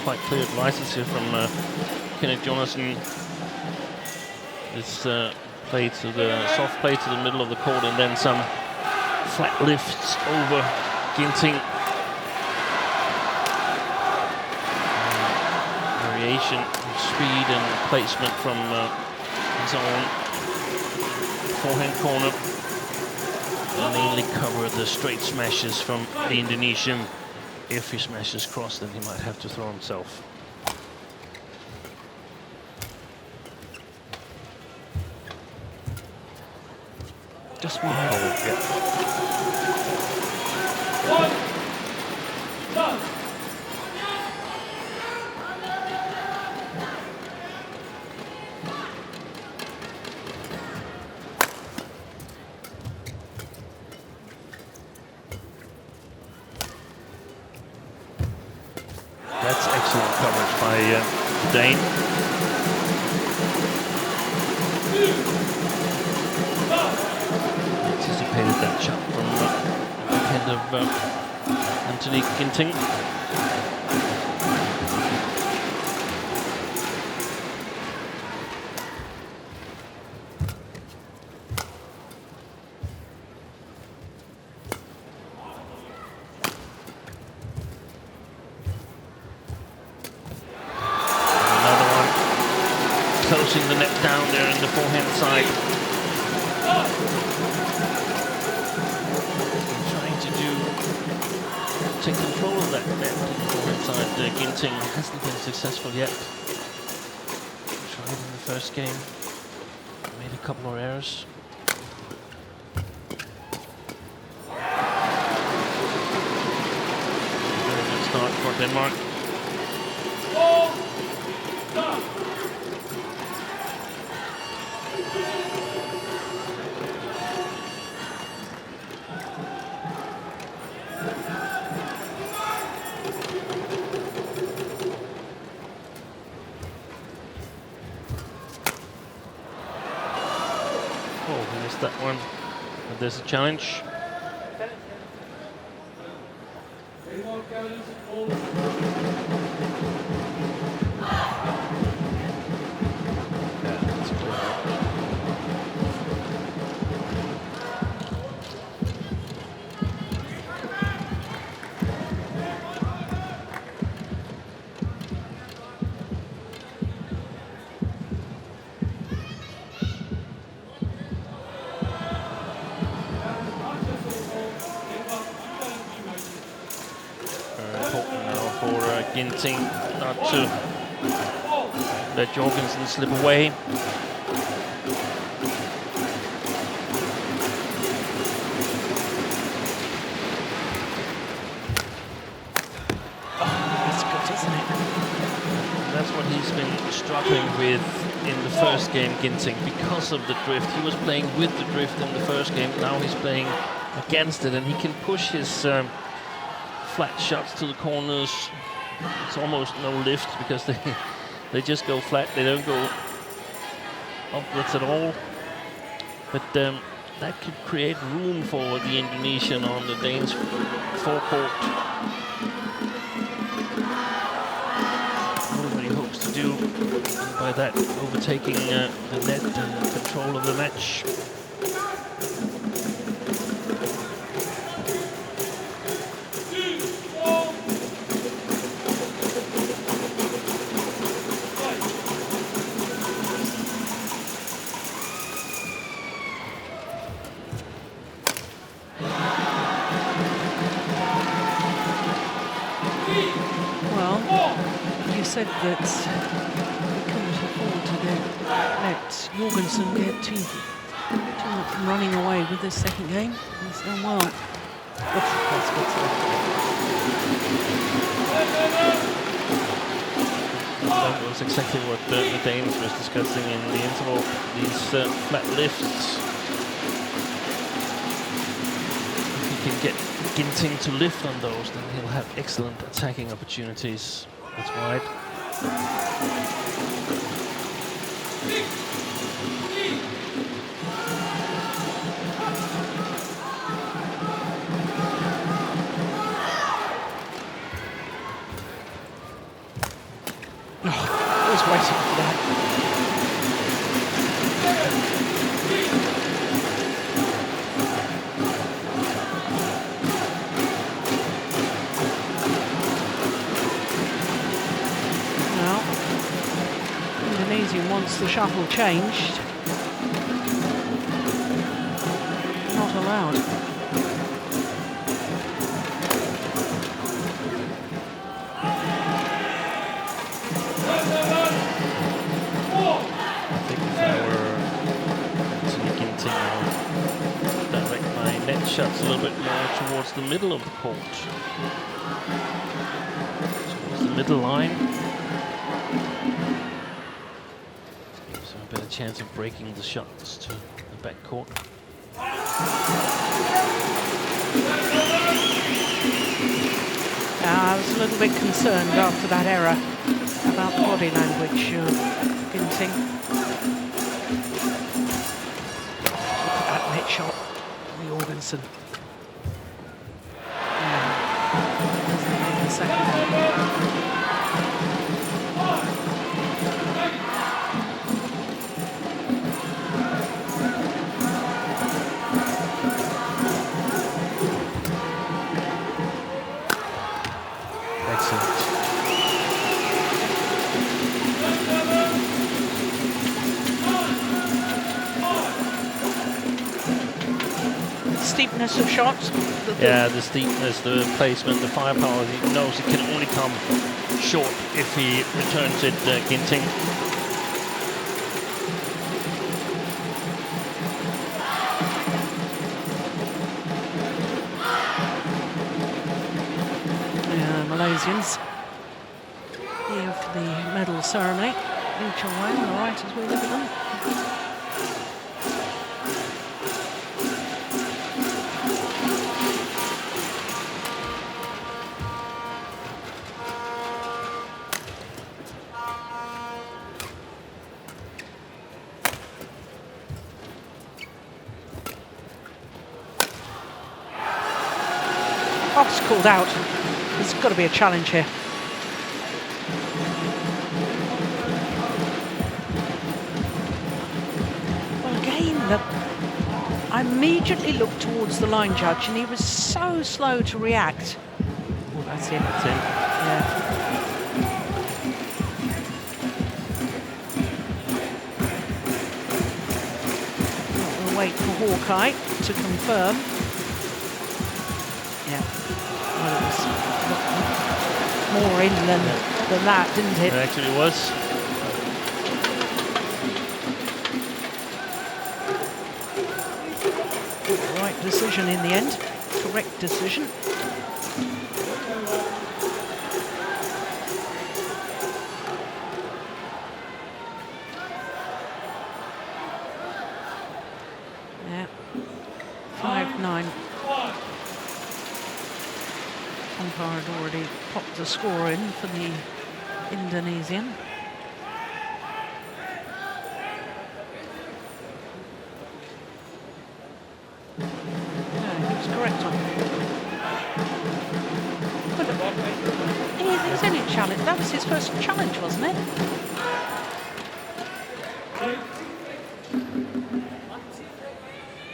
Quite clear advices here from Kenneth Jonassen. This play to the soft play to the middle of the court, and then some flat lifts over Ginting. Variation in speed and placement from his own forehand corner. And mainly cover the straight smashes from the Indonesian. If he smashes cross, then he might have to throw himself. Just one hole, yeah. That's excellent coverage by Dane. Anticipated that shot from the backhand of Anthony Ginting. Closing the net down there in the forehand side. Trying to take control of that net in the forehand side. Ginting hasn't been successful yet. Tried in the first game. Made a couple of errors. Very good start for Denmark. Oh, he missed that one. But there's a challenge. Yeah, that's clear. Important now for Ginting not to let Jorgensen slip away.
It's good, isn't it?
That's what he's been struggling with in the first game, Ginting, because of the drift. He was playing with the drift in the first game, now he's playing against it, and he can push his flat shots to the corners. It's almost no lift because they just go flat, they don't go upwards at all. But that could create room for the Indonesian on the Danes' forecourt. What he hopes to do by that, overtaking the net and control of the match.
said that he couldn't afford to let Jorgensen get too running away with this second game. He's done well.
That was exactly what the Danes was discussing in the interval. These flat lifts. If he can get Ginting to lift on those, then he'll have excellent attacking opportunities. That's wide.
I was waiting for that. Now, Indonesia wants the shuttle changed. Not allowed.
Shots a little bit more towards the middle of the court. Towards the middle line. So a better chance of breaking the shots to the back court.
I was a little bit concerned after that error about the body language of Ginting. Look at that net shot. Jorgensen.
Excellent.
Steepness of shots.
Yeah, the steepness, the placement, the firepower. He knows it can only come short if he returns it, Ginting.
Malaysians here for the medal ceremony. Lee Chong-wei on the right as we look at them. Fox called out. There's got to be a challenge here. Well, again, I immediately looked towards the line judge and he was so slow to react. Oh, that's it.
That's it.
Yeah. We'll wait for Hawkeye to confirm. Yeah. Well, it was more in than that, didn't it?
It actually was.
Right decision in the end. Correct decision. Yeah. 5-9. Umpire had already popped the score in for the Indonesian. No, he was correct on. But he's only challenged. That was his first challenge, wasn't it?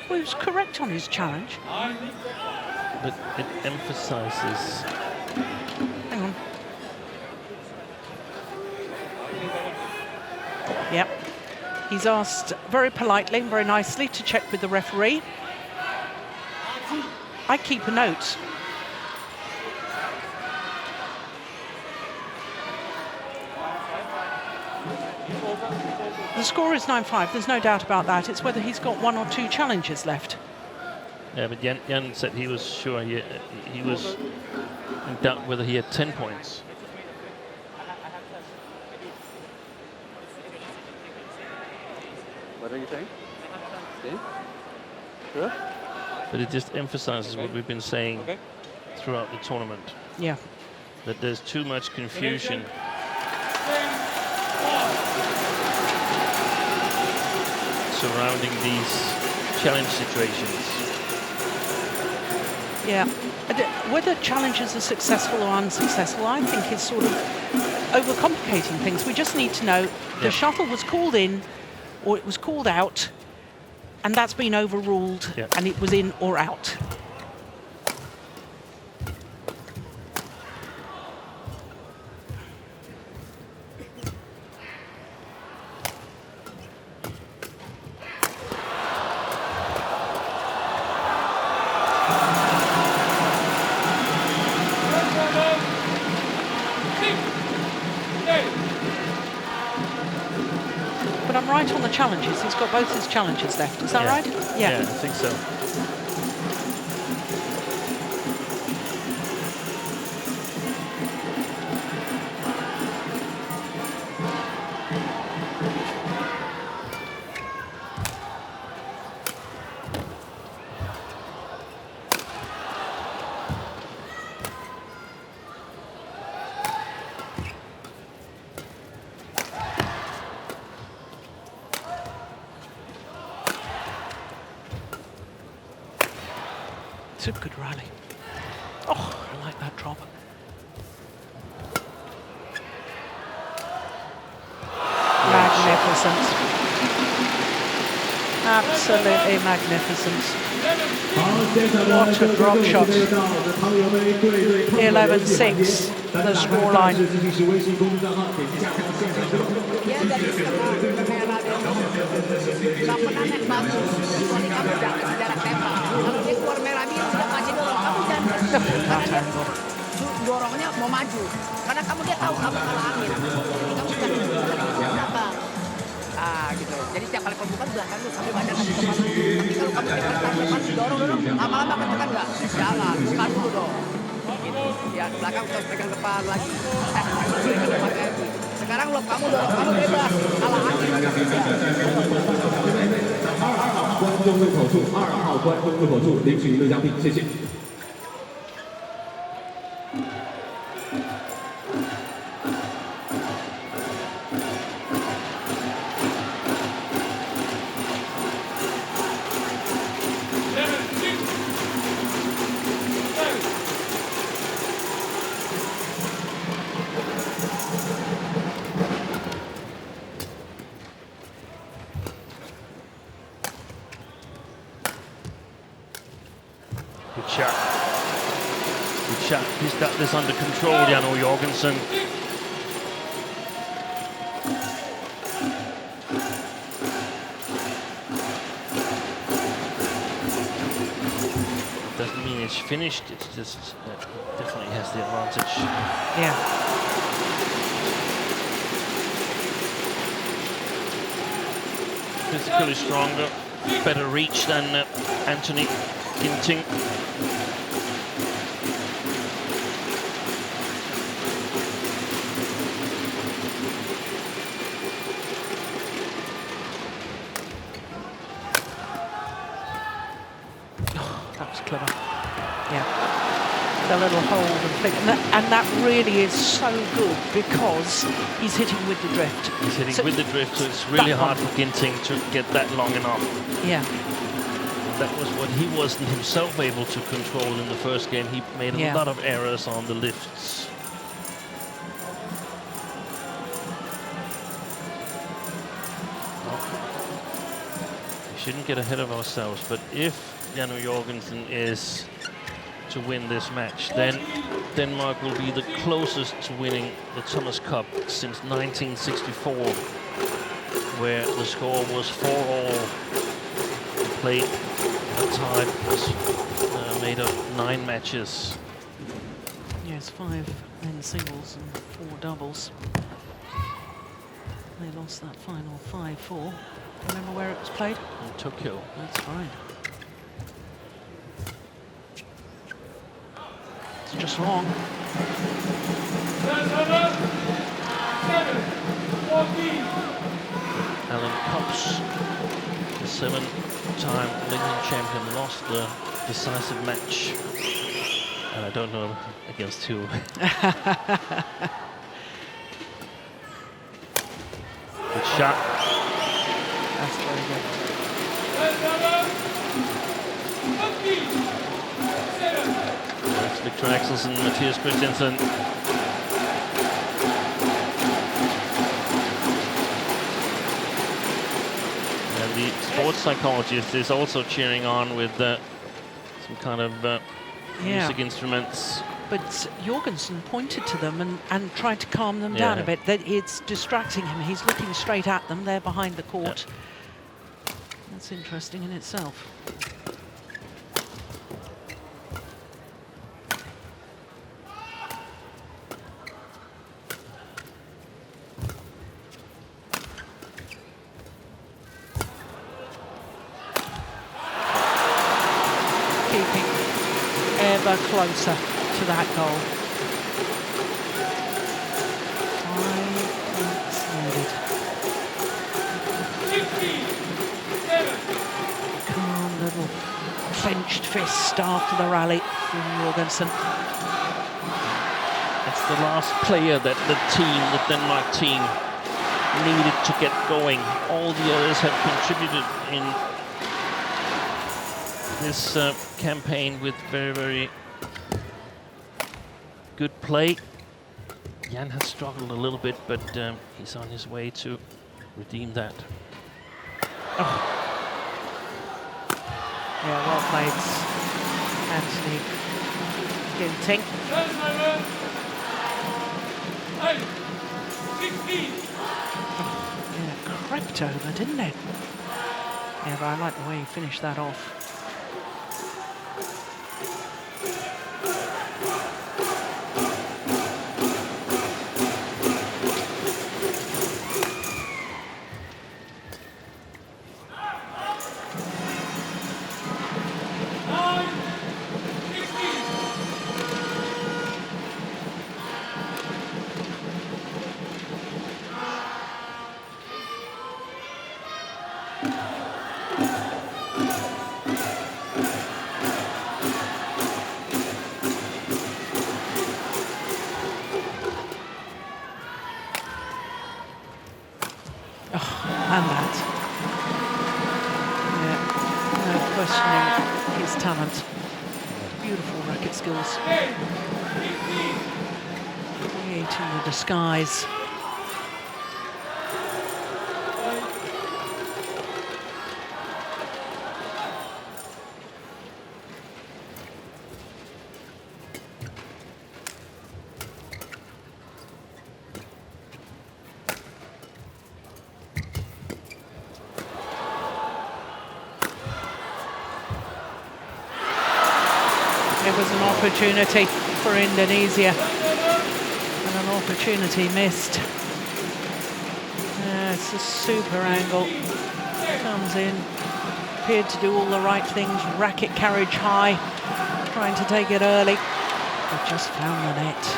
Well, he was correct on his challenge.
But it emphasizes.
Hang on. Yep. He's asked very politely and very nicely to check with the referee. I keep a note. The score is 9-5. There's no doubt about that. It's whether he's got 1 or 2 challenges left.
Yeah, but Jan said he was sure he was in doubt whether he had 10 points.
What are you saying? Sure?
But it just emphasizes what we've been saying throughout the tournament.
Yeah.
That there's too much confusion. Surrounding these challenge situations.
Yeah. Whether challenges are successful or unsuccessful, I think is sort of overcomplicating things. We just need to know the shuttle was called in or it was called out, and that's been overruled, and it was in or out. But I'm right on the challenges. He's got both his challenges left. Is that right?
Yeah, I think so.
It's a good rally. Oh, I like that drop. Magnificent. Absolutely magnificent. What a drop shot. 11-6, the scoreline.
Dorongnya mau maju karena kamu dia tahu kamu kalah angin, jadi kamu jangan berapa gitu. Jadi setiap kali pembukaan belakang tuh sampai badan kasih kepala. Tapi kalau kamu di depan dorong lama-lama ketekan nggak jalan, buka dulu dong. Gitu. Ya belakang terus pegang depan lagi. Pegang depan lagi. Sekarang lo kamu dorong kamu bebas kalah angin.
关中入口处，2号关中入口处领取1个奖品，谢谢。
Good shot. Good shot. He's got this under control, Jan O. Jorgensen. Doesn't mean it's finished. It's just definitely has the advantage.
Yeah.
Physically stronger, better reach than Anthony Ginting.
That was clever. Yeah. The little hold and flick. And that really is so good because he's hitting with the drift.
He's hitting with the drift, so it's really hard for Ginting to get that long enough.
Yeah.
That was what he wasn't himself able to control in the first game. He made a lot of errors on the lifts. We shouldn't get ahead of ourselves, but if Jan O. Jorgensen is to win this match, then Denmark will be the closest to winning the Thomas Cup since 1964, where the score was 4-all. Played a tie was made of 9 matches.
Yes, 5 men's singles and 4 doubles. They lost that final 5-4. Remember where it was played?
In Tokyo.
That's right. It's just long.
Alan Cox, the 7-time Olympic champion, lost the decisive match. And I don't know against who. Good shot.
That's very good.
That's Victor Axelsen, Matthias Christiansen. And the sports psychologist is also cheering on with some kind of music instruments.
But Jorgensen pointed to them and tried to calm them down a bit. That it's distracting him. He's looking straight at them. They're behind the court. That's interesting in itself. Keeping ever closer to that goal. 5 points needed. Calm little clenched fist after the rally from Jorgensen.
It's the last player that the Denmark team needed to get going. All the others have contributed in this campaign with very, very good play. Jan has struggled a little bit, but he's on his way to redeem that.
Oh. Yeah, well played, Anthony Ginting. Yeah, crept over, didn't it? Yeah, but I like the way he finished that off. And that. Yeah, no questioning his talent. Beautiful racket skills. Creating the disguise. It was an opportunity for Indonesia, and an opportunity missed. It's a super angle. Comes in, appeared to do all the right things, racket carriage high, trying to take it early, but just found the net.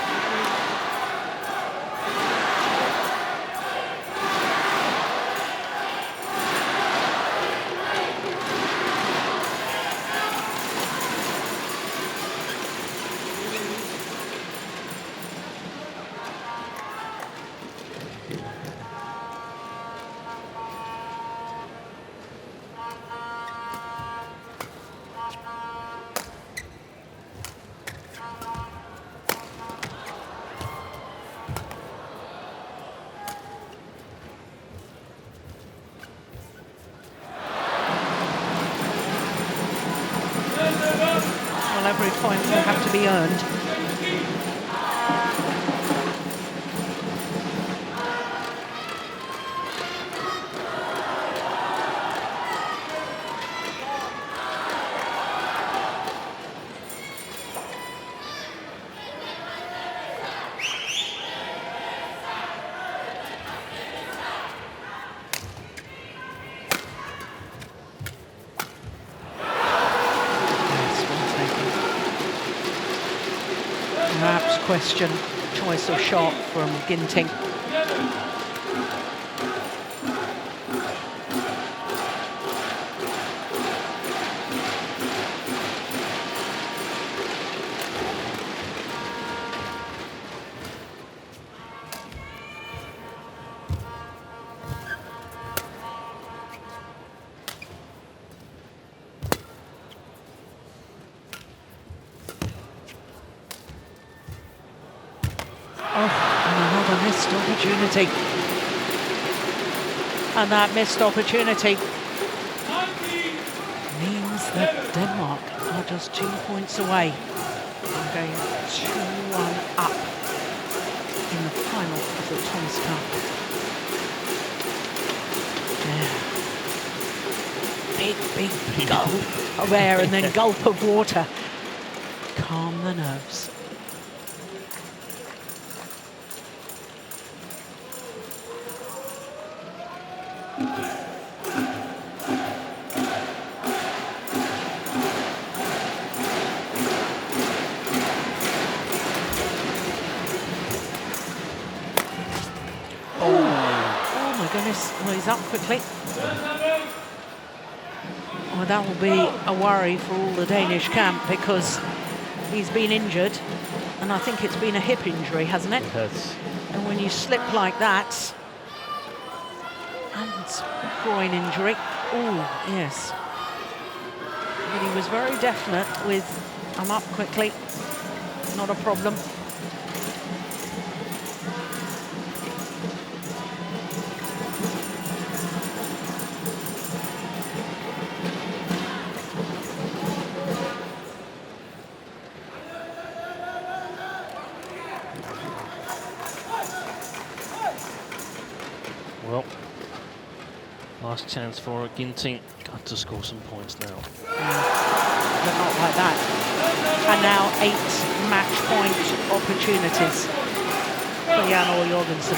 Well, every point will have to be earned. question. Choice of shot from Ginting. Another missed opportunity. And that missed opportunity means that Denmark are just 2 points away from going 2-1 up in the final of the Thomas Cup. Yeah. Big gulp of air and then gulp of water. Calm the nerves. Well, he's up quickly. Oh, that will be a worry for all the Danish camp because he's been injured, and I think it's been a hip injury, hasn't it?
It has.
And when you slip like that, and groin injury, oh, yes. But he was very definite with, I'm up quickly, not a problem.
Well, last chance for Ginting. Got to score some points now.
But not like that. And now 8 match point opportunities for Jan Ole Jorgensen.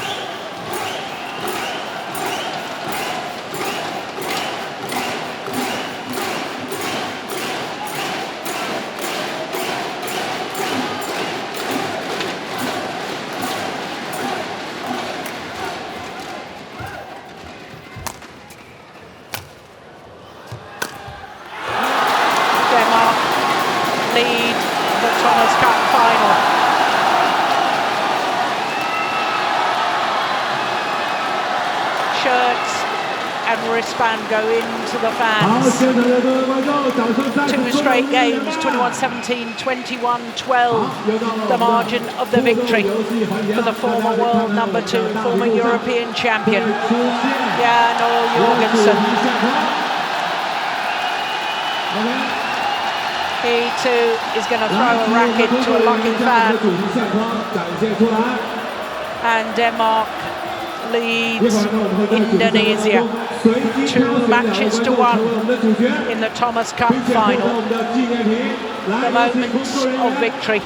Lead the Thomas Cup final. Shirts and wristband go into the fans. 2 straight games, 21-17, 21-12. The margin of the victory for the former world number 2, former European champion, Jan Ole Jorgensen. He too is going to throw a racket to a lucky fan. And Denmark leads Indonesia 2 matches to 1 in the Thomas Cup final. The moment of victory.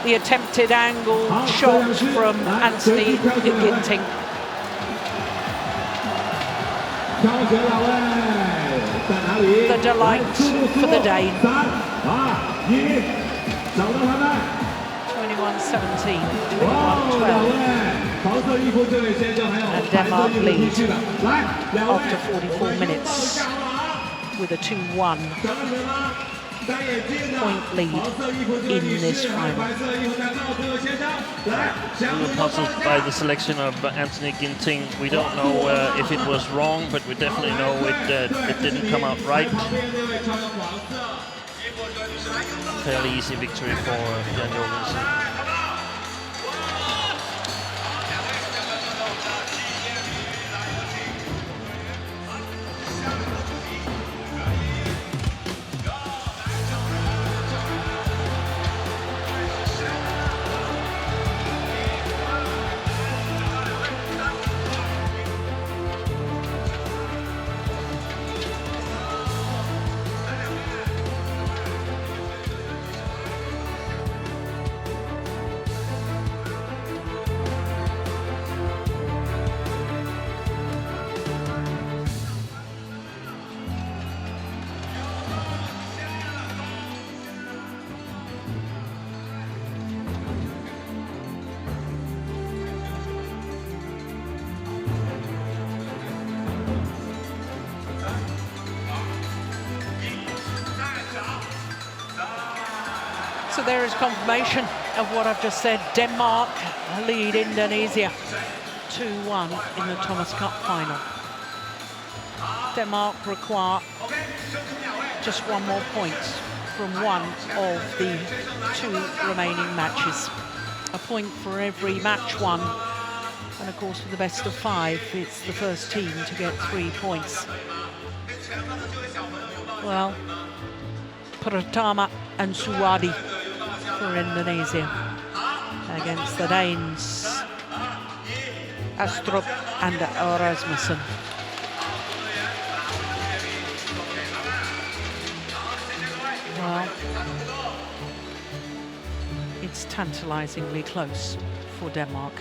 The attempted angle shot from Anthony Ginting. The delight for the Dane. 21-17, 21-12. And Denmark lead after 44 minutes with a 2-1 point lead in this final.
We were puzzled by the selection of Anthony Ginting. We don't know if it was wrong, but we definitely know it didn't come out right. Fairly easy victory for Jan Jorgensen.
So there is confirmation of what I've just said. Denmark lead Indonesia 2-1 in the Thomas Cup final. Denmark require just one more point from one of the 2 remaining matches. A point for every match won. And of course, for the best of 5, it's the first team to get 3 points. Well, Pratama and Suwadi for Indonesia against the Danes, Astrup and Rasmussen. Well, it's tantalisingly close for Denmark.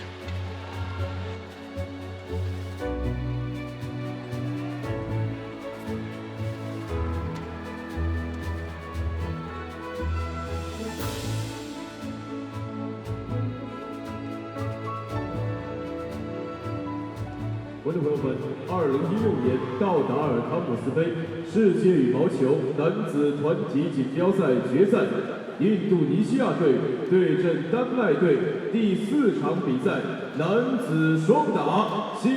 观众朋友们，2016年道达尔·汤姆斯杯世界羽毛球男子团体锦标赛决赛，印度尼西亚队对阵丹麦队第4场比赛男子双打现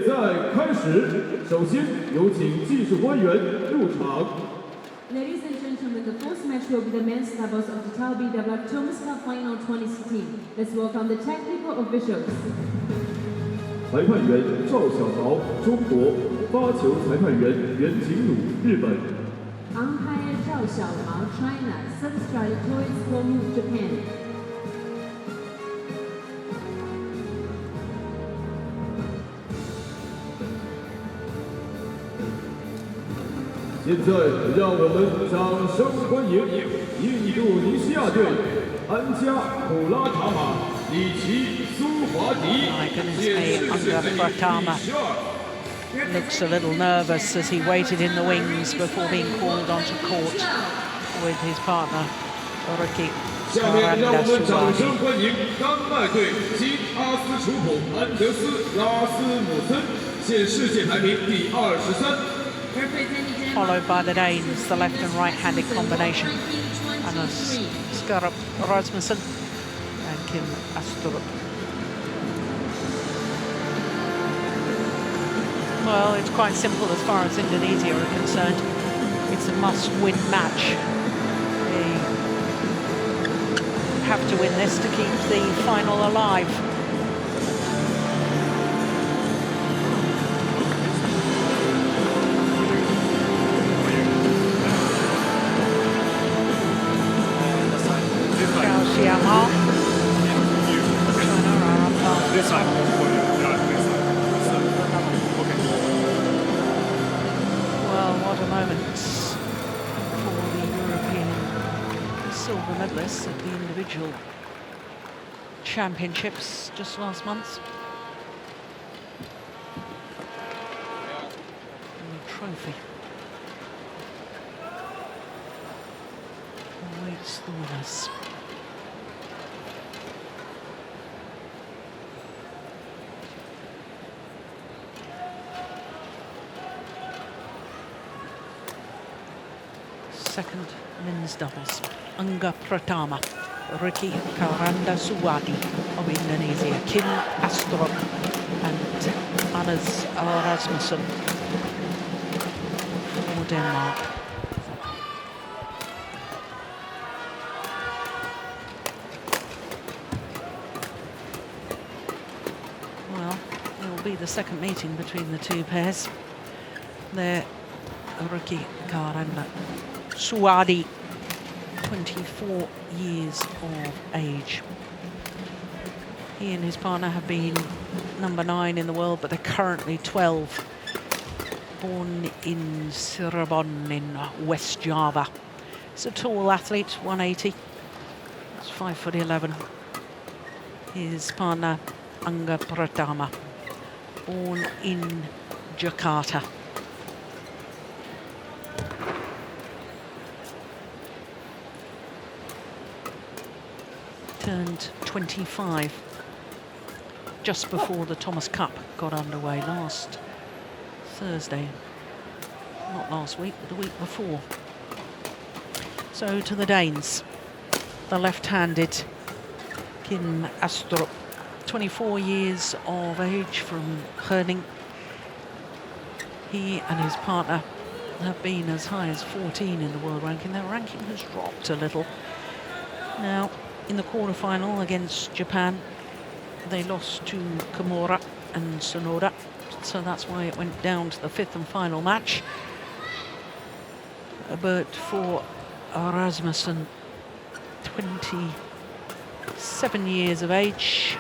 在开始。首先有请技术官员入场。
Ladies and gentlemen, the first match will be the men's doubles of the TAL BWF Thomas Cup Final 2016. Let's welcome the technical officials.
裁判员赵小豪，中国；发球裁判员袁景鲁，日本。
Umpire Zhao Xiaomao, China. Substrate Toys from Japan.
现在让我们掌声欢迎印度尼西亚队安加普拉塔马里奇苏华迪。
My goodness me, Anga Pratama looks a little nervous as he waited in the wings before being called onto court with his partner, Ricky
下面让我们掌
Karandasuwadi.
声欢迎丹麦队金阿斯楚普安德斯拉斯姆森，现世界排名第23。
Followed by the Danes, the left and right-handed combination. Anders Skarup Rasmussen and Kim Astrup. Well, it's quite simple as far as Indonesia are concerned. It's a must-win match. They have to win this to keep the final alive.
This side.
Well, what a moment for the European silver medalists at the individual championships just last month. And the trophy awaits the winners. Second men's doubles. Anga Pratama, Ricky Karandasuwadi of Indonesia, Kim Astrup and Anders Rasmussen for Denmark. Well, it will be the second meeting between the two pairs. There, Ricky Karandasuwadi, 24 years of age. He and his partner have been number 9 in the world, but they're currently 12. Born in Cirebon in West Java. He's a tall athlete, 180. He's 5'11". His partner, Anga Pratama, born in Jakarta. Turned 25 just before the Thomas Cup got underway last Thursday. Not last week, but the week before. So to the Danes. the left-handed Kim Astrup, 24 years of age, from Herning. He and his partner have been as high as 14 in the world ranking. Their ranking has dropped a little. Now, in the quarterfinal against Japan, they lost to Kimura and Sonoda, so that's why it went down to the 5th and final match. But for Rasmussen, 27 years of age,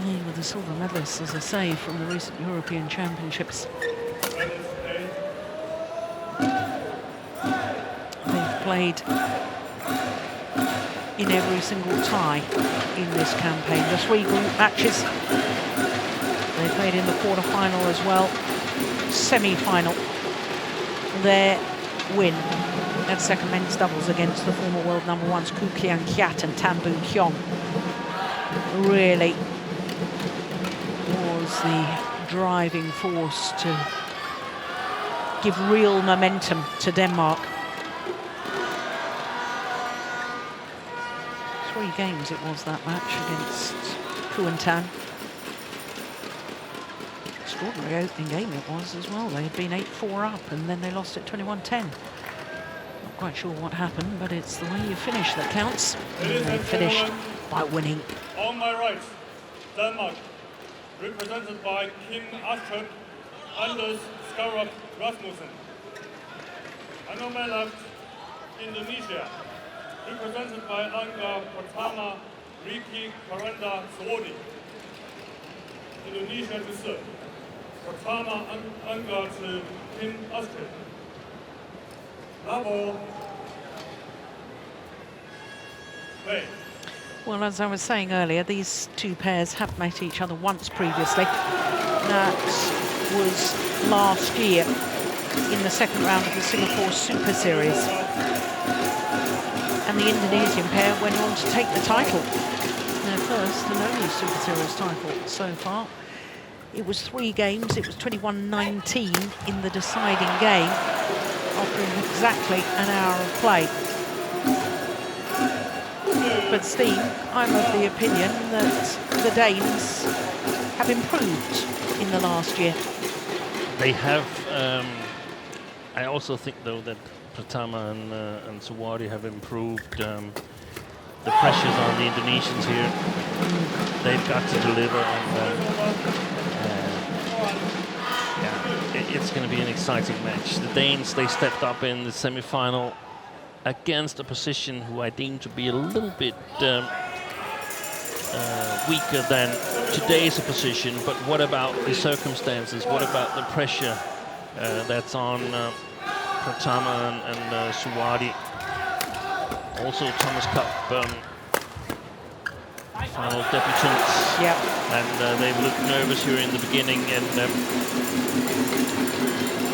he were the silver medalists, as I say, from the recent European Championships. They've played in every single tie in this campaign. The 3 group matches. They played in the quarter-final as well. Semi-final. Their win at second men's doubles against the former world number ones Koo Kian Kiat and Tan Boon Hyung really was the driving force to give real momentum to Denmark. 3 games it was, that match against Koo and Tan. Extraordinary opening game it was as well. They had been 8-4 up and then they lost it 21-10. Not quite sure what happened, but it's the way you finish that counts. And they finished by winning.
On my right, Denmark, represented by Kim Astrup, Anders Skarop Rasmussen. And on my left, Indonesia, represented by Angga Pratama Riki Karanda Sawadi. Indonesia to serve. Pratama Angga to Kim Astrup. Bravo. Play.
Well, as I was saying earlier, these 2 pairs have met each other once previously. That was last year in the second round of the Singapore Super Series. And the Indonesian pair went on to take the title. Their first and only Super Series title so far. It was 3 games. It was 21-19 in the deciding game after exactly an hour of play. But Steen, I'm of the opinion that the Danes have improved in the last year.
They have. I also think, though, that Pratama and Sawadi have improved. The pressures on the Indonesians here. They've got to deliver, and yeah, it's going to be an exciting match. The Danes, they stepped up in the semi-final against a position who I deem to be a little bit weaker than today's opposition. But what about the circumstances? What about the pressure that's on Pratama and Sawadi? Also Thomas Cup final debutants.
Yeah.
And they've looked nervous here in the beginning, and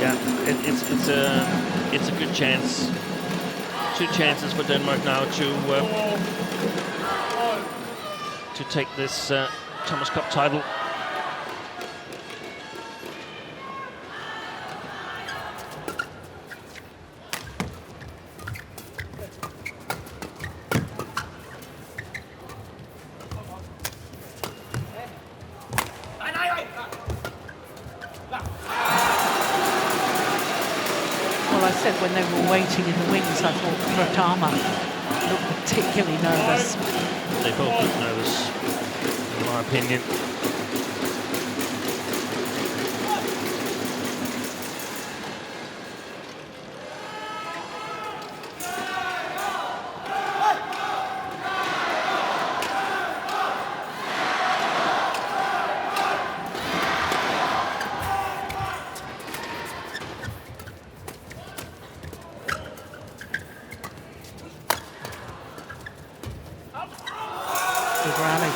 yeah, it's a good chance. 2 chances for Denmark now to take this Thomas Cup title.
When they were waiting in the wings, I thought Pratama looked particularly nervous.
They both look nervous, in my opinion.
Good rally.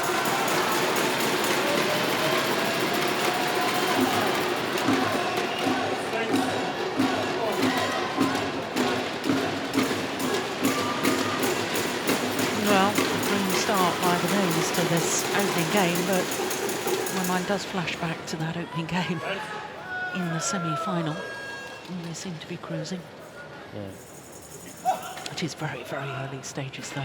Well, brilliant start by the Danes to this opening game, but my mind does flash back to that opening game in the semi-final. They seem to be cruising.
Yeah.
It is very, very early stages, though.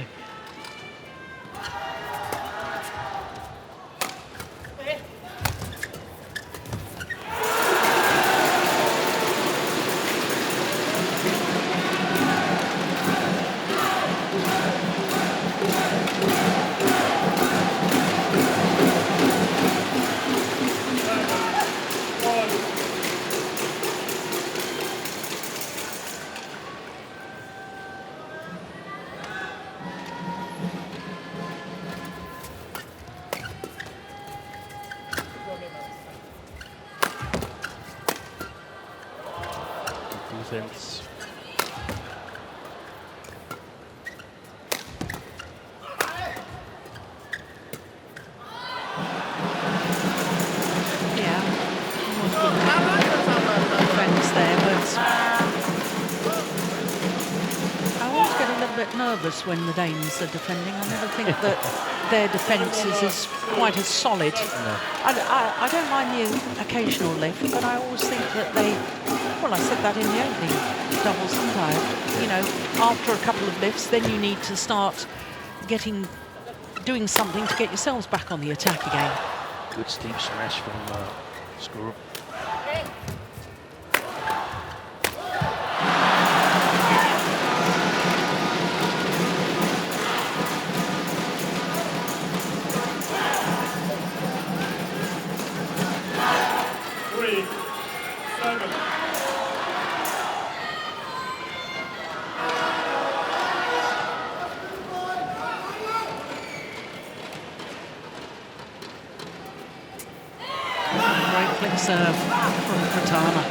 Defense.
Yeah, almost good defense there, but I always get a little bit nervous when the Danes are defending. I never think that their defence is as quite as solid.
No.
I don't mind the occasional lift, but I always think that they, well, I said that in the opening doubles, didn't I? You know, after a couple of lifts, then you need to start doing something to get yourselves back on the attack again.
Good steep smash from Skurup.
Great flick serve from Pratama.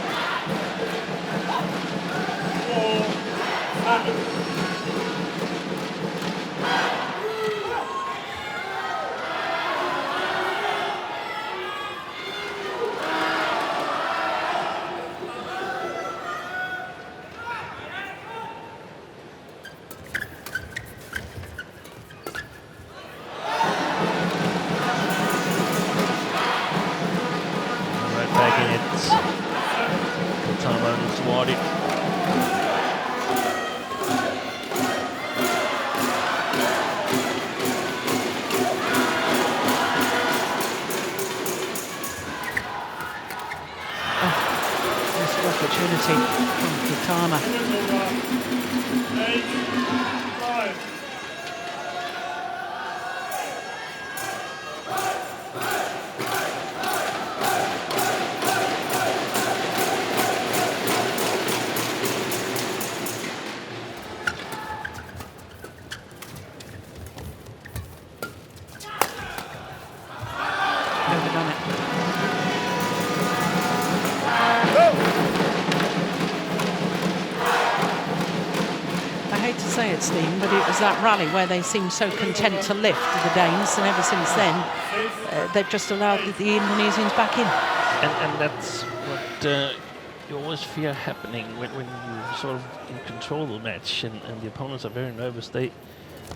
Back in it. Pratama and Swati.
Missed opportunity from Pratama.
8-5.
Overdone it. I hate to say it, Steve, but it was that rally where they seemed so content to lift, the Danes, and ever since then, they've just allowed the Indonesians back in.
And that's what you always fear happening when you're sort of in control of the match and the opponents are very nervous. They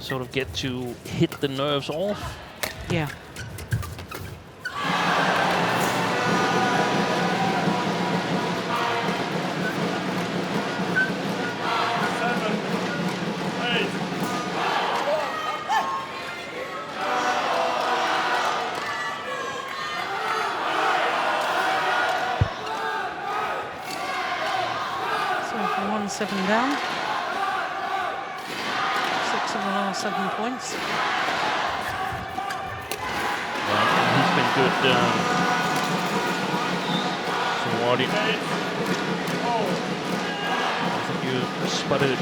sort of get to hit the nerves off.
Yeah. So from 1-7 down. 6 of the last 7 points.
He's been good. Swati. I think you spotted it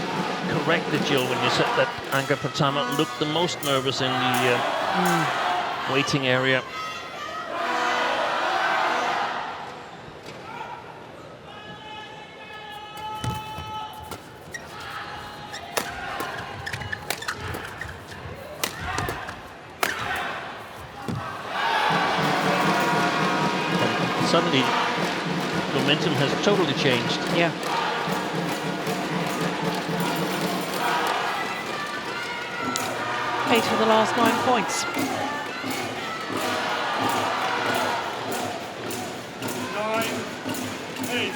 correctly, Jill, when you said that Anka Pratama looked the most nervous in the waiting area. Suddenly, momentum has totally changed.
Yeah. Eight of the last 9 points.
9-8.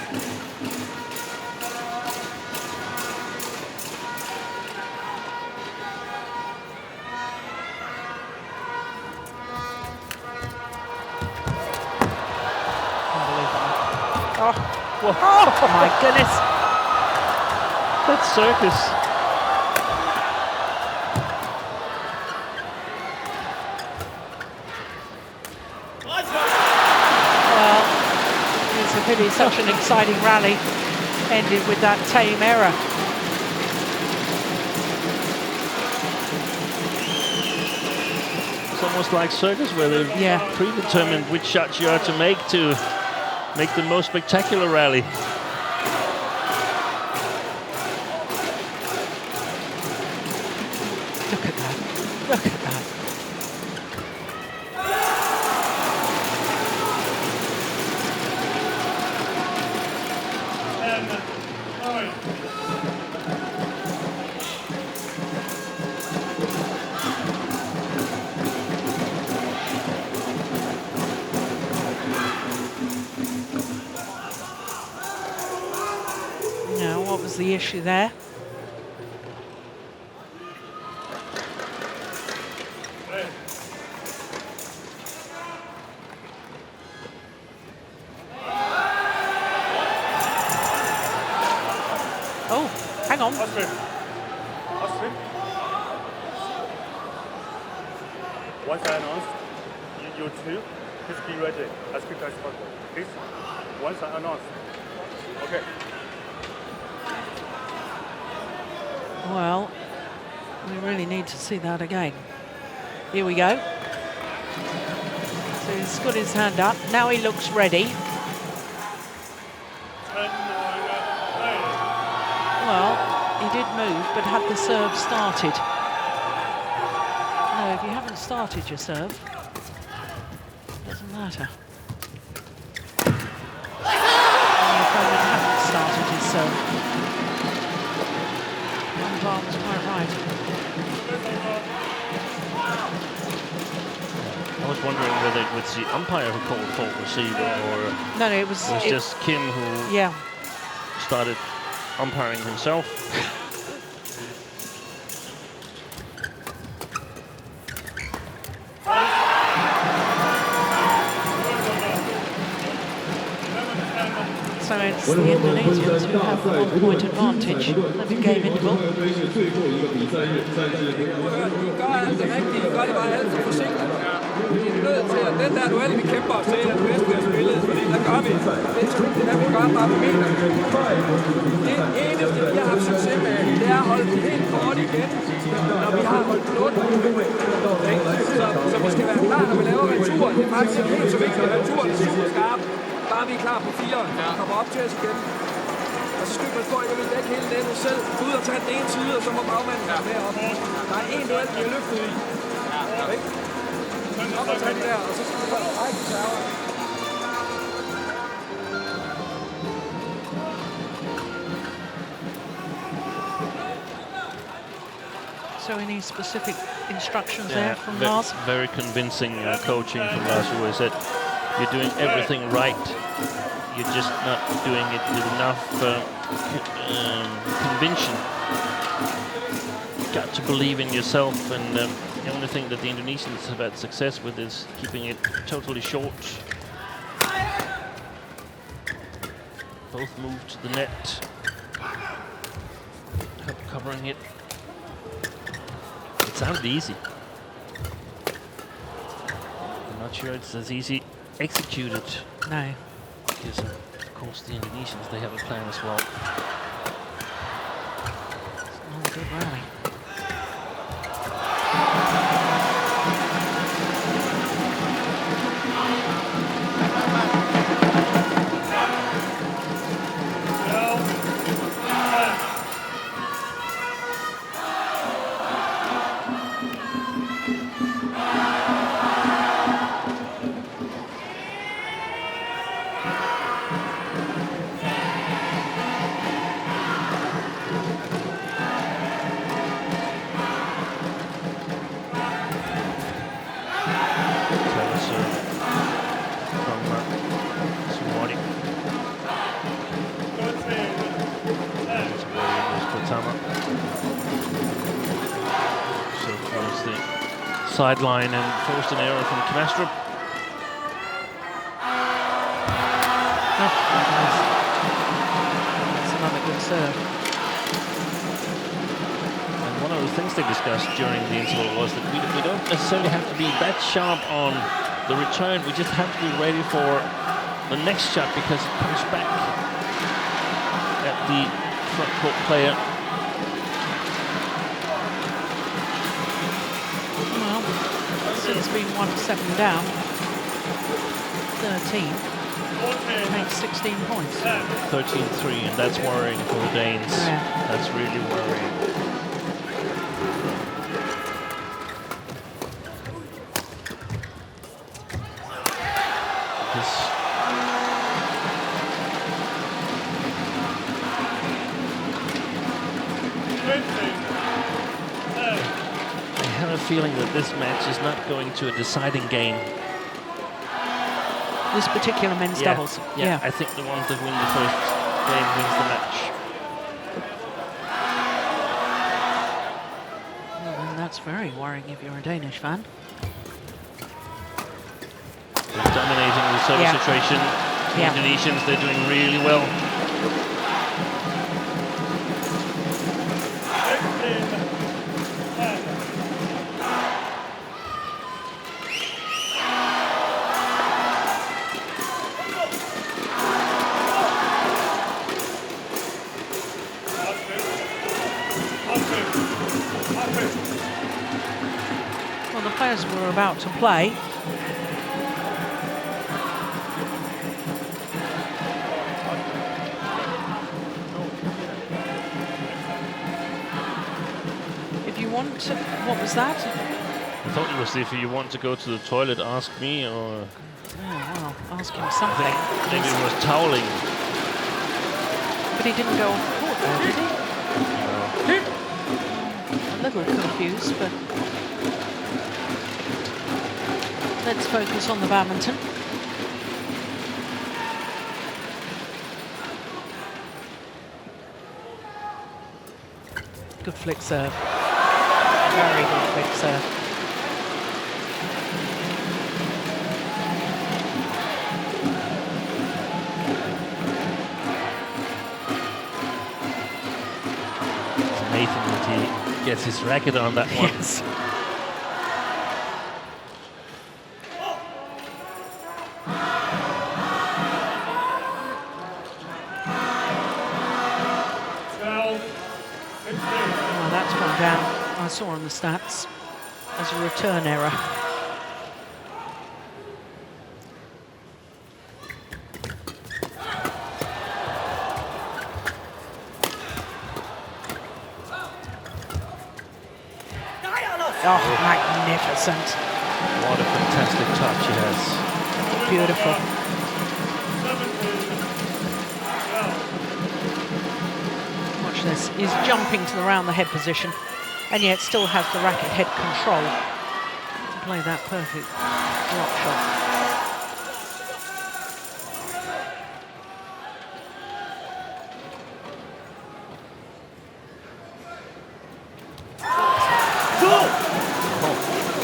Oh my goodness.
That's circus.
Well, it's a pity such an exciting rally ended with that tame error.
It's almost like circus where they've predetermined which shots you are to make the most spectacular rally.
Look at that. Look at that. Now, what was the issue there? Oh, hang on.
Once I announce, you two, please be ready as quick as possible. Please, once I announce. Okay.
Well, we really need to see that again. Here we go. So he's got his hand up. Now he looks ready. Well, he did move, but had the serve started. No, if you haven't started your serve, it doesn't matter. And the opponent hadn't started his serve. Ron was quite right.
I was wondering whether it was the umpire who called fault receiver or
No, it was
just Kim who started umpiring himself.
So it's the Indonesians who have the 1 point advantage at the game interval.
Gør alt det rigtige, gør det bare alt for forsigtigt. Vi er nødt til, at den der duel, vi kæmper os til, at bedst bliver spillet, fordi der gør vi. Det er, vi gør bare på meter. Det eneste, vi har haft succes med, det er at holde den helt kort igen, når vi har holdt blot. Så vi skal være klar, når vi laver returen. Det er faktisk helt så vigtigt, at returen er super skarp. Bare vi er klar på 4'eren, kommer op til os igen. Og så skal vi passe på, at jeg vil dække hele nettet selv. Ud og tage den ene side, og så må bagmanden være med op. Der er en duel, vi har løftet i. Op og tage den der, og så skal vi bare række server.
So any specific instructions there from Lars?
Very convincing coaching from Lars, who has said you're doing everything right. You're just not doing it with enough conviction. You've got to believe in yourself, and the only thing that the Indonesians have had success with is keeping it totally short. Both move to the net, covering it. It sounded easy. I'm not sure it's as easy executed.
No.
Because of course the Indonesians, they have a plan as well.
It's not a good rally.
Sideline and forced an error from Knastrup.
Oh, serve.
And one of the things they discussed during the interval was that we don't necessarily have to be that sharp on the return. We just have to be ready for the next shot because it comes back at the front court player.
Well, it's been 1-7 down. 13 makes 16 points.
13-3, and that's worrying for the Danes.
Yeah.
That's really worrying. I have a feeling that this match is not going to a deciding game.
This particular men's doubles.
Yeah, I think the one that wins the first game wins the match.
Well, then that's very worrying if you're a Danish fan.
They're dominating the service situation. The Indonesians, they're doing really well.
Well, the players were about to play. If you want to, what was that?
I thought it was if you want to go to the toilet, ask me, or...
Oh, well, ask him something.
Maybe it was toweling.
But he didn't go off the court there, did he?
No.
A little confused, but let's focus on the badminton. Good flick serve. Very good flick serve.
It's amazing that he gets his racket on that one.
Yes. Oh, that's gone down. I saw on the stats as a return error. Oh, magnificent.
What a fantastic touch he has.
Beautiful. Watch this. He's jumping to the round the head position and yet still has the racket head control to play that perfect drop shot.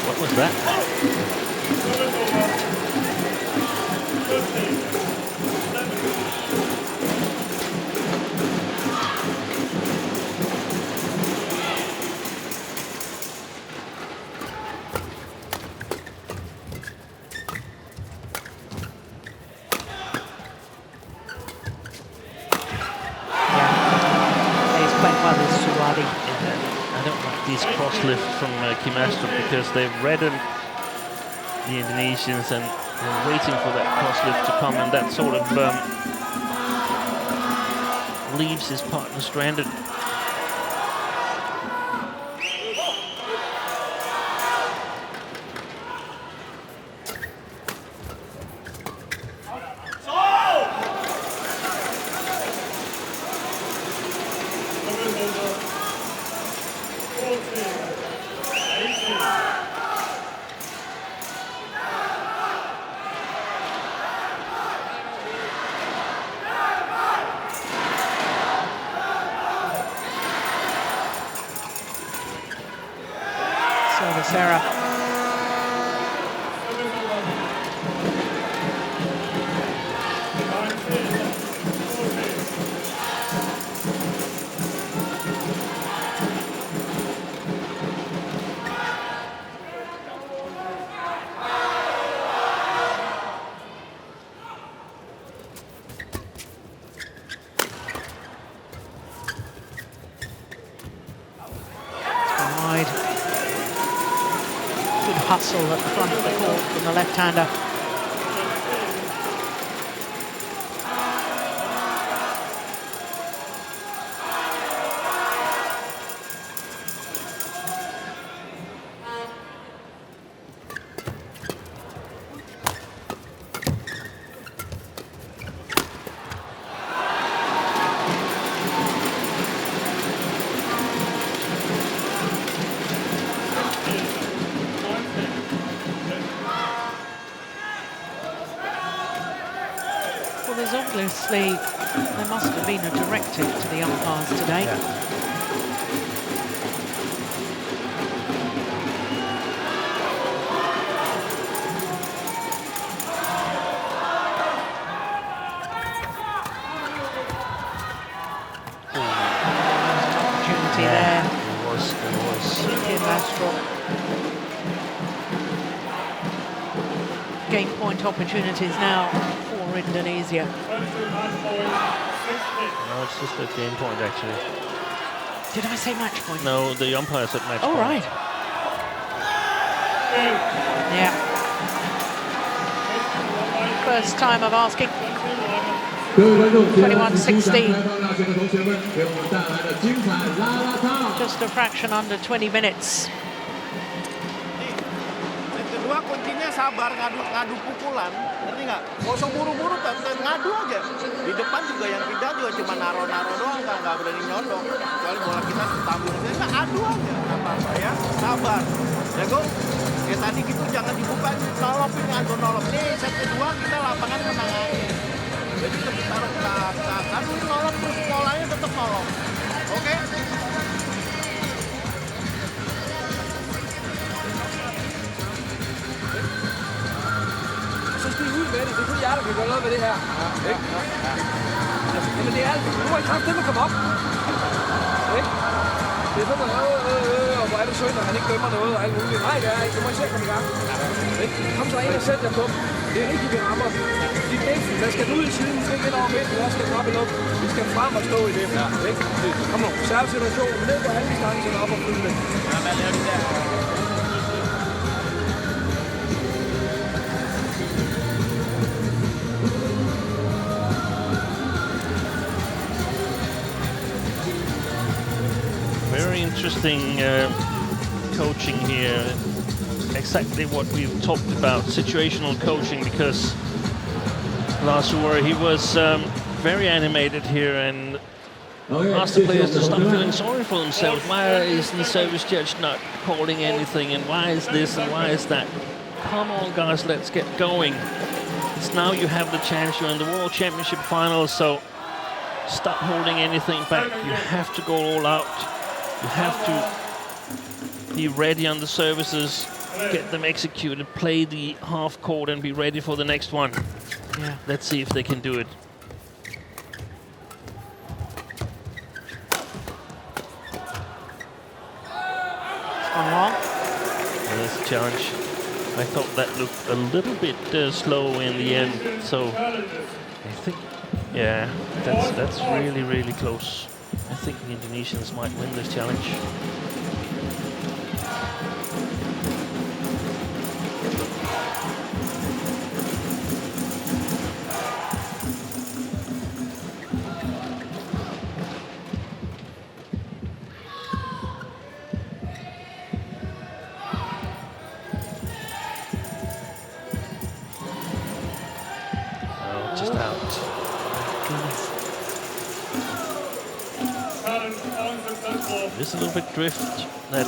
What was that?
He's playing well with Suwadi.
I don't like these cross lifts from Kim Astrup because they've reddened the Indonesians and they're waiting for that cross lift to come, and that sort of leaves his partner stranded.
Service error. hustle at the front of the court from the left-hander. Well, there's obviously, there must have been a directive to the umpires today. Opportunity there.
It was.
In Lastrop. Game point opportunities now for Indonesia.
No, it's just a game point, actually.
Did I say match point?
No, the umpire said match
Oh,
point.
right. Yeah. First time of asking. 21-16. Just a fraction under 20 minutes.
Kedua kuncinya sabar, ngadu pukulan, ngerti nggak? Nggak usah buru-buru, ngadu aja. Di depan juga yang tidak juga cuma naro-naro doang, nggak berani nyodok. Kecuali bola kita tabung, kita adu aja, nggak apa-apa ya. Sabar, ya go. Ya tadi gitu jangan dibuka, nolopin ngadu nolop. Nih set kedua kita lapangan menang aja. Jadi kita taruh kan nolop terus polanya tetap nolop. Oke?
Så stig ud med det. Det er kun jer, der kan gøre noget med det her. Ikke? Jamen det er, nu er I kraft til at komme op. Ikke? Det er sådan noget, og hvor er det synd, at han ikke dømmer noget og alt muligt. Nej, det er ikke. Du må I selv komme i gang. Ikke? Kom så ind og sæt jer på. Det er rigtigt, vi rammer. De dækken, der skal ud i siden, vi skal ikke ind over midten, og skal op i luft. Vi skal frem og stå i det. Ikke? Kom nu. Særlig situation, men ned på halvdistancen op og fylde det.
Ja, men lad det der.
Very interesting coaching here. Exactly what we've talked about, situational coaching, because Lars Ure, he was very animated here and asked the players to stop feeling sorry for themselves. Why is the service judge not calling anything, and why is this and why is that? Come on, guys, let's get going. It's now you have the chance. You're in the World Championship finals, so stop holding anything back. You have to go all out. You have to be ready on the services, get them executed, play the half court and be ready for the next one.
Yeah.
Let's see if they can do it.
Gone wrong.
And that's a challenge. I thought that looked a little bit slow in the end, so I think, yeah, that's really, really close. I think the Indonesians might win this challenge. Oh, just out. Goodness. Just a little bit drift that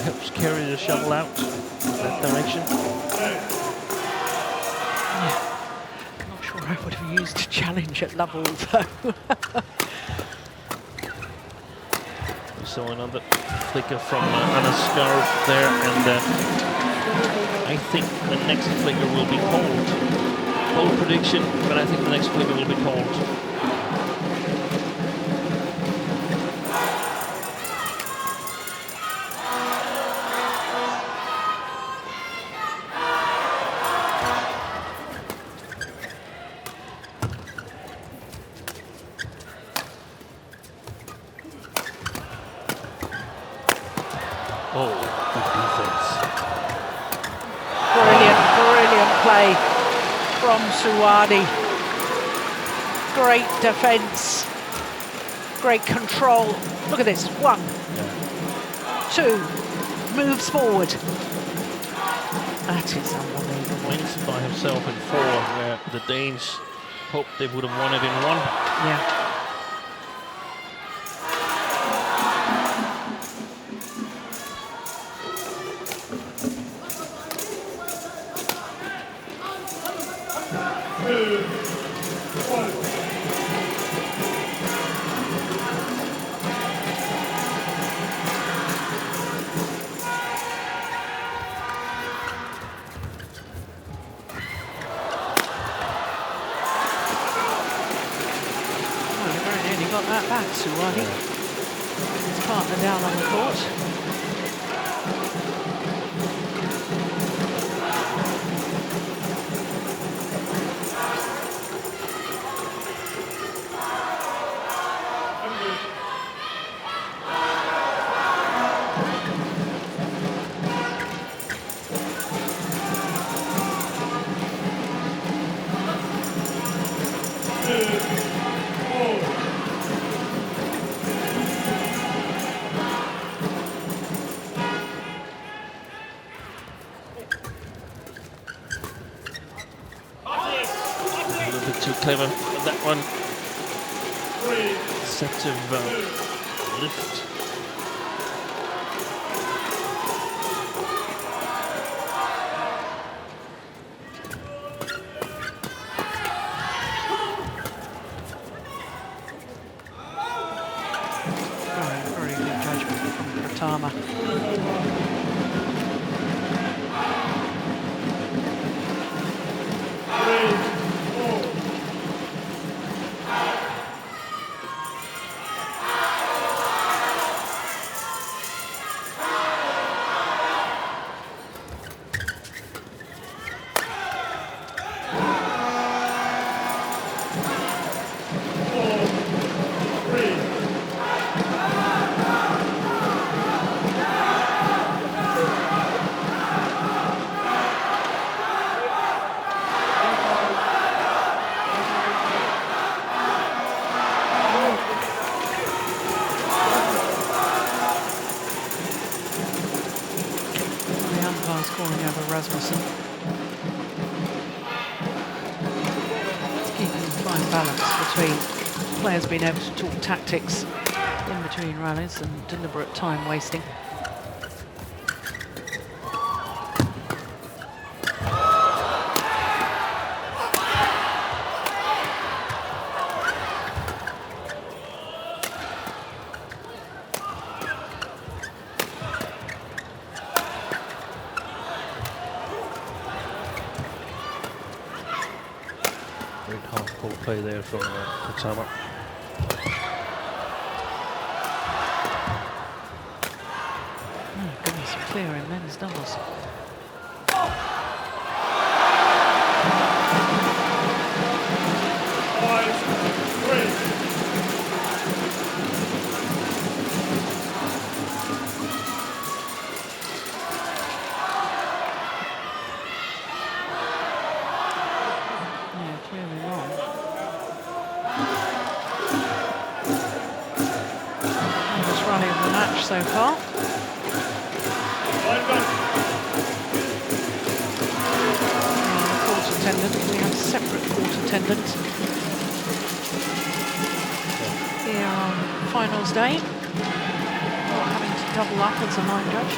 helps carry the shovel out that direction.
Yeah. I'm not sure I would have used a challenge at Lovell though.
We saw another flicker from Anna Skarv there, and I think the next flicker will be called. Bold prediction, but I think the next flicker will be called. Oh, good defense.
from Suwadi. Great defence, great control. Look at this, 1, 2, moves forward. That is unbelievable.
Wins by himself in 4, where the Danes hoped they would have won it in 1.
Yeah. Got that back, Suwadi. His partner down on the court.
Too clever with that one. Deceptive lift.
Very good judgment from Pratama. Calling over Rasmussen. It's keeping a fine balance between players being able to talk tactics in between rallies and deliberate time wasting.
Great half-court play there from Pratama.
Oh goodness, clear in men's doubles. Rally of the match so far. And the court attendant, we have separate court attendants here on finals day, not having to double up as a line judge.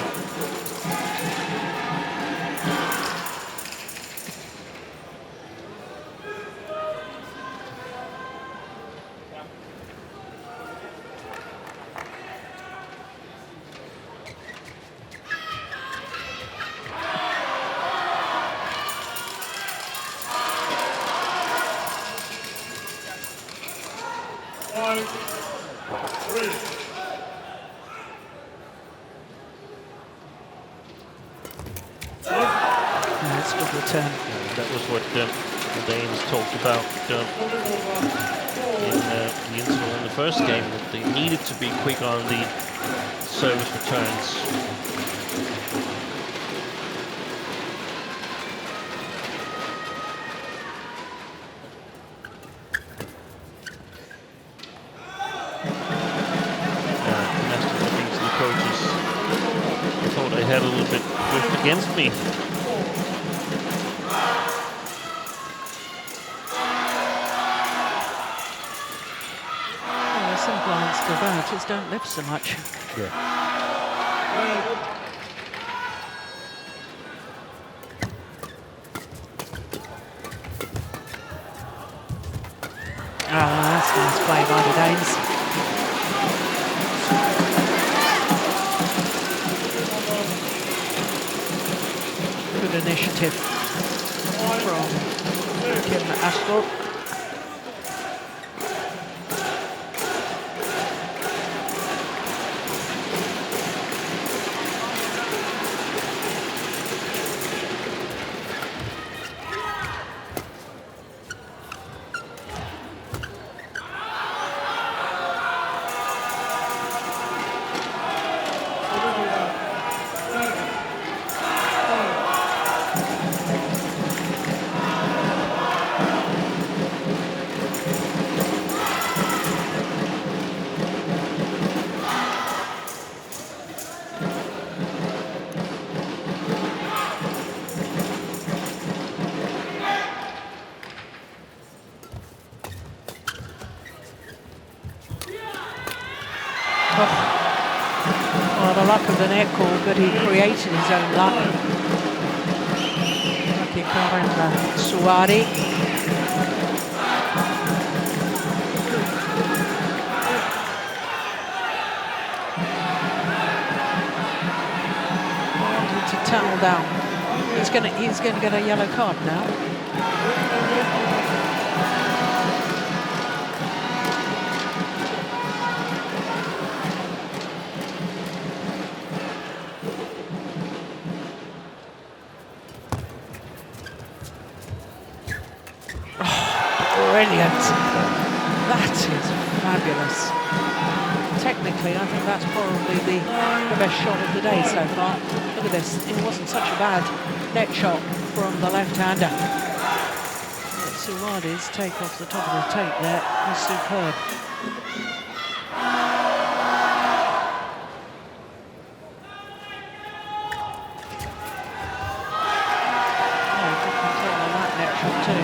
That's a good return.
That was what the Danes talked about in the interval in the first game, that they needed to be quick on the service returns. Swift against me.
Well, the simple answer to that is don't lift so much.
Yeah.
Oh, that's nice play by the Danes. Good initiative from Kim Astrup. Well, the luck of the net call, but he created his own luck. Lucky Karim Suwadi. Wanted to tunnel down. He's going to get a yellow card now. Brilliant. That is fabulous. Technically, I think that's probably the best shot of the day so far. Look at this. It wasn't such a bad net shot from the left-hander. Suwadi's take off the top of the tape there was superb. Good control on that net shot too.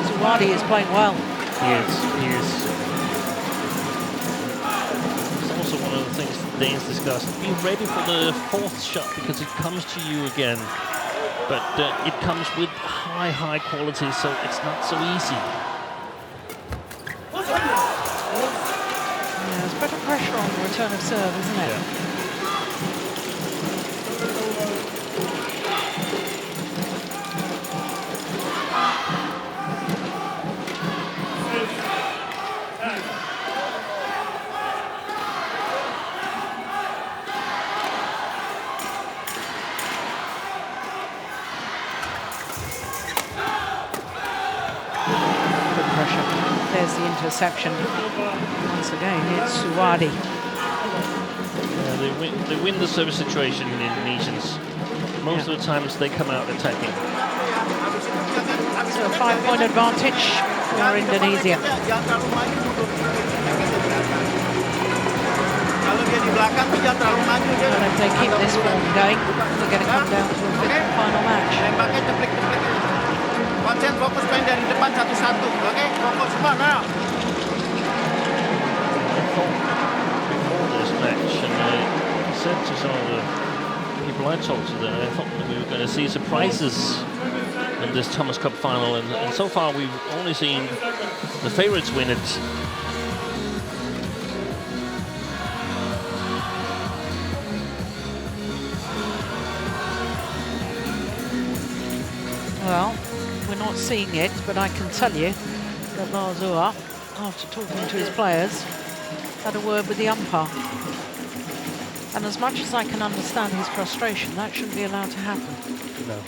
Suwadi is playing well.
He is. It's also one of the things the Danes discussed. Be ready for the fourth shot because it comes to you again. But it comes with high quality, so it's not so easy.
Yeah, there's better pressure on the return of serve, isn't it?
Yeah.
There's the interception. Once again, it's Suwadi.
Yeah, they win the service situation in Indonesians. Most of the times they come out attacking.
So a 5-point advantage for Indonesia. And if they keep this form going, they're going to come down to a fifth and final match.
Konsen fokus main dari depan satu-satu, oke? Fokus semua, now.
Before this match, and I said to some of the people I talked to that I thought that we were going to see surprises in this Thomas Cup final, and so far we've only seen the favourites win it.
Well, we're not seeing it, but I can tell you that Lars Uhr, after talking to his players, had a word with the umpire. And as much as I can understand his frustration, that shouldn't be allowed to happen.
No.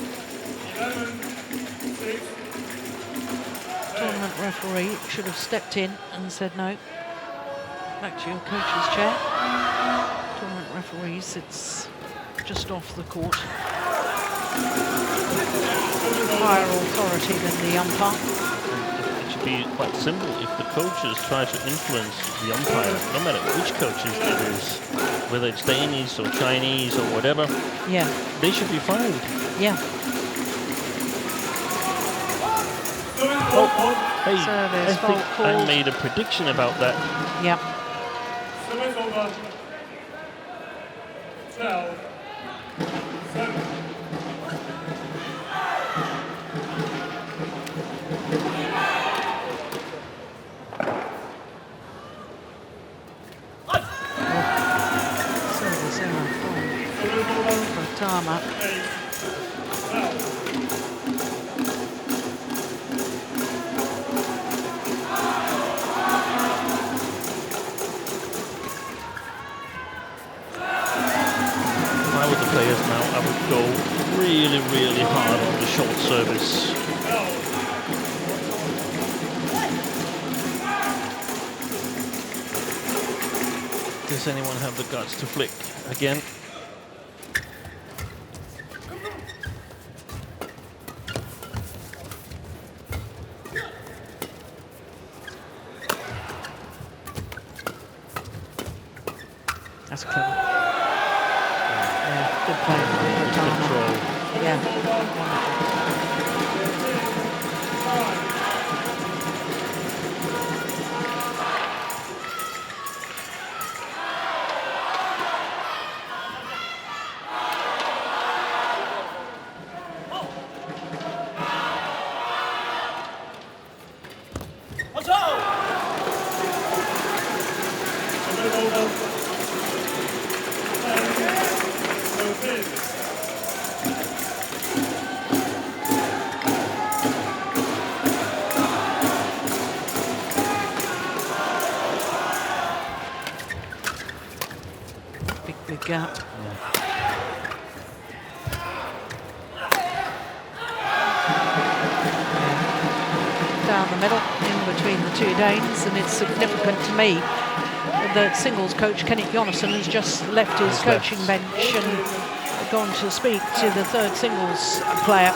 Tournament referee should have stepped in and said, no, back to your coach's chair. Tournament referee sits just off the court. Higher authority than the umpire.
should be quite simple. If the coaches try to influence the umpire, no matter which coaches it is, whether it's Danish or Chinese or whatever,
Yeah.
they should be fined.
Yeah.
Hey,
Service,
I think
fault
I
called.
made a prediction about that.
Yeah.
Service over. 12. 7.
Service error for Tama.
If I were the players now, I would go really, really hard on the short service. Does anyone have the guts to flick again?
That's clever. Yeah, good play from Tama.
Control.
Yeah, wonderful. Big gap. Down the middle, in between the two Danes, and it's significant to me that singles coach Kenneth Jonassen has just left his coaching bench and gone to speak to the third singles player,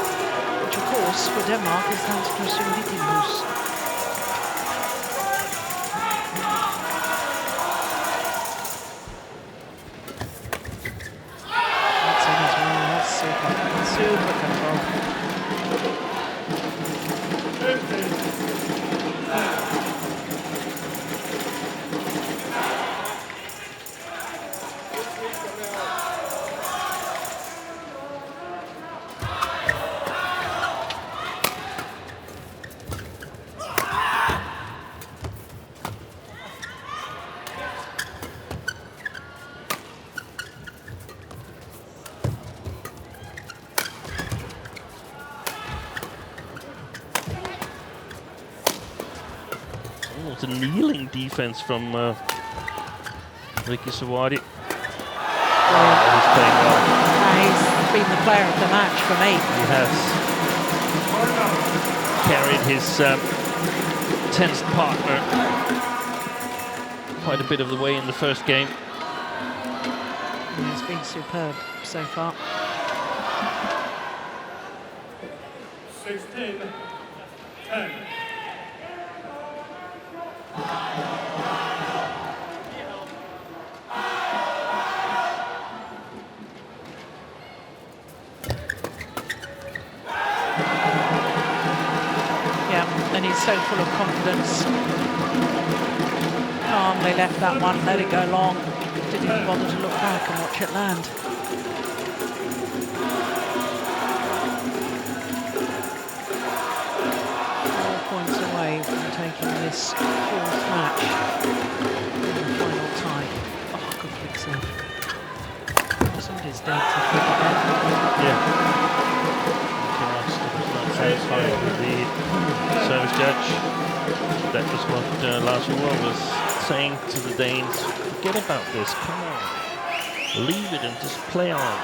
which of course for Denmark is Hans Christian Vittinghus. That's in as well, that's super control.
Almost a kneeling defense from Ricky Sawadi. He's playing well.
He's been the player of the match for me.
He has carried his 10th partner quite a bit of the way in the first game.
He's been superb so far.
16-10.
Yeah, and he's so full of confidence. Calmly left that one, let it go long. Didn't even bother to look back and watch it land. 4 points away from taking this fourth match in the final tie. Oh, good flick save. Somebody's down to flick again.
Yeah. Not satisfied with the service judge. That was what Lars Ulrich was saying to the Danes. Forget about this, come on. Leave it and just play on.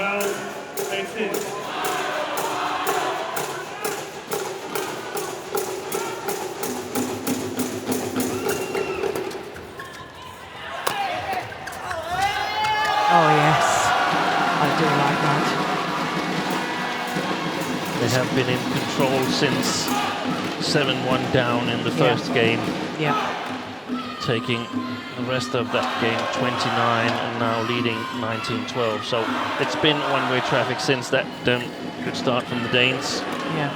12, 18.
Oh yes, I do like that.
They have been in control since 7-1 down in the first game.
Yeah.
Taking the rest of that game 29 and now leading 19-12. So it's been one-way traffic since that good start from the Danes.
Yeah.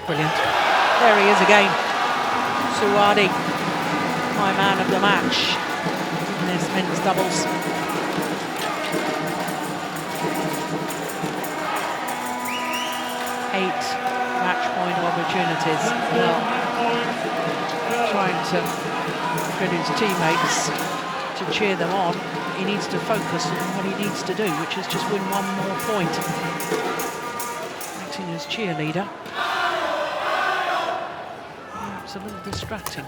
Brilliant. There he is again. Suwadi, my man of the match in this men's doubles. Eight match point opportunities. Well, trying to get his teammates to cheer them on. He needs to focus on what he needs to do, which is just win one more point. Acting as cheerleader. It's a little distracting.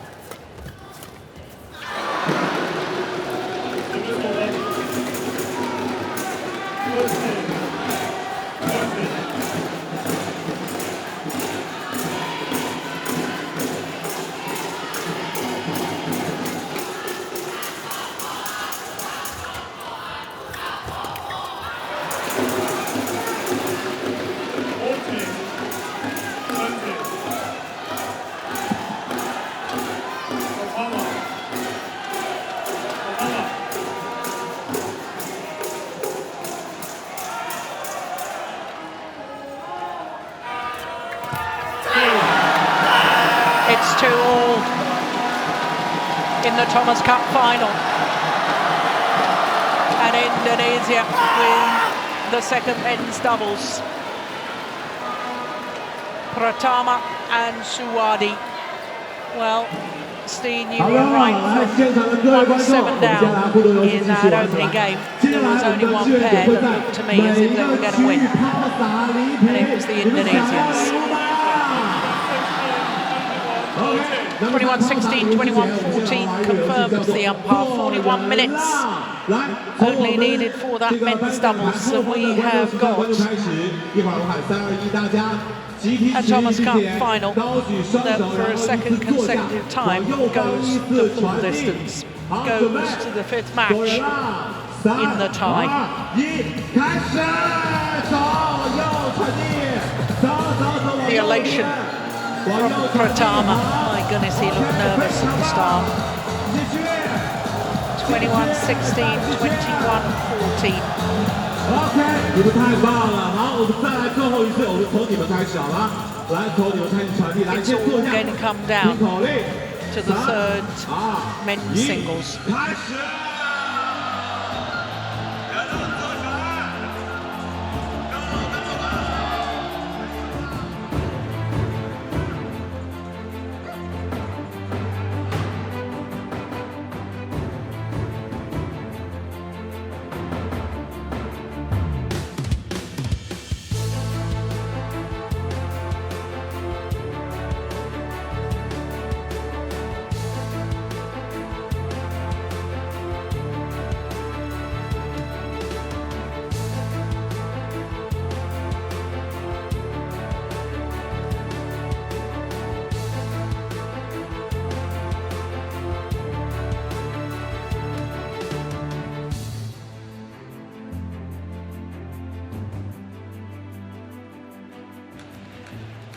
It's 2-2 in the Thomas Cup final. And Indonesia win the second men's doubles. Pratama and Suwadi. Well, Steen, you were right. 1-7 down in that opening game. There was only one pair that looked to me as if they were going to win. And it was the Indonesians. 21-16, 21-14 confirms the umpire. 41 minutes only needed for that men's doubles. So we have got a Thomas Cup final that for a second consecutive time goes the full distance, goes to the fifth match in the tie. The elation from Pratama. My goodness, he looked nervous at the start. 21-16, 21-14.
OK，你们太棒了！好，我们再来最后一次，我们从你们开始好了。来，从你们开始传递，来，
It's
先
all
坐下。
going to come down
口令
to the third men's singles.
开始。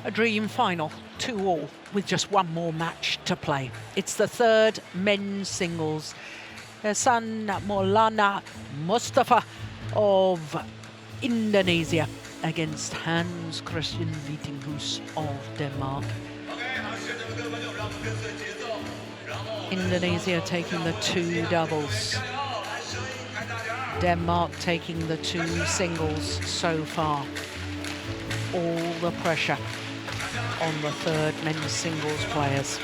A dream final, 2-2, with just one more match to play. It's the third men's singles. Hassan Maulana Mustafa of Indonesia against Hans Christian Vittinghus of Denmark. Indonesia taking the two doubles. Denmark taking the two singles so far. all the pressure on the third men's singles players.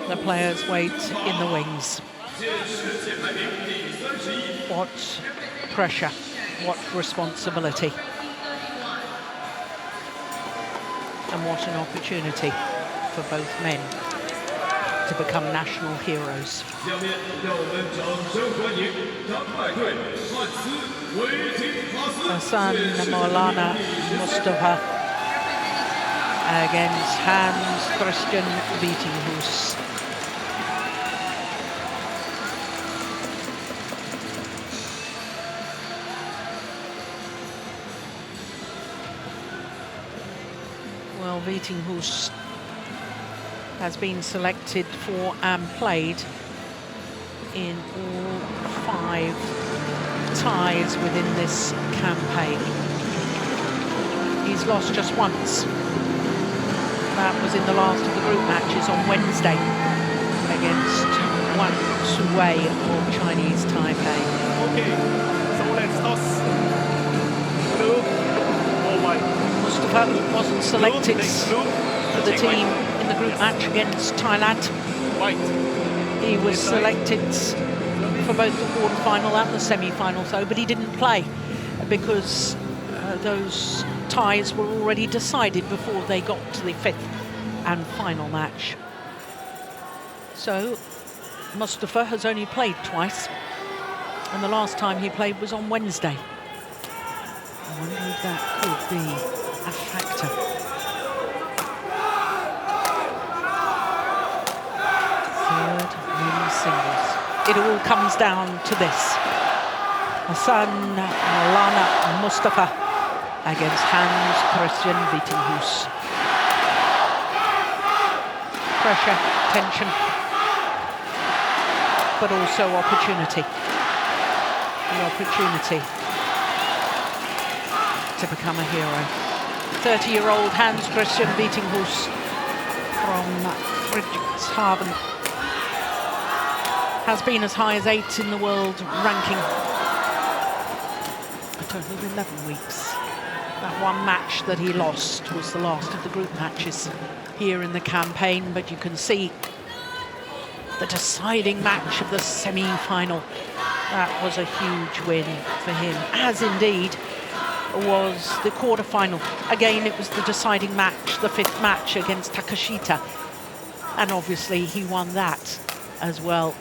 The players wait in the wings. What pressure, what responsibility, and what an opportunity for both men to become national heroes. Hassan Maulana Mustafa against Hans Christian Wittinghuis. Well, Wittinghuis has been selected for and played in all 5 ties within this campaign. He's lost just once. That was in the last of the group matches on Wednesday against Wan Suwei of Chinese Taipei.
Okay, so let's toss. Blue. Oh my.
Mustafa wasn't selected for the team in the group match against Thailand.
White.
He was selected for both the quarter-final and the semi-final, though, but he didn't play because those ties were already decided before they got to the 5th and final match. So Mustafa has only played twice, and the last time he played was on Wednesday. I wonder if that could be a factor. Third men's singles. It all comes down to this. Hassan Maulana Mustafa against Hans Christian Wittinghuis. Pressure, tension, but also opportunity. The opportunity to become a hero. 30-year-old Hans Christian Wittinghuis from Friedrichshafen has been as high as 8 in the world ranking a total of 11 weeks. That one match that he lost was the last of the group matches here in the campaign, but you can see the deciding match of the semi-final. That was a huge win for him, as indeed was the quarter-final. Again, it was the deciding match, the 5th match against Takashita, and obviously he won that as well.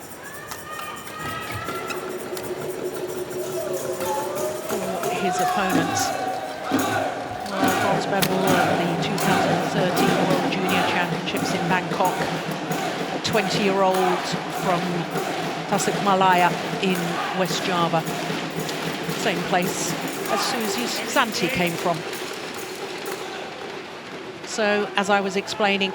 For his opponents, bronze medal at the 2013 World Junior Championships in Bangkok, a 20-year-old from Tasikmalaya in West Java, same place as Susie Susanti came from. So, as I was explaining,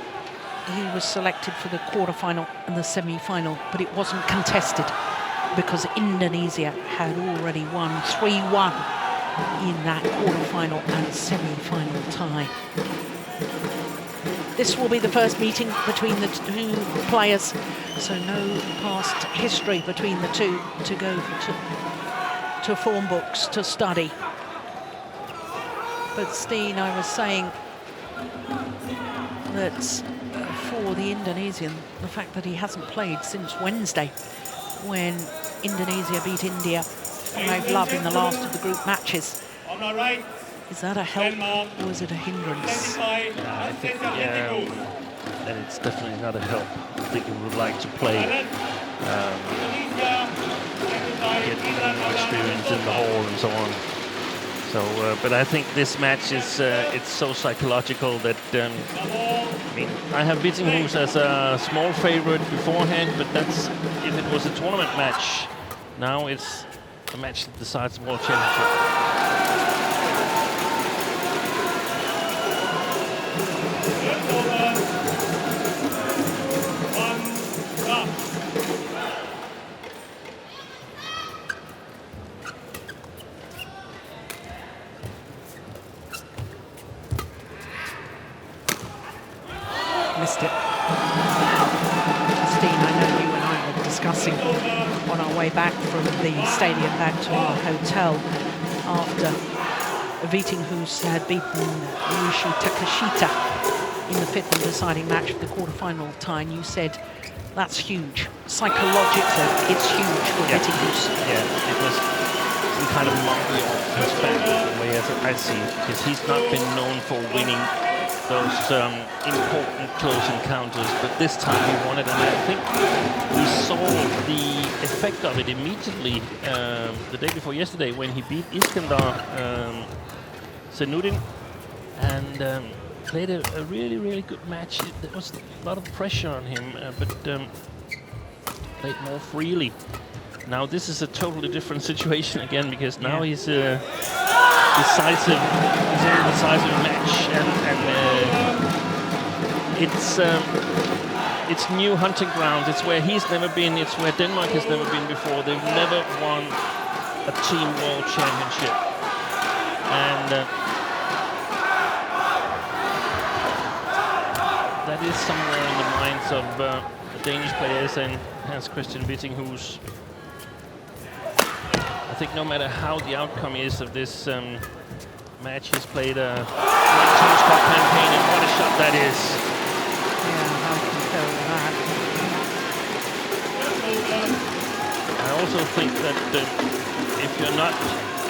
he was selected for the quarter-final and the semi-final, but it wasn't contested because Indonesia had already won 3-1 in that quarter-final and semi-final tie. This will be the first meeting between the two players, so no past history between the two to go to form books to study. But Steen, I was saying that for the Indonesian, the fact that he hasn't played since Wednesday, when Indonesia beat India 5-0 in the last of the group matches.
On my right.
Is that a help or is it a hindrance?
I think, yeah, and it's definitely not a help. I think he would like to play, get more experience in the hall and so on. So, but I think this match is it's so psychological that I mean, I have Vittinghus as a small favorite beforehand, but that's if it was a tournament match. Now it's a match that decides the World Championship.
Missed it. Steen, I know you and I were discussing on our way back from the stadium back to our hotel after Vittinghus had beaten Ryushi Takashita in the 5th and deciding match for the quarterfinal tie. You said that's huge. Psychologically, it's huge for Vittinghus.
Yeah, it was some kind of mockery of his back, the way as I see it, because he's not been known for winning those important close encounters, but this time he won it, and I think we saw the effect of it immediately the day before yesterday when he beat Iskandar Zainuddin and played a really, really good match. There was a lot of pressure on him, but played more freely. Now this is a totally different situation again, because now he's decisive. He's in a decisive match, and it's new hunting grounds. It's where he's never been. It's where Denmark has never been before. They've never won a team world championship, and that is somewhere in the minds of the Danish players and Hans Christian Vittinghus. I think no matter how the outcome is of this match, he's played a great Thomas Cup campaign, and what a shot that is.
Yeah, how can you tell that?
I also think that if you're not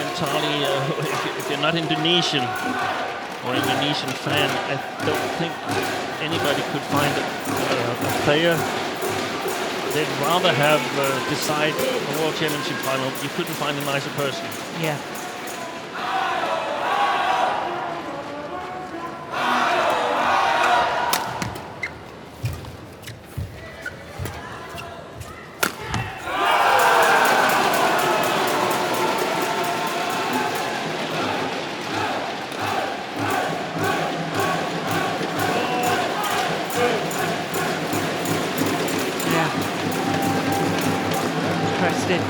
entirely, if you're not Indonesian or Indonesian fan, I don't think anybody could find a player they'd rather have decide the World Championship final. You couldn't find a nicer person.
Yeah.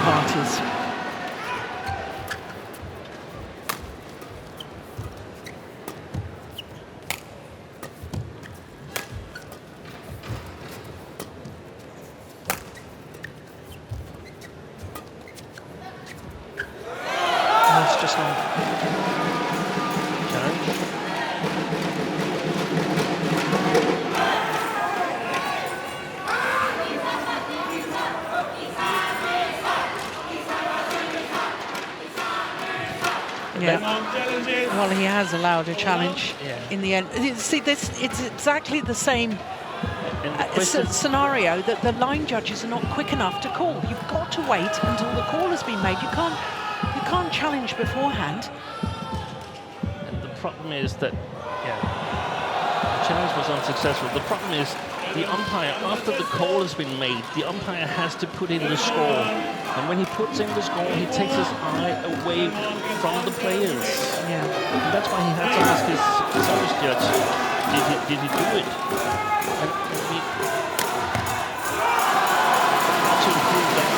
Parties. That's just on.
Challenge.
Yeah. Well, he has allowed a challenge in the end. See, it's exactly the same scenario that the line judges are not quick enough to call. You've got to wait until the call has been made. You can't challenge beforehand.
And the problem is that, the challenge was unsuccessful. The problem is the umpire, after the call has been made, the umpire has to put in the score. And when he puts in the score, he takes his eye away from the players.
Yeah.
And that's why he had to ask his service judge, did he do it? And we have to improve that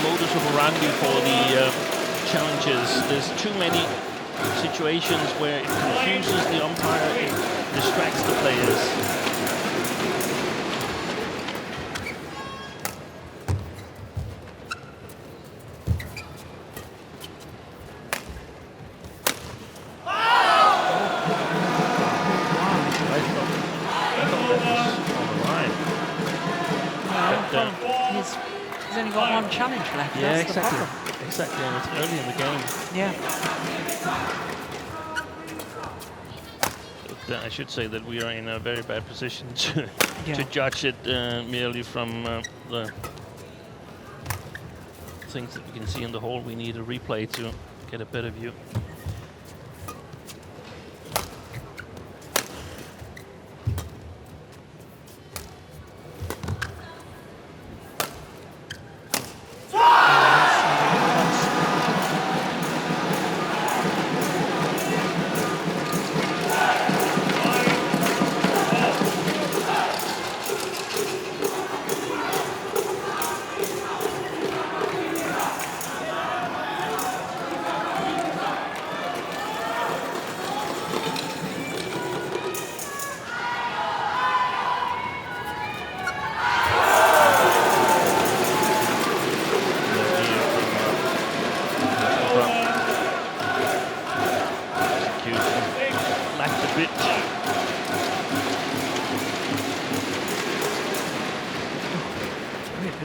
modus operandi for the challenges. There's too many situations where it confuses the umpire, it distracts the players.
He's only got one challenge left.
Yeah,
That's
exactly.
the problem.
Exactly, and it's early in the game.
Yeah.
But, I should say that we are in a very bad position to
Yeah.
to judge it merely from the things that we can see in the hall. We need a replay to get a better view.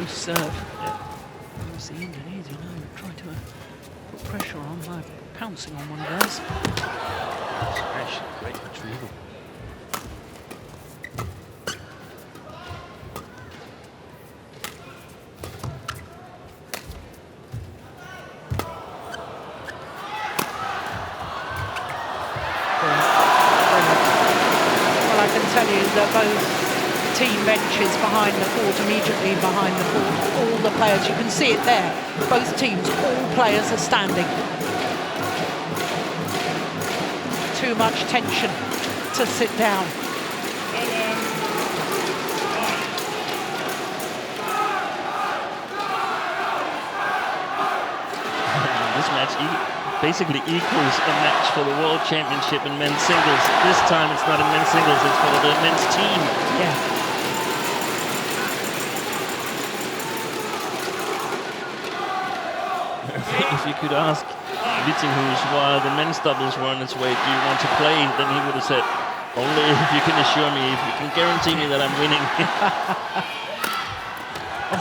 Serve. Where's the Indonesian? Try to put pressure on by pouncing on one of those.
Smash, great retrieval.
Well, I can tell you that both team benches behind the court, immediately behind the court, all the players, you can see it there, both teams, all players are standing. Too much tension to sit down.
This match basically equals a match for the World Championship in men's singles. This time it's not in men's singles, it's for the men's team.
Yeah.
If you could ask Vittinghus while the men's doubles were on its way, do you want to play? Then he would have said, only if you can assure me, if you can guarantee me that I'm winning.
Oh,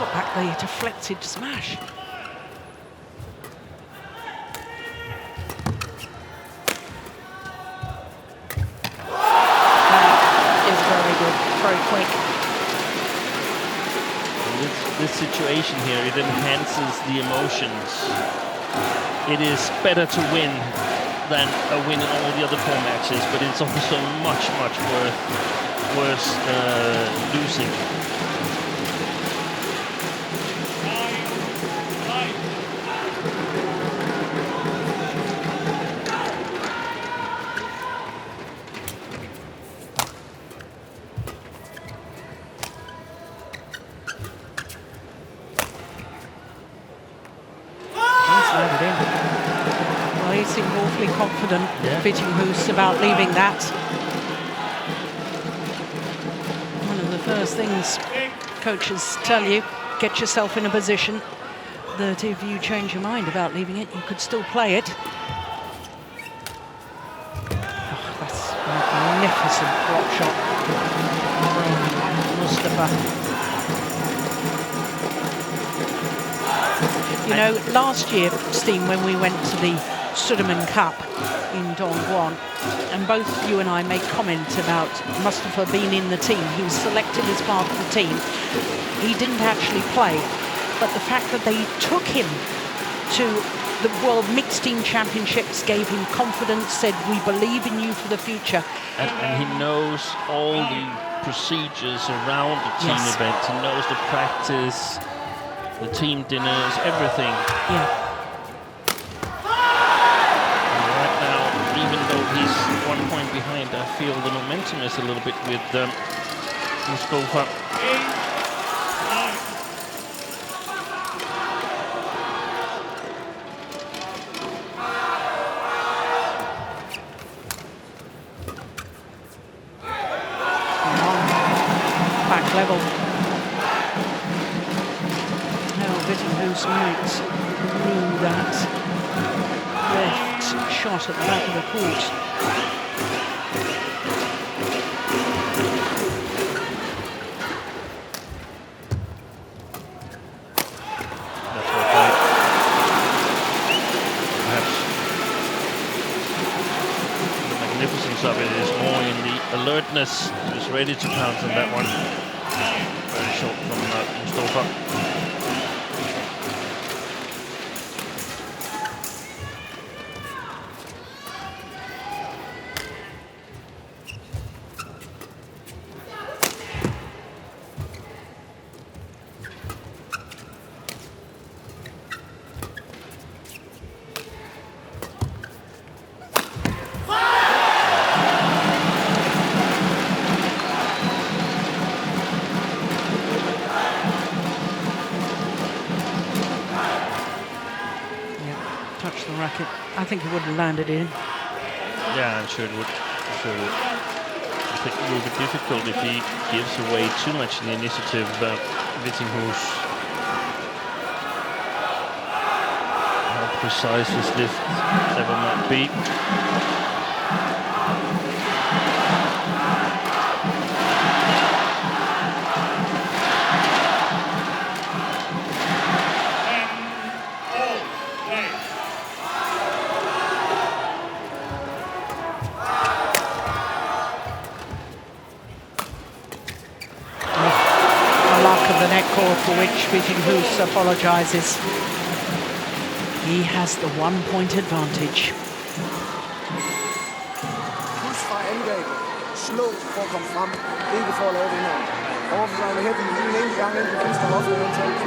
got back the deflected smash. That is very good, very quick.
This situation here, it enhances the emotions. It is better to win than a win in all the other 4 matches, but it's also much, much worse losing.
Awfully confident, Vittinghus, about leaving that. One of the first things coaches tell you, get yourself in a position that if you change your mind about leaving it, you could still play it. Oh, that's a magnificent block shot from Mustafa. You know, last year, Steen, when we went to the Sudirman Cup in Dongguan, and both you and I made comment about Mustafa being in the team. He was selected as part of the team. He didn't actually play, but the fact that they took him to the World Mixed Team Championships gave him confidence, said, we believe in you for the future.
And he knows all the procedures around the team event. He knows the practice, the team dinners, everything.
Yeah.
Even though he's 1 point behind, I feel the momentum is a little bit with Mustafa.
level. Now Vittinghus might rule that left shot at the back of the court.
That's well played. Perhaps the magnificence of it is more in the alertness. Just ready to pounce on that one. Very short from Mustafa.
Touched the racket. I think he would have landed in.
Yeah, I'm sure it would. I'm sure it would. I think it will be difficult if he gives away too much in the initiative. Vittinghus, how precise his lift ever might be.
The net call for which Vittinghus apologises. He has the 1-point advantage.
Plus fra angrebet. Slå for at komme frem. Ikke for at lave det her. Overfor her den enkelt gang ind på venstre loftet eventuelt.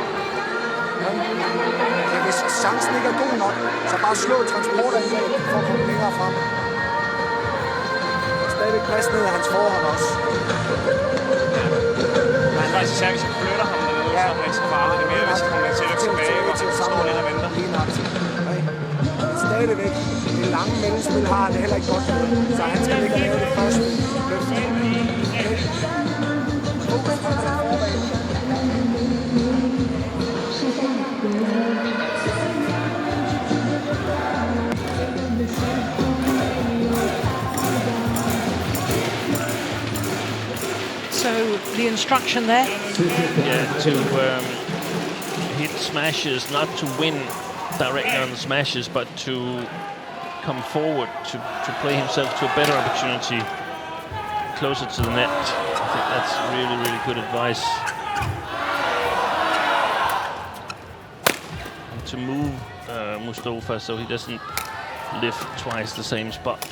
Men hvis chancen ikke er god nok, så bare slå transportangreb for at komme længere frem. Stadig plads ned af hans forhånd også.
Faktisk især, hvis jeg flytter ham dernede, så er han ikke så farlig. Det er mere, hvis jeg kommer til at tilbage, hvor han står lidt og venter.
Stadigvæk. Det lange mellemspil har han heller ikke godt med. Så han skal ikke lave det første løft.
So the instruction there?
Yeah, to hit smashes, not to win directly on the smashes, but to come forward, to play himself to a better opportunity closer to the net. I think that's really, really good advice. And to move Mustafa so he doesn't lift twice the same spot.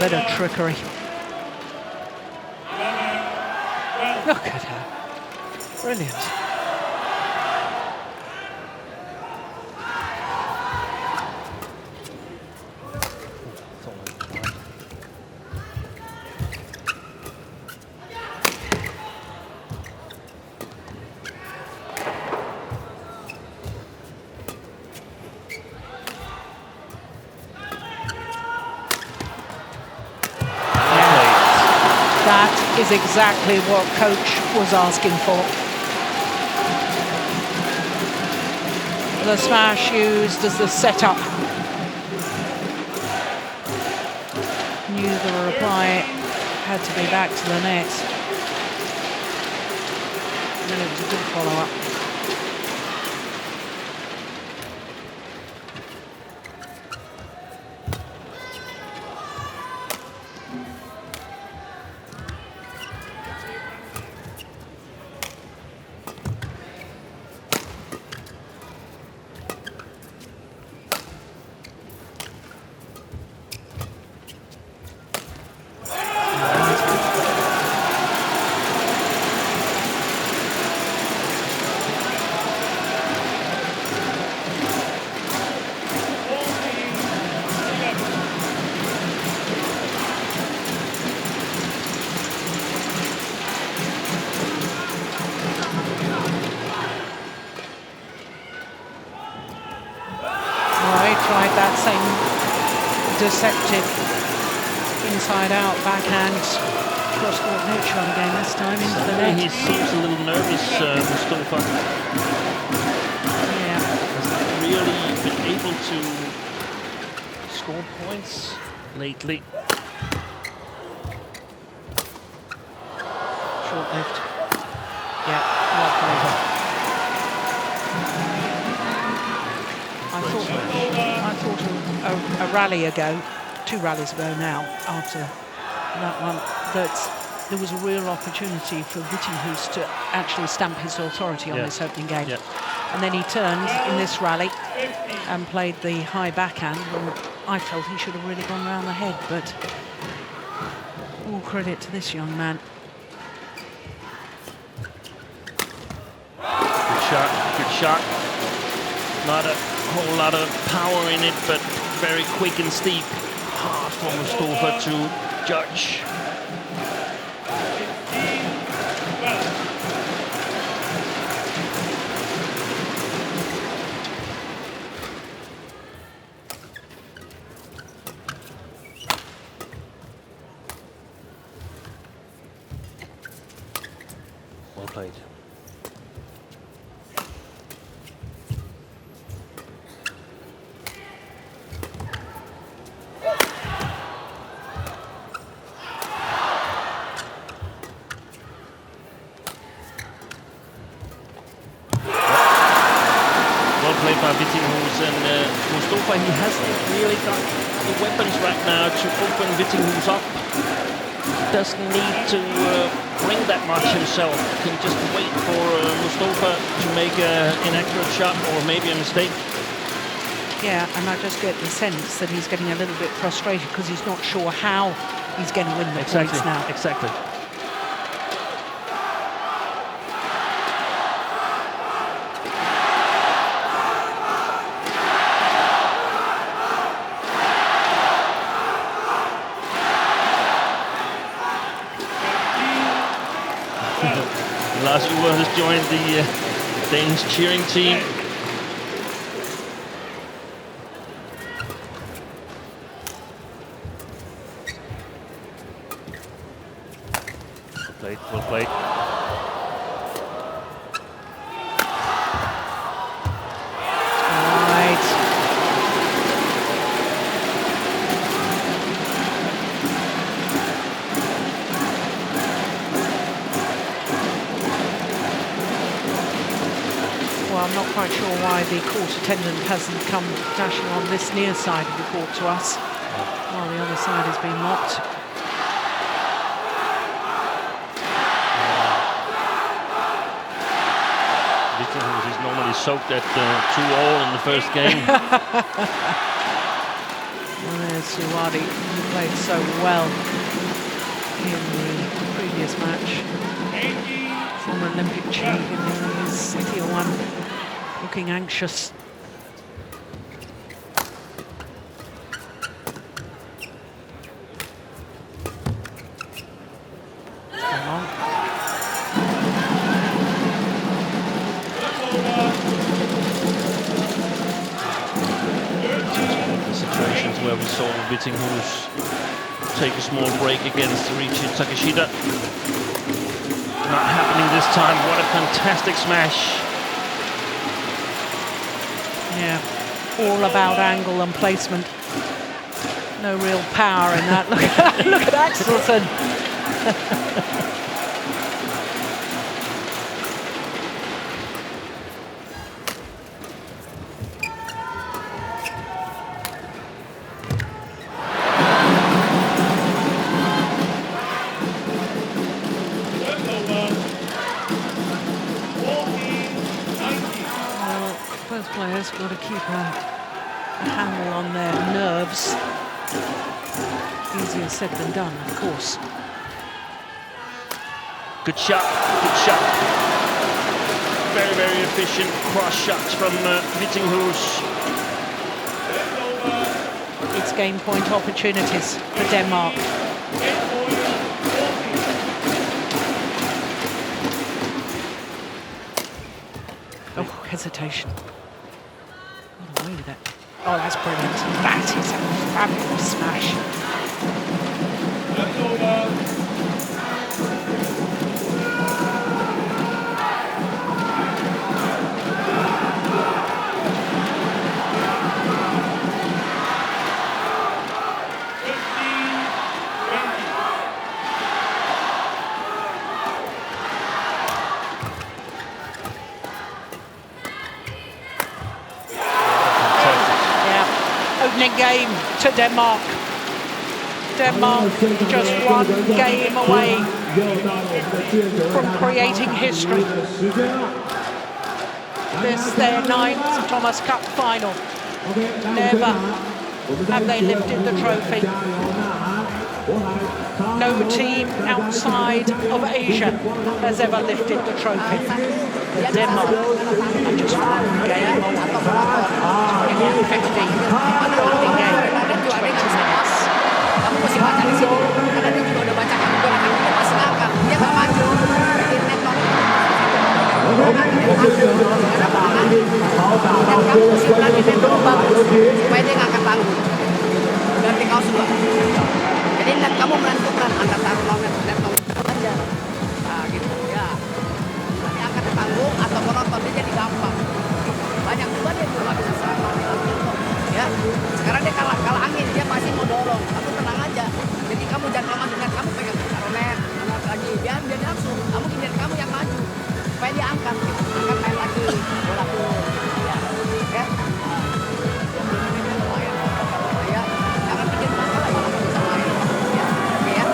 Bit of trickery. Look at her. Brilliant. That is exactly what coach was asking for. The smash used as the setup. Knew the reply had to be back to the net. And then it was a good follow-up. deceptive inside-out backhand cross-court neutral again this time into the net.
He seems a little nervous, Mustafa.
Yeah.
Hasn't really been able to score points lately.
Short-lived. Yeah, well played. I thought a rally ago, 2 rallies ago now, after that one, that there was a real opportunity for Vittinghus to actually stamp his authority on this opening game. Yeah. And then he turned in this rally and played the high backhand when I felt he should have really gone round the head, but all credit to this young man.
Good shot. Not a whole lot of power in it, but very quick and steep. Hard for Mustafa to judge. Well played. By Vittinghus, and Mustafa, he hasn't really got the weapons right now to open Vittinghus up. He doesn't need to bring that much himself. He can just wait for Mustafa to make an accurate shot or maybe a mistake.
Yeah, and I just get the sense that he's getting a little bit frustrated because he's not sure how he's going to win the points now.
Exactly. Lars Uwe has joined the Danish cheering team. Well played.
I'm not quite sure why the court attendant hasn't come dashing on this near side of the court to us while the other side has been mocked.
Vittinghus is normally soaked at 2-all in the first game.
Well, there's Suwadi, who played so well in the previous match. Former Olympic champion, is Tier 1, looking anxious. Come on.
The situations where we saw Vittinghus take a small break against Riichi Takeshita. Not happening this time. What a fantastic smash.
Yeah, all about angle and placement. No real power in that. Look at Axelsen. Players got to keep a handle on their nerves. Easier said than done, of course.
Good shot, good shot. Very, very efficient cross shots from Vittinghus.
It's game point opportunities for Denmark. Oh, hesitation. What away with that. Oh, that's brilliant. That is a fabulous smash.
That's over.
Opening game to Denmark. Denmark just one game away from creating history. This their 9th Thomas Cup final. Never have they lifted the trophy. No team outside of Asia has ever lifted the trophy. But Denmark are just one game away to win 50 opening game in 20 minutes.
Kamu mesti baca di sini, karena dia juga udah baca kamu gerakan dia masih ngangkat, dia nggak maju. Jadi netball dan kamu mesti berani netball bagus supaya dia ngangkat tanggung. Ganti kaos dua. Jadi net kamu menentukan antara taruh lawan netball aja. Nah gitu ya. Nanti angkat tanggung atau penonton dia jadi gampang. Banyak juga dia juga nggak bisa serang ya. Sekarang dia kalah angin, dia pasti mau dorong. Kamu tenang aja. Jadi kamu jangan lama dengan kamu pegang taruh net, angkat lagi. Biar dia langsung. Kamu giliran kamu yang maju supaya dia angkat, angkat main lagi, bola tuh. Ya, ya. Ya, jangan bikin masalah malah kamu bisa main. Ya, oke ya.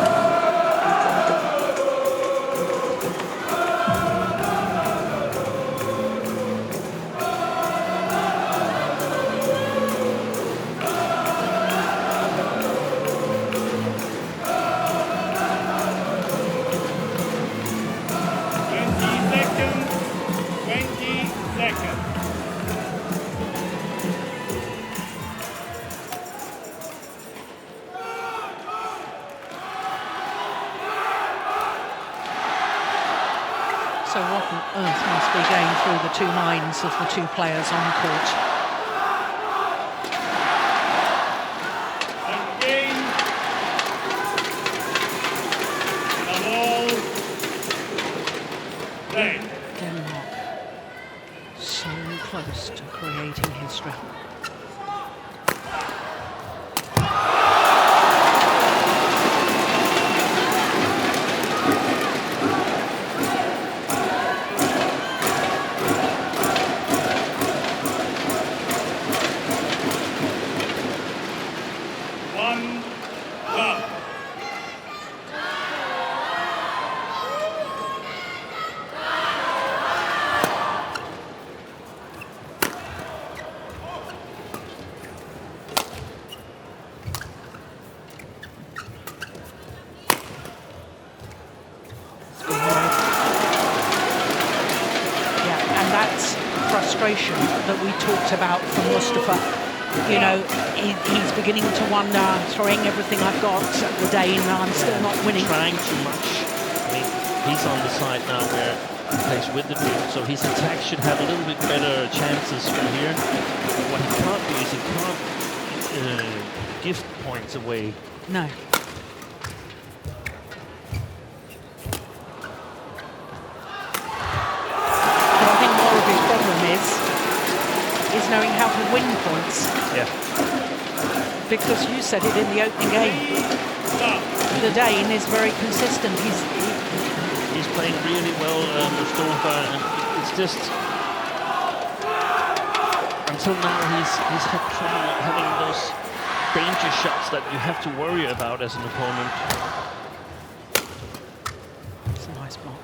So what on earth must be going through the two minds of the two players on court? Denmark, so close to creating history. That we talked about from Mustafa. You know, he's beginning to wonder, throwing everything I've got at the Dane, I'm still not winning.
Trying too much. I mean, he's on the side now where he plays with the ball, so his attack should have a little bit better chances from here. But what he can't do is he can't gift points away.
No. Is knowing how to win points.
Yeah.
Because you said it in the opening game. The Dane is very consistent.
He's playing really well, Mustafa, and it's just until now he's had trouble having those danger shots that you have to worry about as an opponent.
It's a nice block.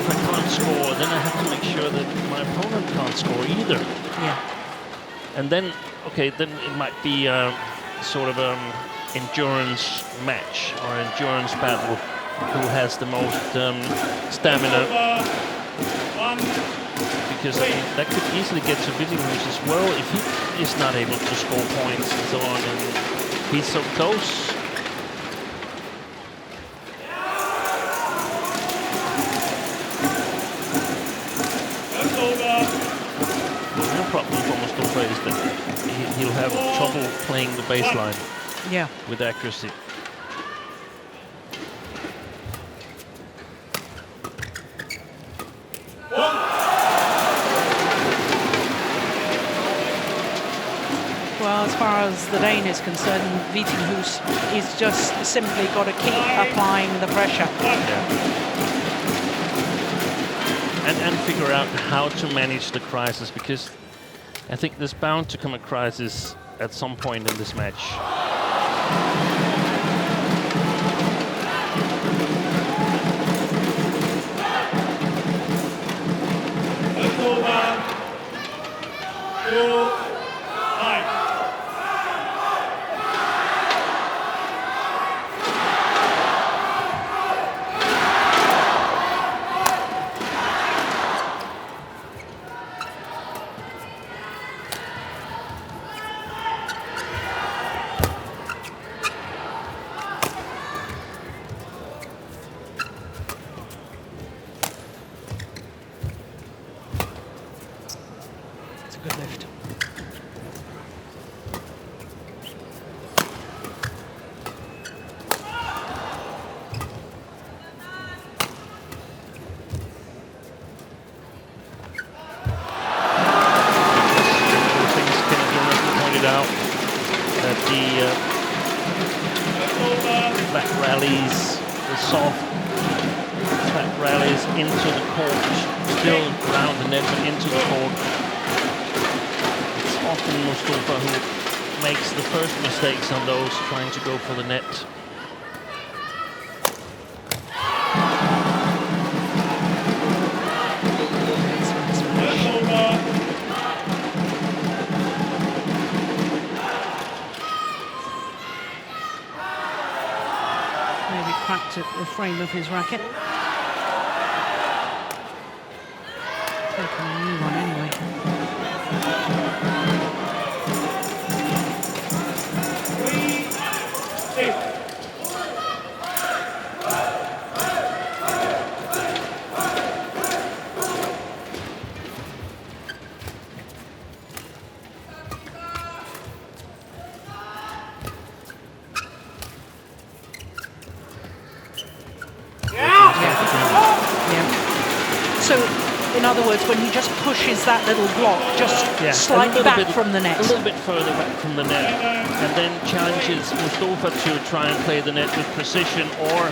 if I can't score, then I have to make sure that my opponent can't score either.
Yeah.
And then, okay, then it might be sort of endurance match or endurance battle. Who has the most stamina? Because I mean, that could easily get to Vittinghus as well if he is not able to score points and so on, and he's so close. The real problem for Mustafa is that he'll have trouble playing the baseline with accuracy.
Well, as far as the Dane is concerned, Vittinghus is just simply got to keep applying the pressure.
And figure out how to manage the crisis, because I think there's bound to come a crisis at some point in this match.
Good lift.
Out that the flat rallies, the soft flat rallies into the court, still around the net but into the court. It's often Mustafa who makes the first mistakes on those, trying to go for the net.
Cracked at the frame of his racket. Taking a new one anyway. So, in other words, when he just pushes that little block just slightly back from the net.
A little bit further back from the net, and then challenges Mustafa to try and play the net with precision or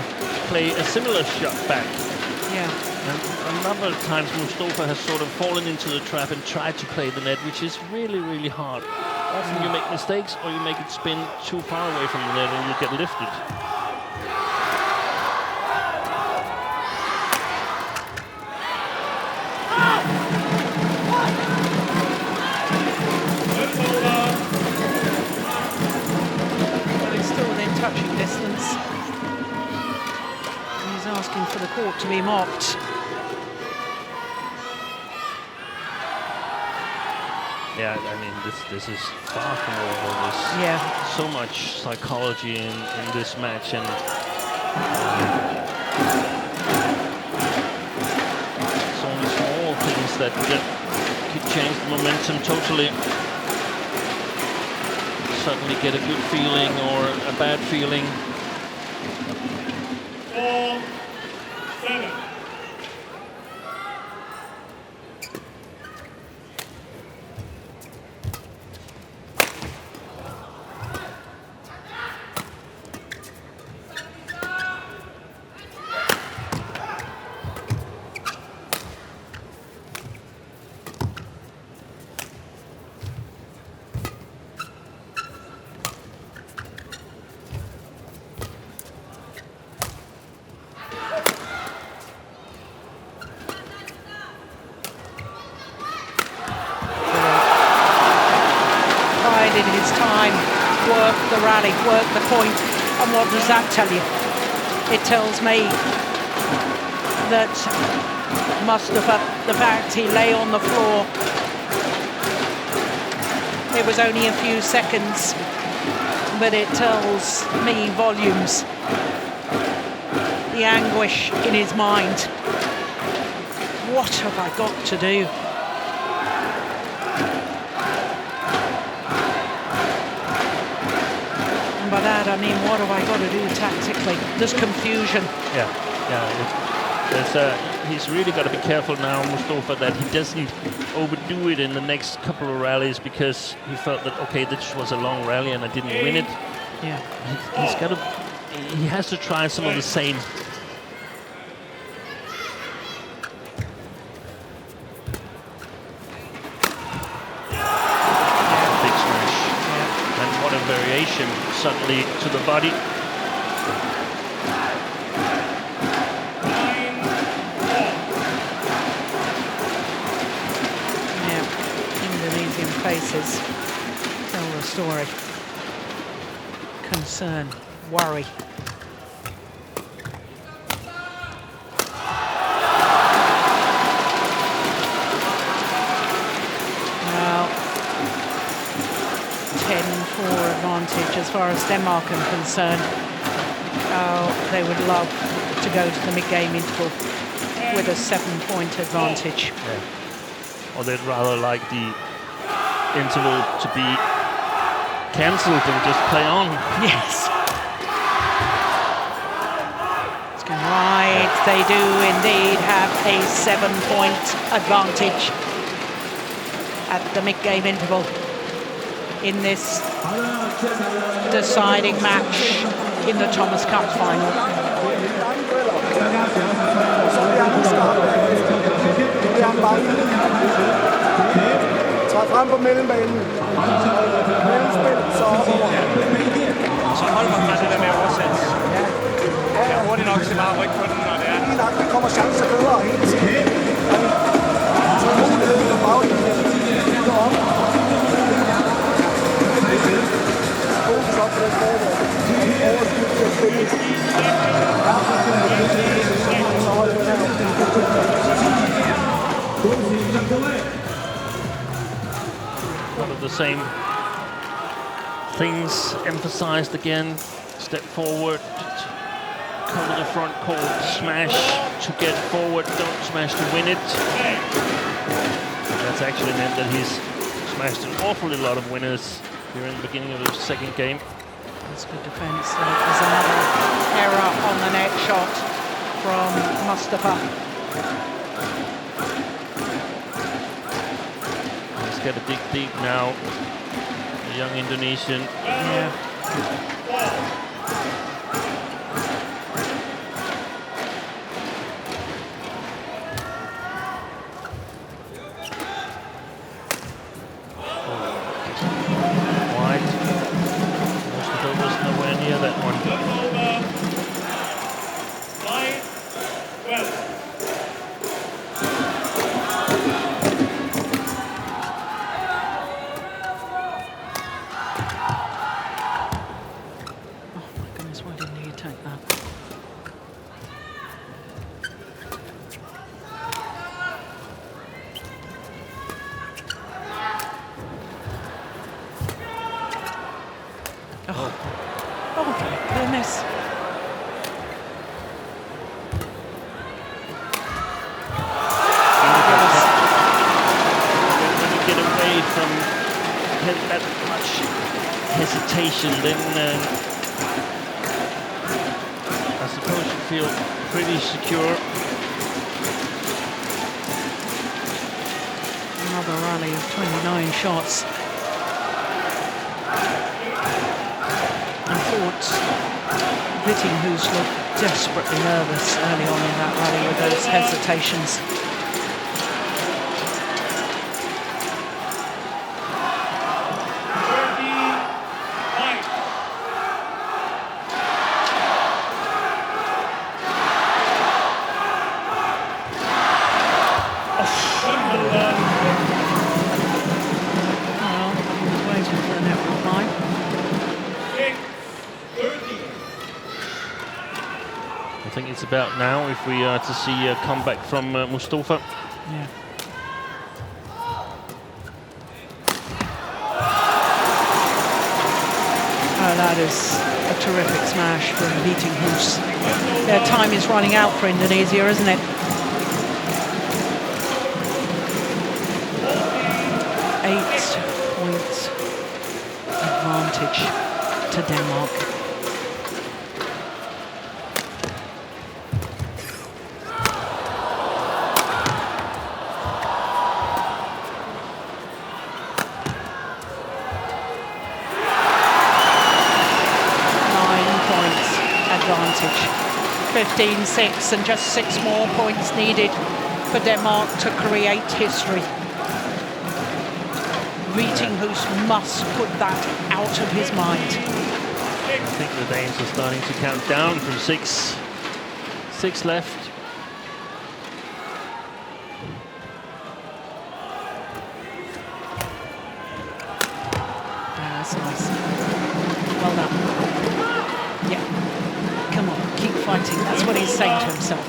play a similar shot back.
Yeah.
And a number of times Mustafa has sort of fallen into the trap and tried to play the net, which is really, really hard. Often you make mistakes or you make it spin too far away from the net and you get lifted.
Touching distance. He's asking for the court to be mocked.
Yeah, I mean, this is far from over. There's so much psychology in this match, and it's only small things that could change the momentum totally. Suddenly get a good feeling or a bad feeling.
4-7.
rally, worked the point. And what does that tell you? It tells me that Mustafa, the fact he lay on the floor, it was only a few seconds, but it tells me volumes. The anguish in his mind. What have I got to do? And by that I mean, what have I got to do tactically? There's confusion.
Yeah. He's really got to be careful now, Mustafa, that he doesn't overdo it in the next couple of rallies, because he felt that, okay, this was a long rally and I didn't win it.
Yeah.
He has to try some of the same. Big smash. Yeah. And what a variation suddenly to the body.
Faces tell the story. Concern, worry. Well, 10-4 advantage as far as Denmark are concerned. Oh, they would love to go to the mid-game interval with a 7-point advantage.
Yeah. Or they'd rather like the interval to be cancelled and just play on.
Yes. It's going right. They do indeed have a 7-point advantage at the mid-game interval in this deciding match in the Thomas Cup final.
Træd frem på mellembanen. Mellemspil, så opover.
Så hold mig fra det der med oversats. Ja. Jeg er hurtigt nok til bare at rykke på den, når det er.
Lige nok, der kommer chancer bedre hele tiden. Så muligheden for baglinjen. Gå op. Fokus op på den forward. Overskud til at spille. Så hold det her.
One of the same things emphasized again. Step forward, cover the front court, smash to get forward, don't smash to win it. That's actually meant that he's smashed an awfully lot of winners here in the beginning of the second game.
That's good defense. There's another error on the net shot from Mustafa.
Got to dig deep now, the young Indonesian.
Yeah.
Wide. Mustafa was nowhere near that one. Then I suppose you feel pretty secure.
Another rally of 29 shots. I thought Vittinghus looked desperately nervous early on in that rally with those hesitations.
think it's about now if we are to see a comeback from Mustafa.
Yeah. Oh, that is a terrific smash from Beating Hoos. Their time is running out for Indonesia, isn't it? 8 points advantage to Denmark. Advantage. 15-6 and just 6 more points needed for Denmark to create history. Beatinghouse must put that out of his mind.
I think the Danes are starting to count down from 6. 6 left.
That's nice. Well done. Yeah. Come on, keep fighting. That's what he's saying to himself.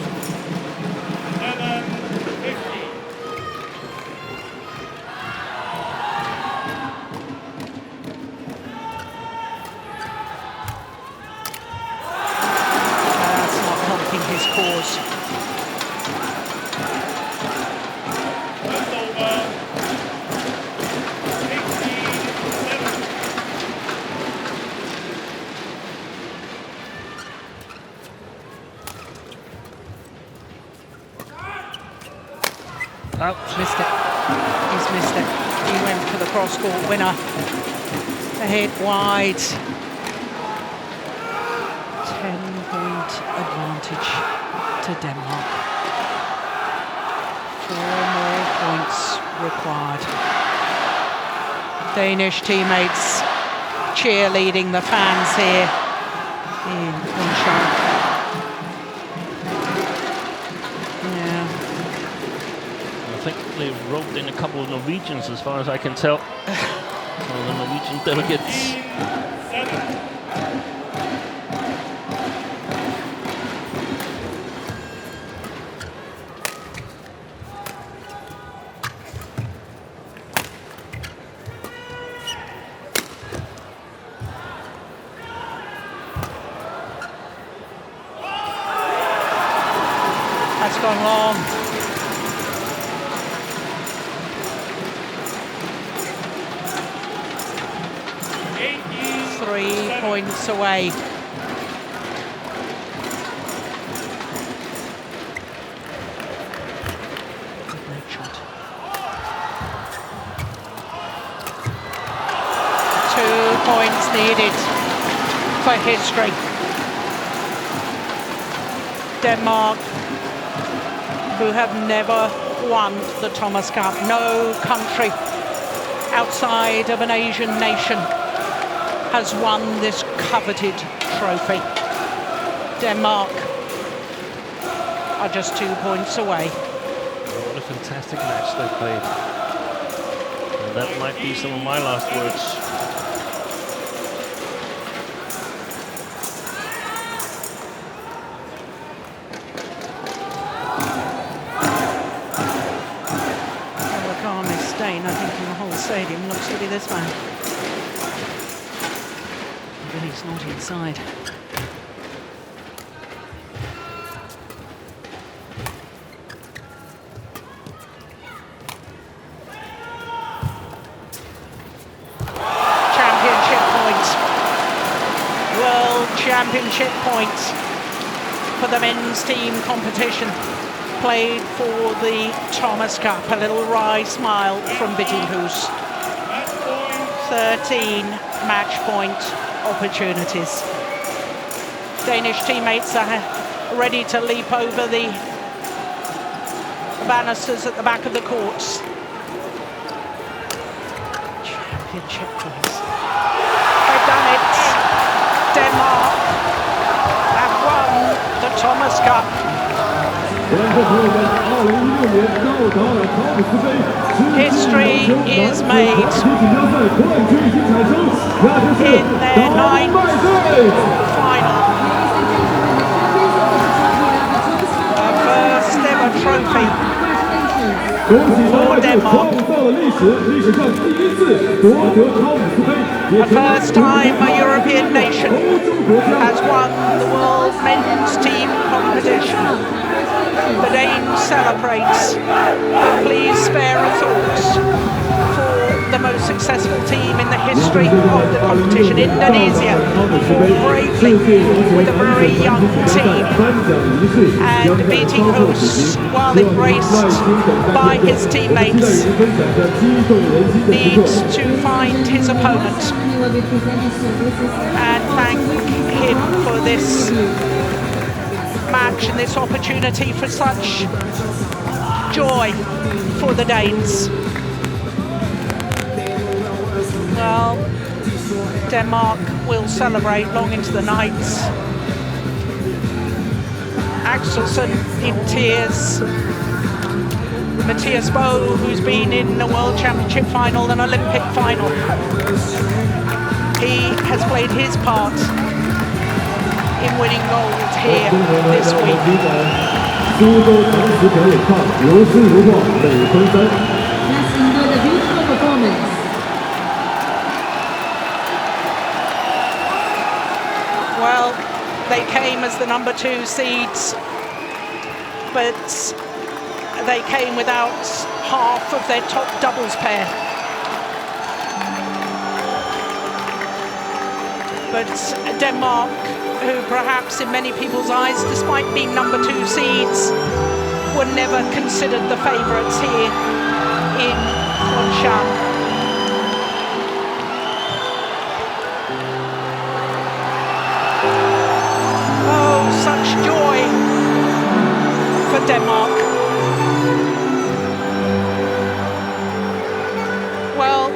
That's not helping his cause. Oh, missed it. He's missed it. He went for the cross-court winner. Ahead wide. 10-point advantage to Denmark. 4 more points required. Danish teammates cheerleading the fans here in Kunshan.
I think they've roped in a couple of Norwegians, as far as I can tell. Some of the Norwegian delegates.
That's gone long. Points away. Great shot. 2 points needed for history. Denmark, who have never won the Thomas Cup. No country outside of an Asian nation has won this coveted trophy. Denmark are just 2 points away.
What a fantastic match they played. And that might be some of my last words.
Well, the calmest stain, I think, in the whole stadium looks to be this man. He's not inside. Championship points. World Championship points for the men's team competition. Played for the Thomas Cup. A little wry smile from Beatinghouse. 13 match point opportunities. Danish teammates are ready to leap over the banisters at the back of the courts. Championship points. They've done it. Denmark have won the Thomas Cup. History is made in their 9th final. for Denmark. The first time a European nation has won the World Men's Team competition. The Danes celebrates, but please spare a thought for the most successful team in the history of the competition, Indonesia, bravely with a very young team and beating hosts while embraced by his teammates, needs to find his opponent and thank him for this match and this opportunity for such joy for the Danes. Well, Denmark will celebrate long into the night. Axelsen in tears. Matthias Bo, who's been in the World Championship final and Olympic final. He has played his part in winning gold here this week.
Let's enjoy the beautiful performance.
Well, they came as the number 2 seeds, but they came without half of their top doubles pair. But Denmark, who perhaps in many people's eyes, despite being number 2 seeds, were never considered the favourites here in Kwangshan. Oh, such joy for Denmark. Well,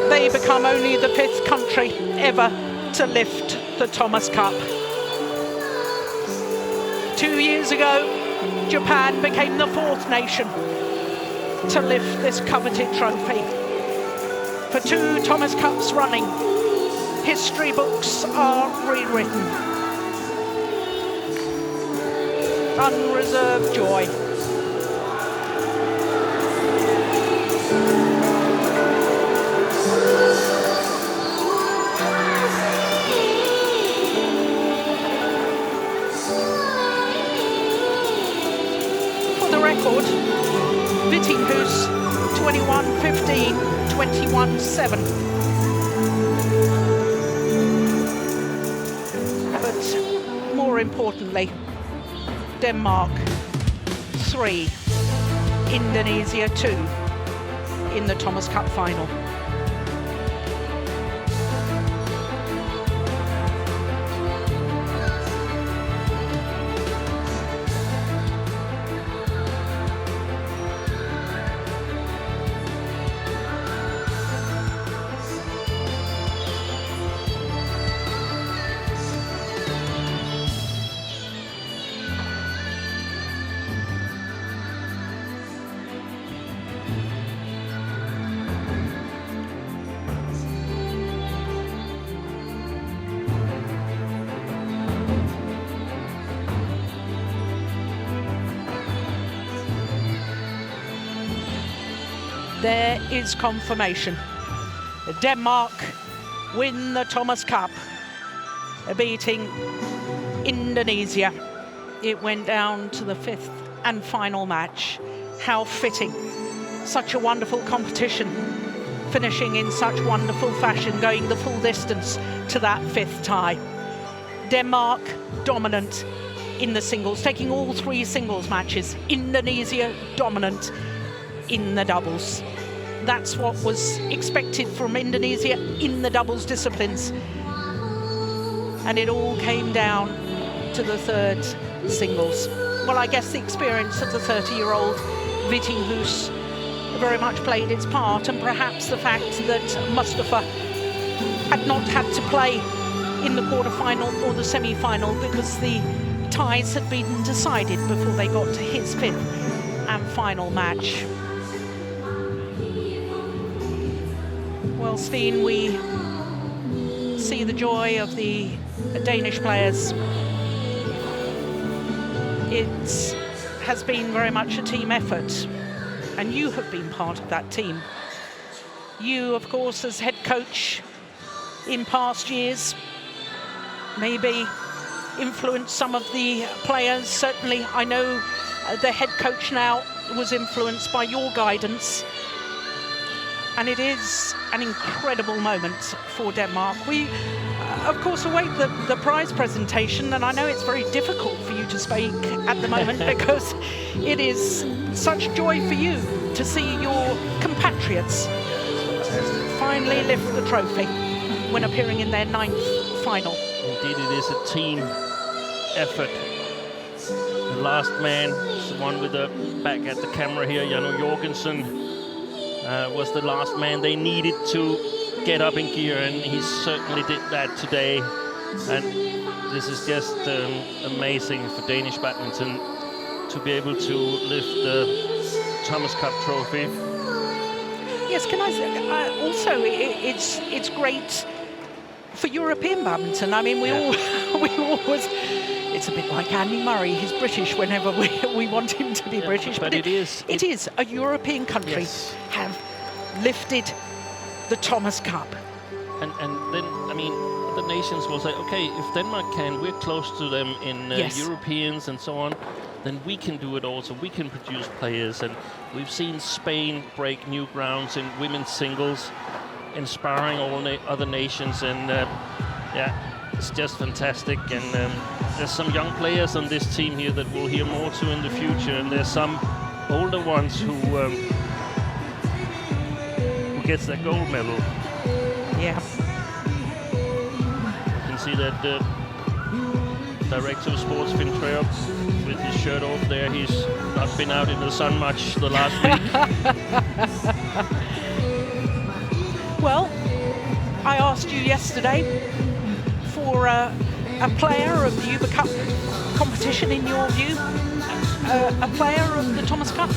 they become only the 5th country ever to lift the Thomas Cup. 2 years ago, Japan became the 4th nation to lift this coveted trophy. For 2 Thomas Cups running, history books are rewritten. Unreserved joy. Record, Vittinghus 21-15, 21-7. But more importantly, Denmark 3, Indonesia 2 in the Thomas Cup final. There is confirmation. Denmark win the Thomas Cup, beating Indonesia. It went down to the 5th and final match. How fitting. Such a wonderful competition, finishing in such wonderful fashion, going the full distance to that 5th tie. Denmark dominant in the singles, taking all 3 singles matches. Indonesia dominant in the doubles. That's what was expected from Indonesia in the doubles disciplines. And it all came down to the 3rd singles. Well, I guess the experience of the 30-year-old Vittinghus very much played its part, and perhaps the fact that Mustafa had not had to play in the quarter-final or the semi-final because the ties had been decided before they got to his 5th and final match. Well, Steen, we see the joy of the Danish players. It has been very much a team effort. and you have been part of that team. You, of course, as head coach in past years, maybe influenced some of the players. Certainly, I know the head coach now was influenced by your guidance. And it is an incredible moment for Denmark. We, of course, await the prize presentation, and I know it's very difficult for you to speak at the moment because it is such joy for you to see your compatriots finally lift the trophy when appearing in their 9th final.
Indeed, it is a team effort. The last man, the one with the back at the camera here, Janne Jorgensen, was the last man they needed to get up in gear, and he certainly did that today. And this is just amazing for Danish badminton to be able to lift the Thomas Cup trophy.
Yes, can I say, also it's great for European badminton. I mean, we always, it's a bit like Andy Murray. He's British whenever we want him to be British.
But it is
a European country have lifted the Thomas Cup.
And then, I mean, the nations will say, okay, if Denmark can, we're close to them in Europeans and so on, then we can do it also. We can produce players. And we've seen Spain break new grounds in women's singles, inspiring all other nations. And it's just fantastic. And there's some young players on this team here that we'll hear more to in the future. And there's some older ones who gets that gold medal.
Yeah.
You can see that the director of sports, Finn Trerup, with his shirt off there, he's not been out in the sun much the last week.
Well, I asked you yesterday for a player of the Uber Cup competition, in your view, a player of the Thomas Cup.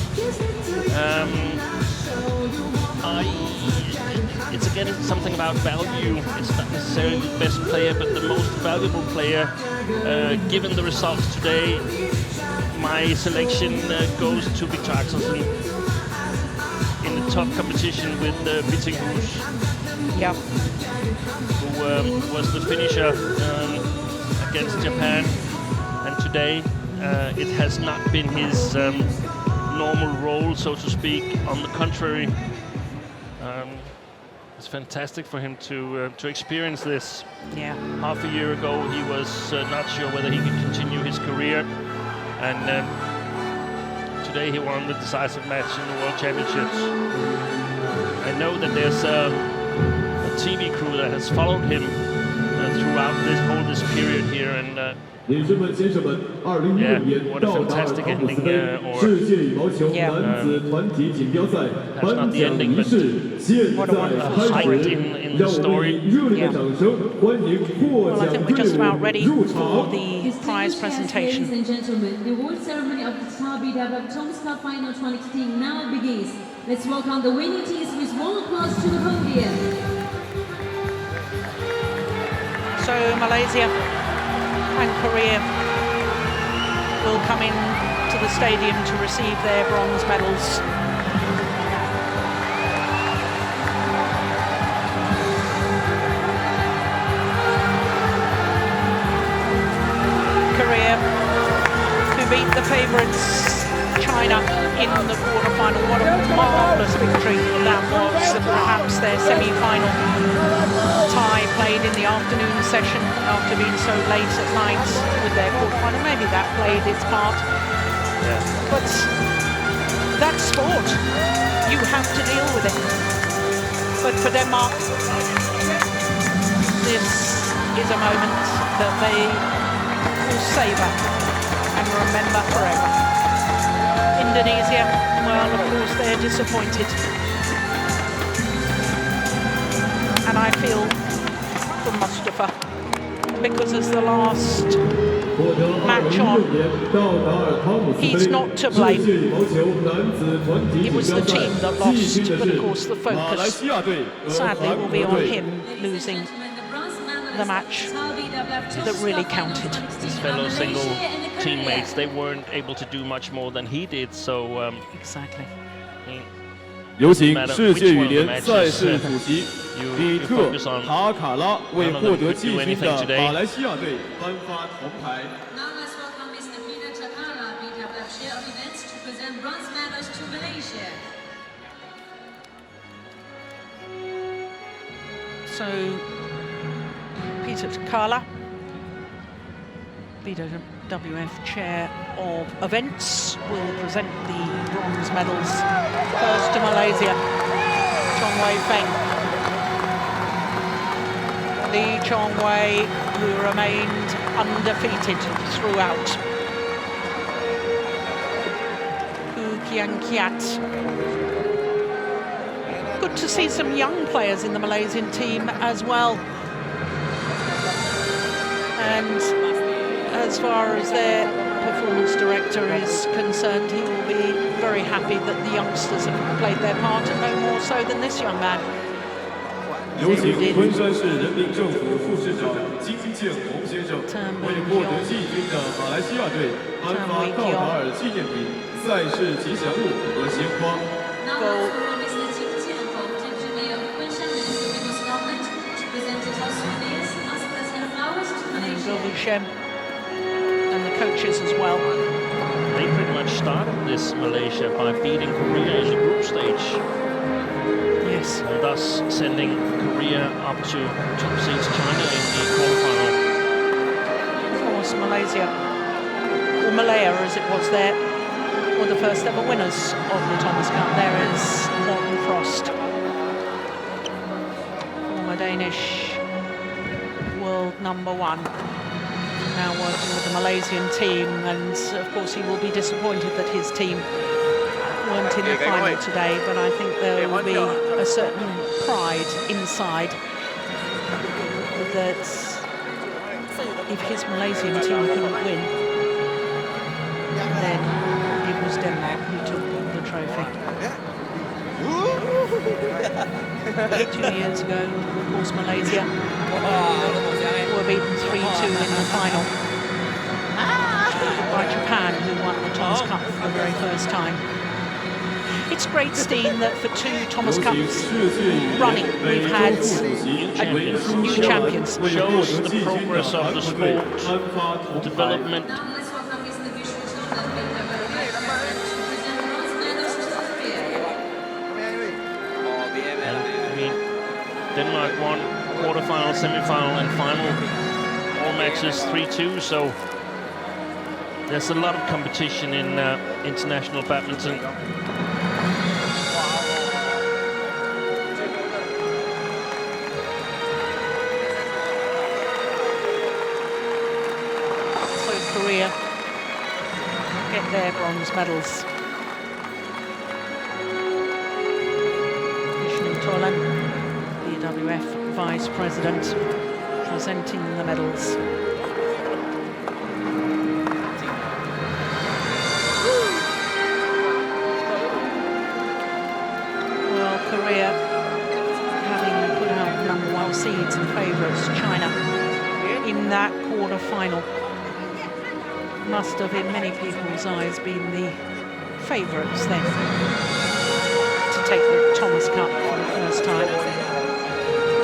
It's again something about value. It's not necessarily the best player, but the most valuable player. Given the results today, my selection goes to Victor Axelsen in the top competition with Vittinghus, who was the finisher against Japan. And today, it has not been his normal role, so to speak. On the contrary, it's fantastic for him to experience this.
Yeah.
Half a year ago, he was not sure whether he could continue his career, and today he won the decisive match in the World Championships. I know that there's a TV crew that has followed him throughout this period here, and what a fantastic ending, or perhaps not the ending, but what a wonderful height in the story.
Yeah. Well, I think we're just about ready for the prize presentation.
Ladies and gentlemen, the award ceremony of the BWF Thomas Cup Final 2016 now begins. Let's welcome the winning teams with one applause to the podium.
So Malaysia and Korea will come in to the stadium to receive their bronze medals. Korea, who beat the favourites China in the quarter-final. What a marvellous victory that was, and perhaps their semi-final tie played in the afternoon session after being so late at night with their quarter-final. Maybe that played its part.
Yeah.
But that's sport. You have to deal with it. But for Denmark, this is a moment that they will savour and remember forever. Indonesia, well, of course, they're disappointed. And I feel for Mustafa, because as the last match on, he's not to blame. It was the team that lost, but of course the focus sadly will be on him losing the match that really counted.
His fellow single teammates, they weren't able to do much more than he did, so
exactly.
有请世界羽联赛事主席比特·塔卡拉为获得季军的马来西亚队颁发铜牌。
Now let's welcome Mr. Peter Takara, BWF Chair of Events, to present bronze medals to Malaysia.
So, Peter Takala, BWF Chair of Events, will present the bronze medals first to Malaysia. Chong Wei Feng. Lee Chong Wei, who remained undefeated throughout. Hu Kian Kiat. Good to see some young players in the Malaysian team as well. And as far as their performance director is concerned, he will be very happy that the youngsters have played their part, and no more so than this young man.
有请昆山市人民政府副市长金建宏先生为获得季军的马来西亚队颁发道达尔纪念品、赛事吉祥物和鲜花。
Now let's welcome Mr. Jim Jianhong, Deputy Mayor of Kunshan Municipal Government, to present the top souvenirs, muskets and flowers to Malaysia.
And the coaches as well.
They pretty much started this Malaysia by beating Korea in the group stage.
Yes.
And thus sending Korea up to top seeds China in the quarterfinal.
Of course, Malaysia, or Malaya as it was there, were the first ever winners of the Thomas Cup. There is Morten Frost, former Danish world #1. Now working with the Malaysian team, and of course he will be disappointed that his team weren't in the final today, but I think there will be a certain pride inside that if his Malaysian team couldn't win, then it was Denmark who took the trophy. 2 years ago, of course, Malaysia were beaten 3-2 in the final by Japan, who won the Thomas Cup for the very first time. It's great, Steen, that for 2 Thomas Cups running, we've had new champions.
Shows the progress of the sport, development. Denmark won quarterfinal, semi-final and final, all matches 3-2, so there's a lot of competition in international badminton.
So Korea get their bronze medals. Vishnu Tolan, BWF Vice President, presenting the medals. Well, Korea, having put out #1 seeds and favourites, China, in that quarter-final, must have, in many people's eyes, been the favourites then to take the Thomas Cup for the first time.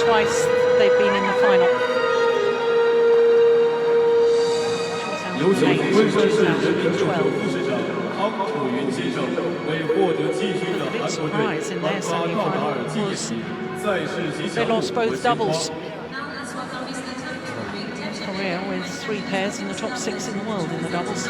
Twice they've been in the final.
有请昆山市人民政府副市长汤楚云先生为获得季军的韩国队颁发道达尔纪念品、赛事吉祥
They
物
lost
和
both
鲜花。
doubles. Korea with 3 pairs in the top 6 in the world in the doubles.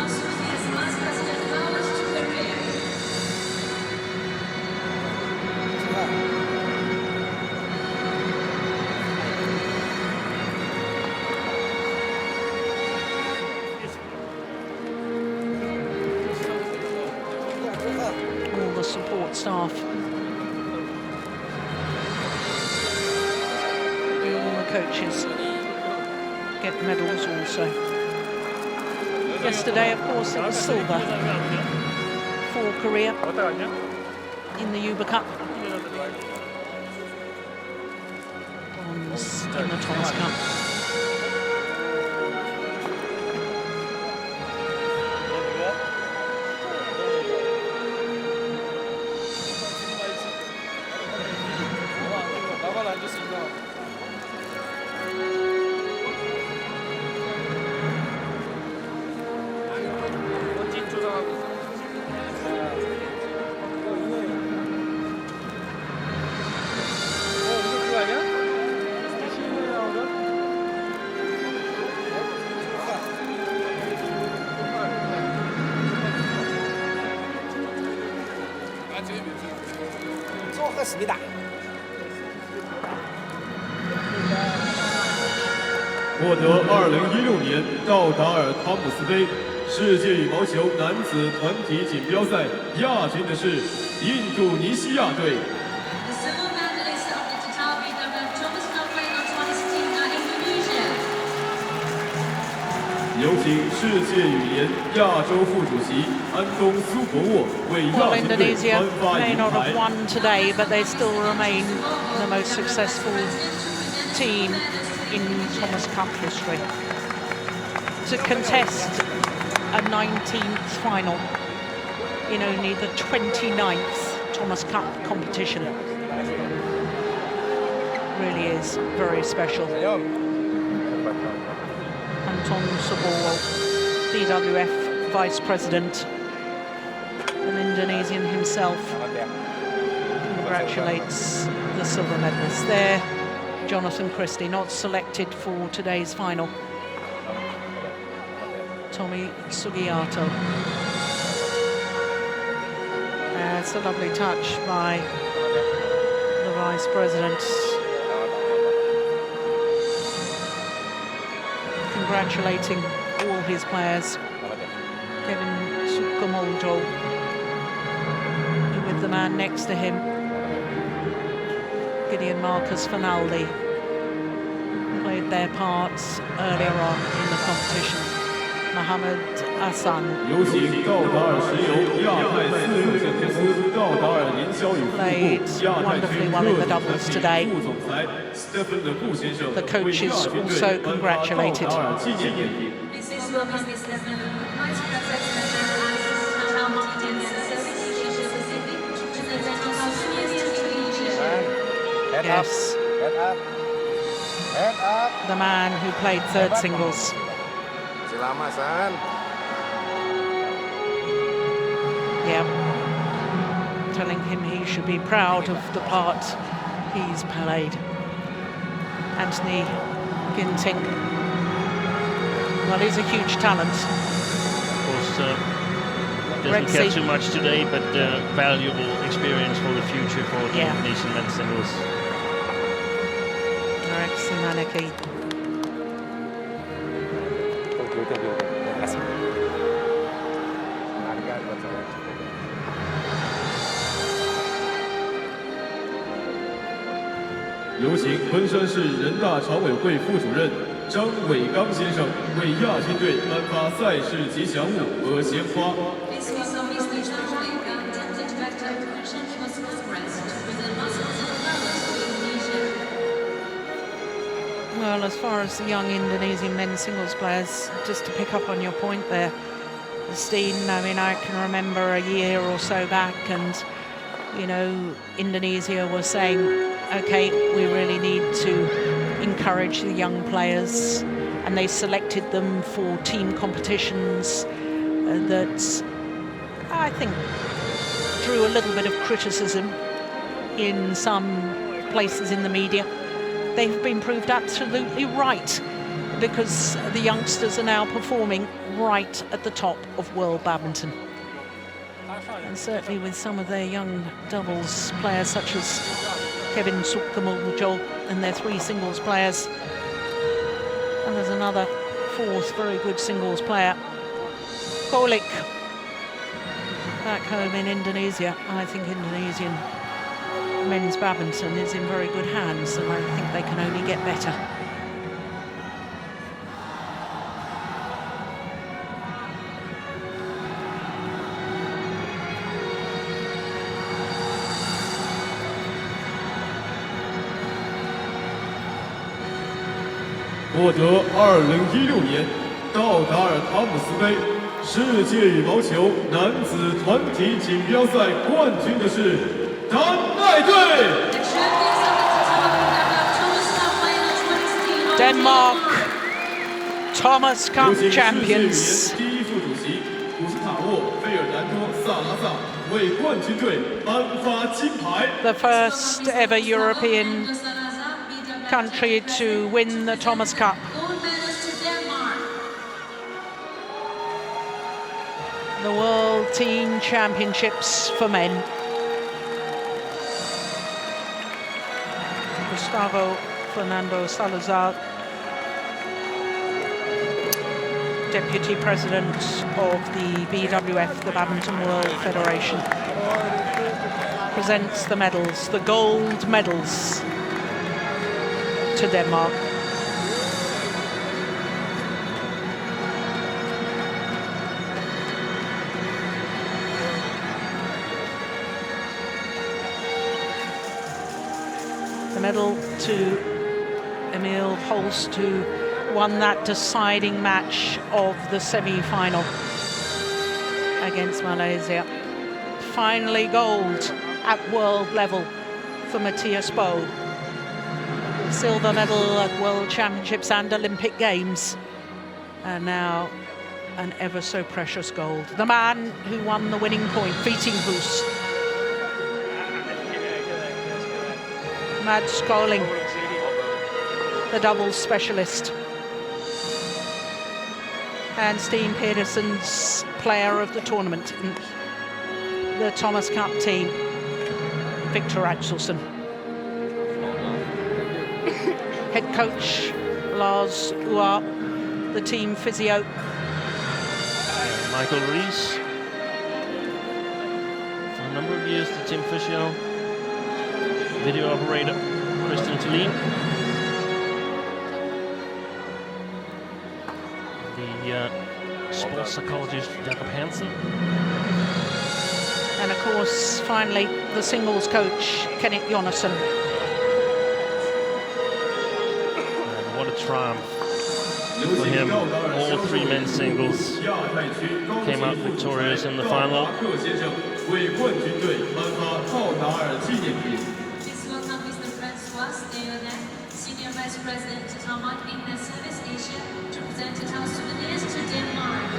All the support staff, all the coaches get medals also. Yesterday, of course, it was silver for Korea in the Uber Cup. Bronze in the Thomas Cup.
반갑습니다.
获得2016年道达尔汤姆斯杯世界羽毛球男子团体锦标赛亚军的是印度尼西亚队。
The silver medalists of the Total BWF Thomas Cup Final 2016 are Indonesia.
有请世界羽联亚洲副主席安东苏伯沃为
Well,
亚军队
Indonesia
颁发
may
银
not
牌
have。won today, but they still remain the most successful team in Thomas Cup history. To contest a 19th final in only the 29th Thomas Cup competition really is very special. Anton Subowo, BWF Vice President, an Indonesian himself, congratulates the silver medalists there. Jonathan Christie not selected for today's final. Tommy Sugiarto. It's a lovely touch by the Vice President. Congratulating all his players. Kevin Sukamuljo with the man next to him, Gideon Marcus Finaldi, played their parts earlier on in the competition. Mohammed Hassan played wonderfully well in the doubles today. The coaches also congratulated. Yes, the man who played third singles. Yeah, telling him he should be proud of the part he's played. Anthony Ginting. Well, he's a huge talent.
Of course, doesn't get too much today, but valuable experience for the future for the Indonesian men's singles.
Rexy Maneki.
Terima kasih.
有请昆山市人大常委会副主任张伟刚先生为亚军队颁发赛事吉祥物和鲜花。
Well, as far as the young Indonesian men's singles players, just to pick up on your point there, Steen, I mean, I can remember a year or so back and, you know, Indonesia was saying, okay, we really need to encourage the young players, and they selected them for team competitions that I think drew a little bit of criticism in some places in the media. They've been proved absolutely right, because the youngsters are now performing right at the top of world badminton. And certainly with some of their young doubles players such as Kevin Sukamuljo and their three singles players. And there's another fourth very good singles player, Kolik, back home in Indonesia. I think Indonesian men's badminton is in very good hands, and I think they can only get better.
获得2016年道达尔汤姆斯杯世界羽毛球男子团体锦标赛冠军的是丹麦队。
Denmark, Thomas Cup champions.
第一副主席古斯塔沃·费尔南多·萨拉萨为冠军队颁发金牌。
The first ever European country to win the Thomas Cup. The World Team Championships for men. Gustavo Fernando Salazar, Deputy President of the BWF, the Badminton World Federation, presents the medals, the gold medals, to Denmark. The medal to Emil Holst, who won that deciding match of the semi-final against Malaysia. Finally gold at world level for Matthias Bo. Silver medal at World Championships and Olympic Games. And now an ever so precious gold. The man who won the winning point, Vitinghus. Mads Skoling, the doubles specialist. And Steen Pedersen's player of the tournament in the Thomas Cup team, Victor Axelsen. Head coach Lars Uar, the team physio
Michael Rees, for a number of years the team physio, video operator Christian Thelin, the sports psychologist Jakob Hansen,
and of course finally the singles coach Kenneth Jonassen.
And what a triumph for him. All three men's singles came out victorious in the final.
Please welcome Mr. Francois Deonet, Senior Vice President of Marketing and Service Asia, to present our souvenirs to Denmark.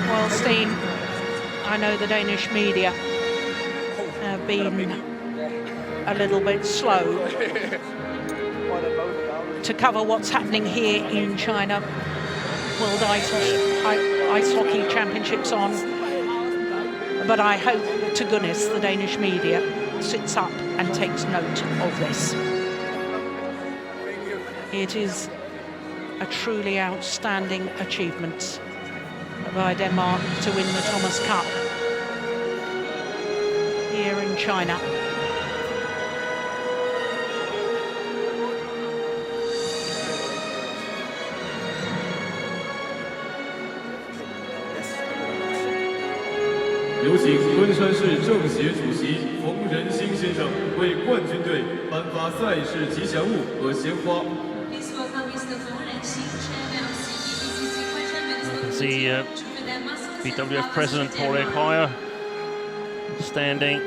Well, Steen, I know the Danish media have been a little bit slow to cover what's happening here in China. World Ice Hockey Championships on. But I hope to goodness the Danish media sits up and takes note of this. It is a truly outstanding achievement by Denmark to win the Thomas Cup here in China.
有请昆山市政协主席冯仁兴先生为冠军队颁发赛事吉祥物和鲜花。
Please welcome Mr. Feng Renxing, Chairman of CPBCC Queensland
You can see BWF President Paul Erik Høyer standing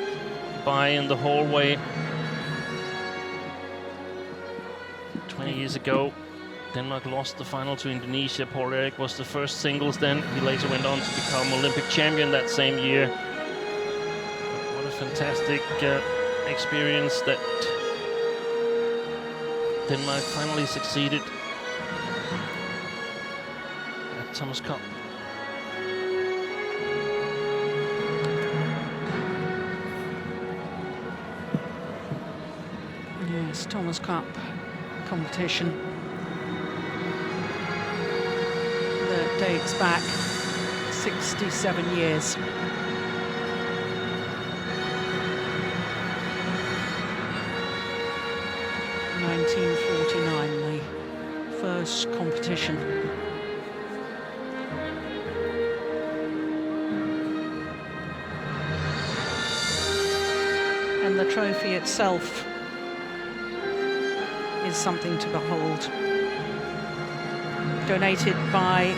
by in the hallway. 20 years ago, Denmark lost the final to Indonesia. Paul Erik was the first singles then. He later went on to become Olympic champion that same year. What a fantastic experience that Denmark finally succeeded at Thomas Cup.
Yes, Thomas Cup competition that dates back 67 years. (1949), the first competition. And the trophy itself is something to behold. Donated by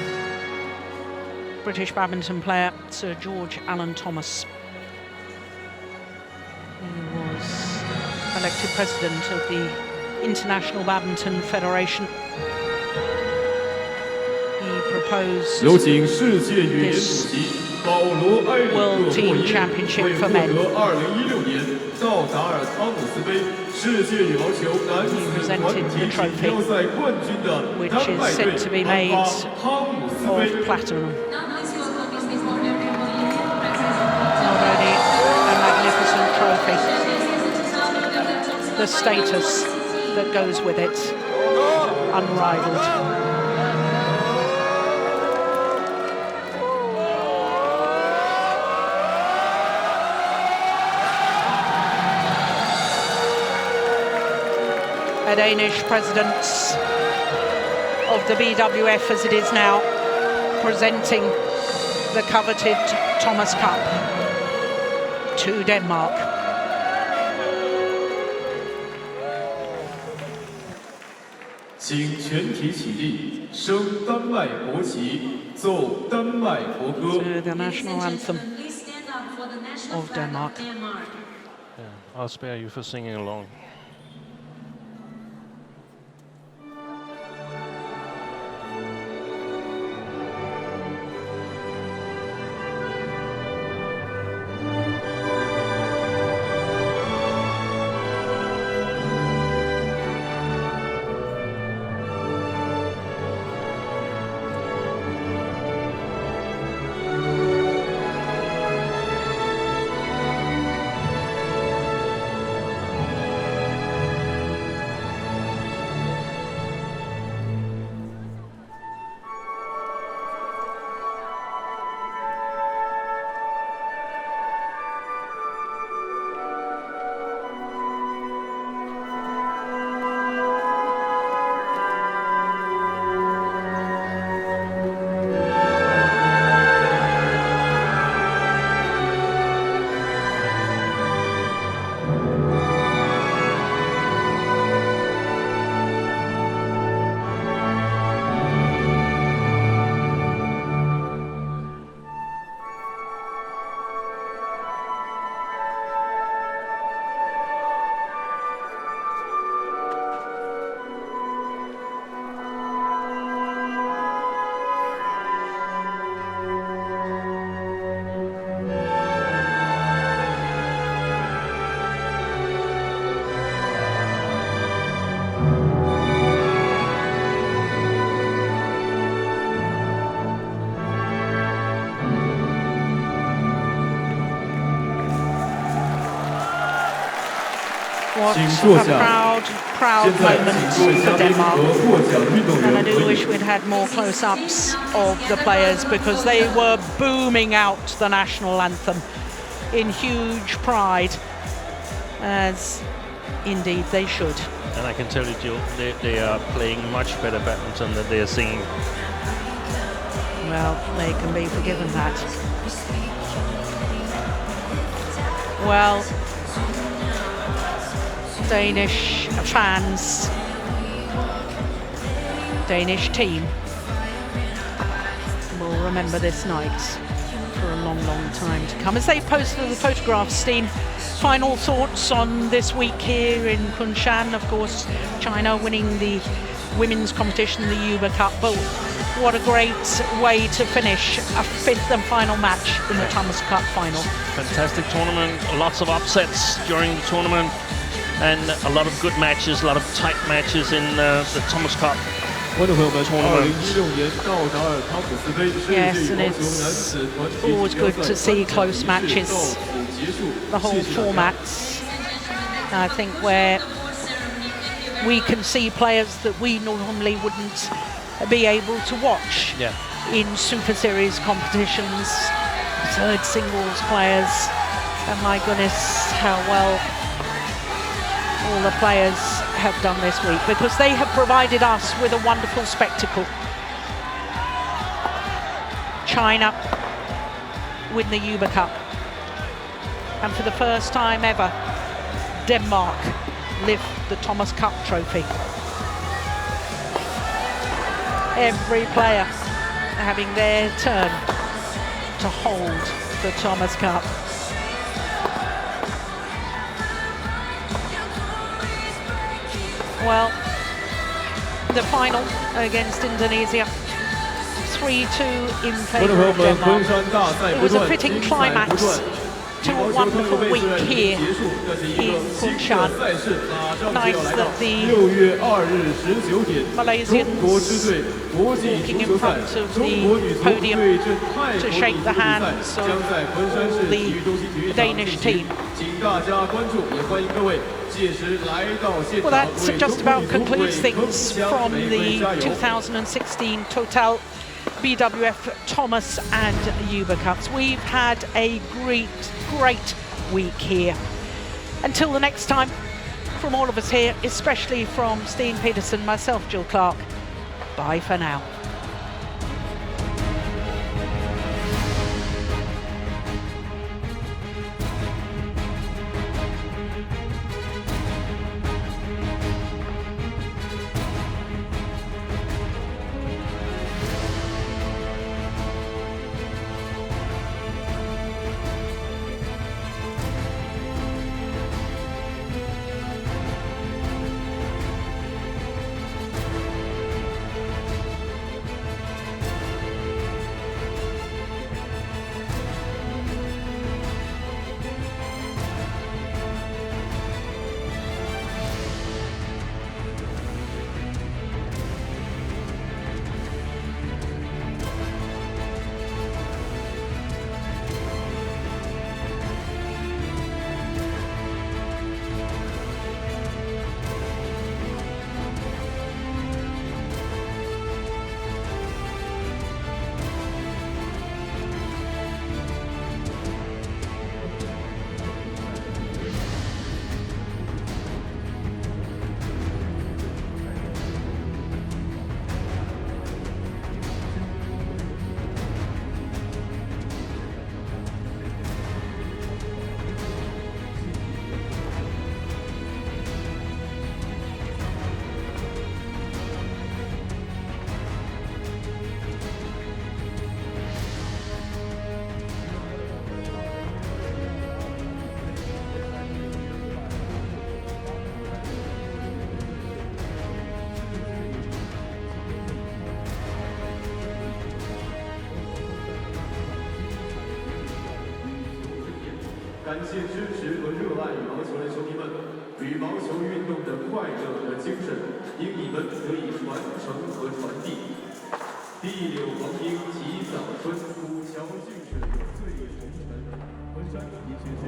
British badminton player Sir George Allen Thomas. He was elected president of the International Badminton Federation. He proposed this World Team Championship for men. He presented the trophy, which is said to be made of platinum.
Now please welcome Mr.
the status that goes with it, unrivaled. A Danish president of the BWF, as it is now, presenting the coveted Thomas Cup to Denmark.
请全体起立，升丹麦国旗，奏丹麦国歌。
To the national anthem of Denmark.
Yeah, I'll spare you for singing along.
What a proud moment for Denmark. And I do wish we'd had more close-ups of the players, because they were booming out the national anthem in huge pride, as indeed they should.
And I can tell you, Jill, they are playing much better badminton than they are singing.
Well, they can be forgiven that. Well, Danish fans, Danish team will remember this night for a long, long time to come. As they posted the photographs, Steen, final thoughts on this week here in Kunshan. Of course, China winning the women's competition, the Uber Cup, but what a great way to finish a fifth and final match in the Thomas Cup final.
Fantastic tournament, lots of upsets during the tournament, and a lot of good matches, a lot of tight matches in the Thomas Cup tournament.
Yes, and it's always good to see close matches. The whole formats, I think, where we can see players that we normally wouldn't be able to watch in Super Series competitions, third singles players, and my goodness, how well all the players have done this week, because they have provided us with a wonderful spectacle. China win the Uber Cup, and for the first time ever, Denmark lift the Thomas Cup trophy. Every player having their turn to hold the Thomas Cup. Well, the final against Indonesia, 3-2 in favour of Denmark. It was a fitting climax to a wonderful week here in Kunshan. Nice that the Malaysians walking in front of the podium to shake the hands of the Danish team. Well, that just about concludes things from the 2016 Total BWF Thomas and Uber Cups. We've had a great week here. Until the next time, from all of us here, especially from Steen Peterson, myself, Jill Clark, bye for now.
感谢支持和热爱羽毛球的球迷们，羽毛球运动的快乐和精神，因你们得以传承和传递。地柳黄莺起早春，古桥俊水岁红尘，昆山的确是。